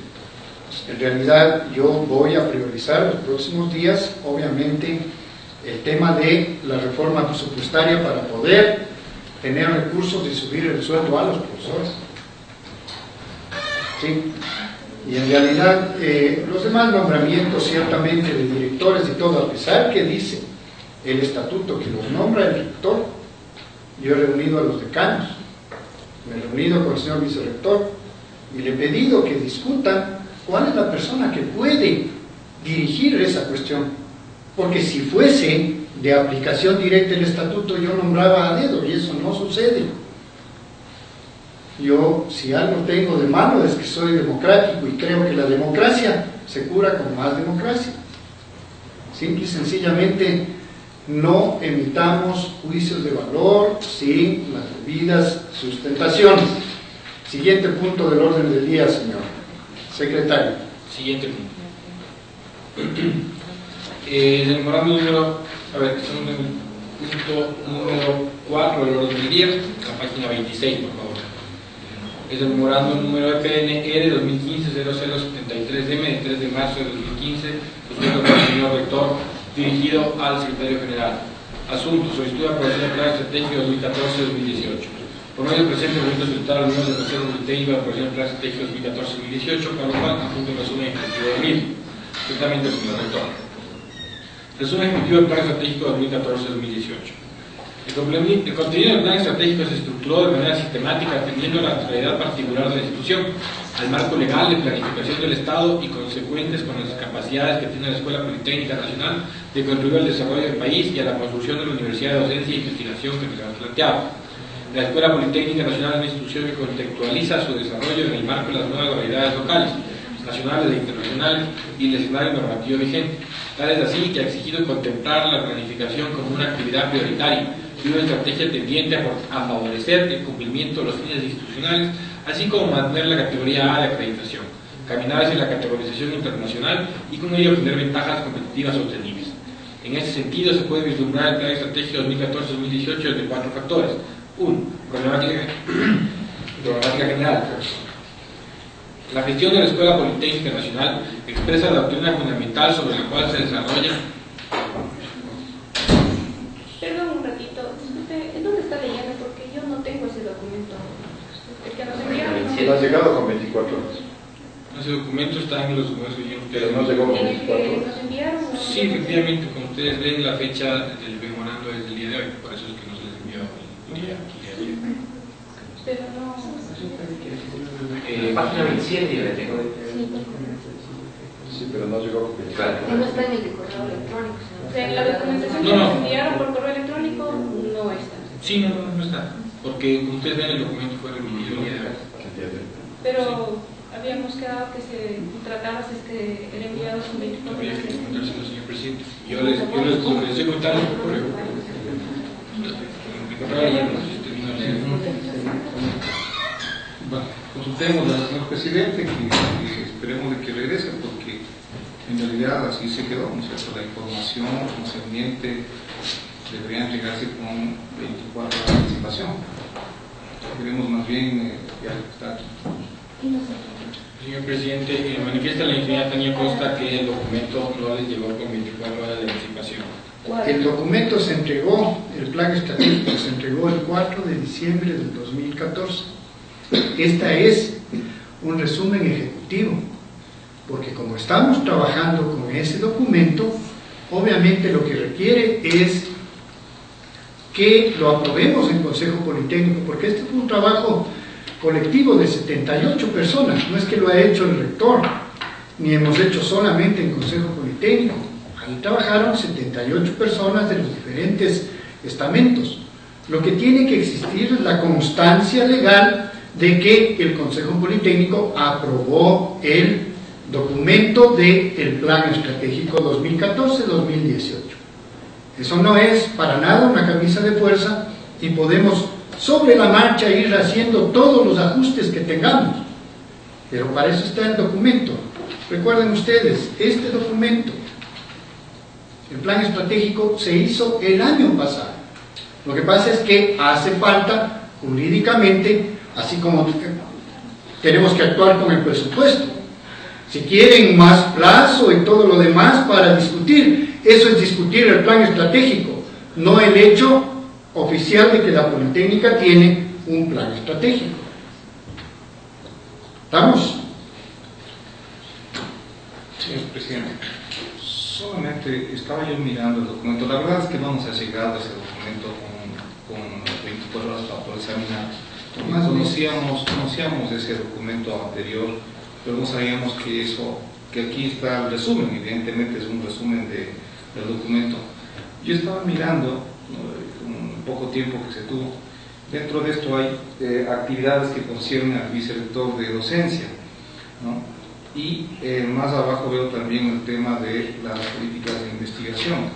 En realidad yo voy a priorizar los próximos días, obviamente, el tema de la reforma presupuestaria para poder tener recursos y subir el sueldo a los profesores. ¿Sí? Y en realidad los demás nombramientos ciertamente de directores y todo, a pesar que dice el estatuto que los nombra el rector, yo he reunido a los decanos, me he reunido con el señor vicerrector y le he pedido que discutan cuál es la persona que puede dirigir esa cuestión, porque si fuese de aplicación directa el estatuto yo nombraba a dedo y eso no sucede. Yo, si algo tengo de malo, es que soy democrático y creo que la democracia se cura con más democracia. Simple y sencillamente no emitamos juicios de valor sin las debidas sustentaciones. Siguiente punto del orden del día, señor secretario. Siguiente punto. El memorando número, estamos en el punto número 4 del orden del día, la página 26, por favor. Es el memorando número PNR 2015-0073M de 3 de marzo de 2015, suscrito por el señor rector, dirigido al secretario general. Asunto: solicitud de aprobación del Plan Estratégico 2014-2018. Por medio del presente momento solicitar a los miembros del Consejo Técnico de aprobación del Plan Estratégico 2014-2018, para lo cual apunto el resumen ejecutivo del mismo. Directamente el señor rector. Resumen ejecutivo del Plan Estratégico 2014-2018. El contenido del plan estratégico se estructuró de manera sistemática atendiendo la realidad particular de la institución, al marco legal de planificación del Estado y consecuentes con las capacidades que tiene la Escuela Politécnica Nacional de contribuir al desarrollo del país y a la construcción de la Universidad de Docencia e Investigación que se ha planteado. La Escuela Politécnica Nacional es una institución que contextualiza su desarrollo en el marco de las nuevas realidades locales, nacionales e internacionales y el escenario normativo vigente. Tal es así que ha exigido contemplar la planificación como una actividad prioritaria y una estrategia tendiente a favorecer el cumplimiento de los fines institucionales, así como mantener la categoría A de acreditación, caminar hacia la categorización internacional y con ello obtener ventajas competitivas sostenibles. En este sentido, se puede vislumbrar el Plan Estratégico 2014-2018 desde 4 factores. 1. Problemática general. La gestión de la Escuela Politécnica Nacional expresa la doctrina fundamental sobre la cual se desarrolla. Perdón un ratito, ¿en dónde está leyendo? Porque yo no tengo ese documento. El que nos enviaron. No ha llegado con 24 horas. Ese documento está en los documentos que Pero no llegó con En el 24 que horas. nos enviaron. Sí, efectivamente, como ustedes ven, la fecha del memorando es del día de hoy, por eso es que nos les envió el día de ayer. Pero no. Página 27 yo la tengo. Sí, pero no llegó con 24 Claro. No está en el de correo electrónico. O sea, en la documentación que No. nos enviaron por correo electrónico no está. Sí, no está, porque como ustedes ven, el documento fue remitido el día de hoy. Pero habíamos quedado que se trataba si es que era enviado con 24 Habría horas. que comentárselo, señor presidente. Yo les estoy comentando por correo. Mi correo ayer no sé si terminó de leer. Bueno, consultemos al señor presidente que esperemos de que regrese porque en realidad así se quedó, ¿no es cierto? La información concerniente debería entregarse con 24 horas de anticipación. Queremos más bien ya está aquí. Señor presidente, manifiesta la ingeniera Tania Costa que el documento no les llegó con 24 horas de anticipación. El documento se entregó, el plan estratégico se entregó el 4 de diciembre del 2014. Esta es un resumen ejecutivo, porque como estamos trabajando con ese documento, obviamente lo que requiere es que lo aprobemos en Consejo Politécnico, porque este fue un trabajo colectivo de 78 personas, no es que lo ha hecho el rector, ni hemos hecho solamente en Consejo Politécnico. Ahí trabajaron 78 personas de los diferentes estamentos. Lo que tiene que existir es la constancia legal de que el Consejo Politécnico aprobó el documento del Plan Estratégico 2014-2018. Eso no es para nada una camisa de fuerza y podemos sobre la marcha ir haciendo todos los ajustes que tengamos. Pero para eso está el documento. Recuerden ustedes, este documento, el plan estratégico, se hizo el año pasado. Lo que pasa es que hace falta jurídicamente, así como tenemos que actuar con el presupuesto. Si quieren más plazo y todo lo demás para discutir, eso es discutir el plan estratégico, no el hecho oficial de que la Politécnica tiene un plan estratégico. ¿Estamos? Señor presidente, solamente estaba yo mirando el documento. La verdad es que no nos ha llegado ese documento con 24 horas para poder examinar. Conocíamos ese documento anterior, pero no sabíamos que aquí está el resumen. Evidentemente es un resumen del documento. Yo estaba mirando, con un poco tiempo que se tuvo, dentro de esto hay actividades que conciernen al vicerrector de docencia, ¿no? Y más abajo veo también el tema de las políticas de investigación.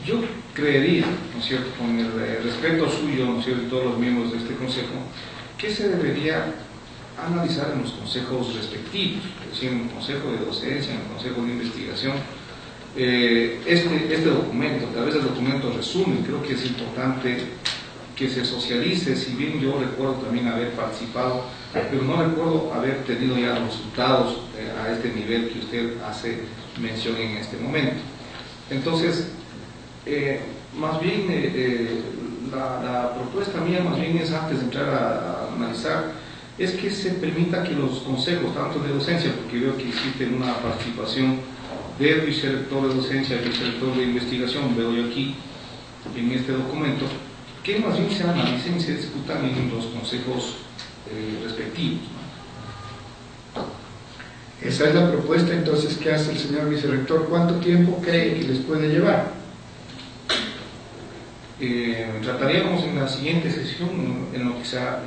Yo creería, ¿no es cierto?, con el respeto suyo, ¿no es cierto?, y todos los miembros de este consejo, que se debería analizar en los consejos respectivos, es decir, en el consejo de docencia, en el consejo de investigación, este documento, a través del documento resumen. Creo que es importante que se socialice, si bien yo recuerdo también haber participado, pero no recuerdo haber tenido ya resultados a este nivel que usted hace mención en este momento. Entonces, más bien la propuesta mía más bien es, antes de entrar a analizar, es que se permita que los consejos, tanto de docencia, porque veo que existe una participación del vicerrector de docencia, el vicerrector de investigación, veo yo aquí en este documento, que más bien se analicen y se discutan en los consejos respectivos, ¿no? Esa es la propuesta entonces que hace el señor vicerrector. ¿Cuánto tiempo cree que les puede llevar? Trataríamos en la siguiente sesión en lo que es a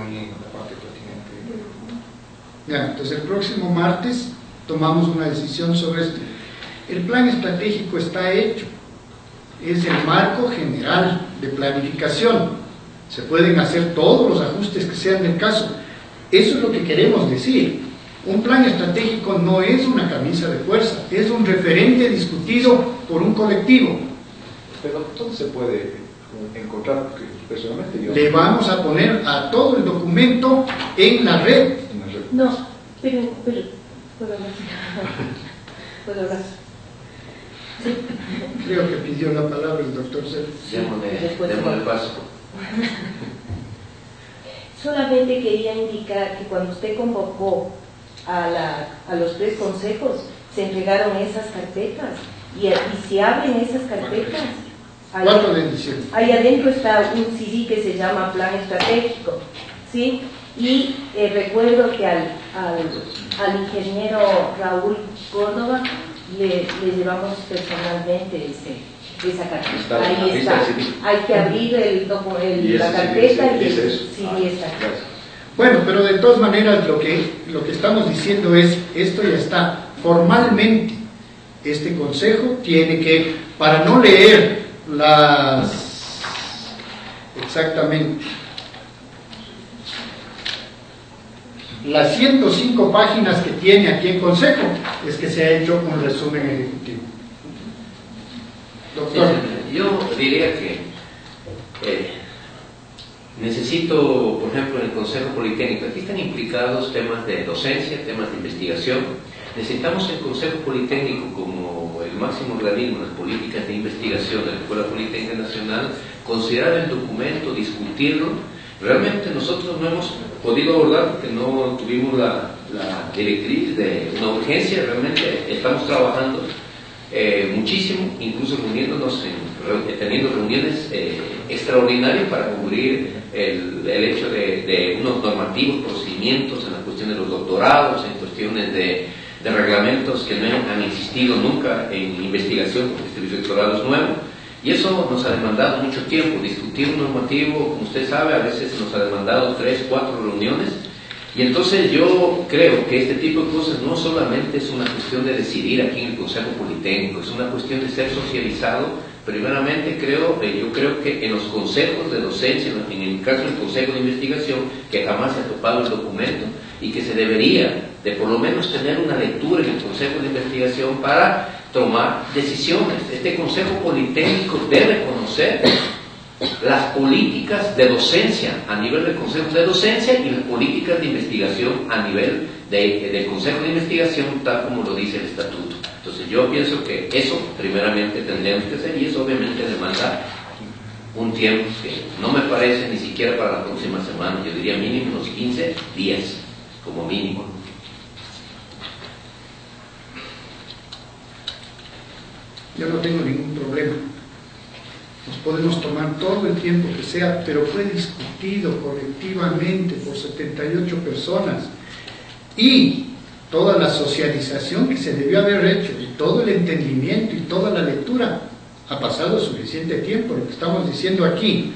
mí la parte pertinente. Ya, entonces el próximo martes tomamos una decisión sobre esto. El plan estratégico está hecho, es el marco general de planificación. Se pueden hacer todos los ajustes que sean del caso. Eso es lo que queremos decir. Un plan estratégico no es una camisa de fuerza, es un referente discutido por un colectivo. Pero todo se puede encontrar, porque personalmente yo... Le vamos a poner a todo el documento en la red. No, pero ¿puedo hablar? ¿Puedo hablar? Sí. Creo que pidió la palabra el doctor César. Démosle paso. Solamente quería indicar que cuando usted convocó a los 3 consejos, se entregaron esas carpetas y se abren esas carpetas. 4 de diciembre. Ahí adentro está un CD que se llama Plan Estratégico, ¿sí? Y recuerdo que al ingeniero Raúl Córdoba le llevamos personalmente esa carpeta. Ahí está. Hay que abrir la carpeta y el CD está. Bueno, pero de todas maneras lo que estamos diciendo es, esto ya está. Formalmente, este consejo tiene que, para no leer exactamente las 105 páginas que tiene aquí en consejo, es que se ha hecho un resumen ejecutivo. Doctor. Sí, yo diría que necesito, por ejemplo, en el Consejo Politécnico, aquí están implicados temas de docencia, temas de investigación. Necesitamos el Consejo Politécnico como el máximo organismo de las políticas de investigación de la Escuela Politécnica Nacional, considerar el documento, discutirlo. Realmente nosotros no hemos podido abordar porque no tuvimos la directriz de una urgencia. Realmente estamos trabajando muchísimo, incluso teniendo reuniones extraordinarias para cubrir el hecho de unos normativos, procedimientos en la cuestión de los doctorados, en cuestiones de reglamentos que no han existido nunca en investigación, porque este vicerrectorado es nuevo, y eso nos ha demandado mucho tiempo. Discutir un normativo, como usted sabe, a veces nos ha demandado 3, 4 reuniones. Y entonces yo creo que este tipo de cosas no solamente es una cuestión de decidir aquí en el Consejo Politécnico, es una cuestión de ser socializado. Primeramente yo creo que en los consejos de docencia, en el caso del Consejo de Investigación, que jamás se ha topado el documento, y que se debería de por lo menos tener una lectura en el Consejo de Investigación para tomar decisiones. Este Consejo Politécnico debe conocer las políticas de docencia a nivel del Consejo de Docencia y las políticas de investigación a nivel del Consejo de Investigación, tal como lo dice el Estatuto. Entonces yo pienso que eso primeramente tendríamos que hacer, y eso obviamente demanda un tiempo que no me parece ni siquiera para la próxima semana. Yo diría mínimo unos 15 días como mínimo. Yo no tengo ningún problema. Nos podemos tomar todo el tiempo que sea, pero fue discutido colectivamente por 78 personas. Y toda la socialización que se debió haber hecho, y todo el entendimiento y toda la lectura, ha pasado suficiente tiempo. Lo que estamos diciendo aquí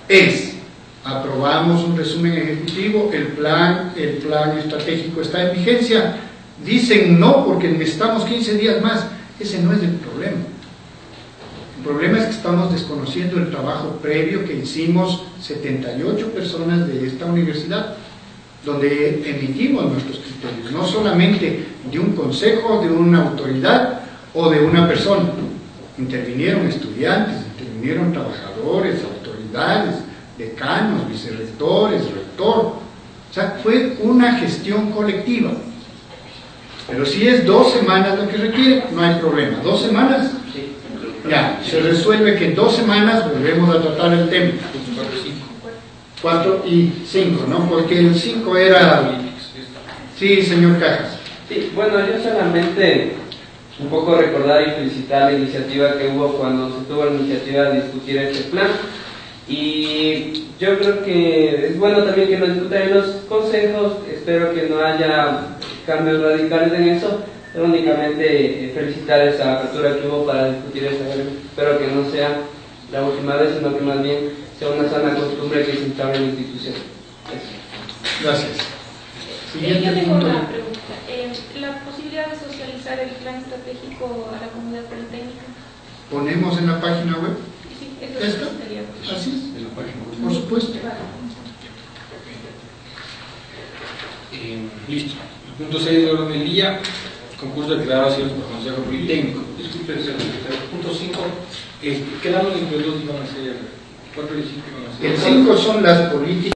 es: aprobamos un resumen ejecutivo, el plan estratégico está en vigencia. Dicen no porque necesitamos 15 días más. Ese no es el problema. El problema es que estamos desconociendo el trabajo previo que hicimos 78 personas de esta universidad, donde emitimos nuestros criterios, no solamente de un consejo, de una autoridad o de una persona. Intervinieron estudiantes, intervinieron trabajadores, autoridades, decanos, vicerrectores, rector. O sea, fue una gestión colectiva. Pero si es 2 semanas lo que requiere, no hay problema. 2 semanas, ya, se resuelve que en 2 semanas volvemos a tratar el tema. 4 y 5, ¿no? Porque el 5 era... Sí, señor Cajas. Sí, bueno, yo solamente un poco recordar y felicitar la iniciativa que hubo cuando se tuvo la iniciativa de discutir este plan. Y yo creo que es bueno también que lo discutan en los consejos. Espero que no haya cambios radicales en eso, pero únicamente felicitar esa apertura que hubo para discutir esta. Espero que no sea la última vez, sino que más bien sea una sana costumbre que se instaure en la institución. Gracias. Yo tengo una pregunta. ¿La posibilidad de socializar el plan estratégico a la comunidad politécnica? ¿Ponemos en la página web? Sí, eso ¿Esta? sería. Así es, en la página web. Por supuesto. Listo. El punto 6 del orden del día, concurso de declaraciones por Consejo Politécnico. Disculpe, secretario. Punto 5. Quedamos entre dos, iban a ser 4 y 5. El 5 son las políticas.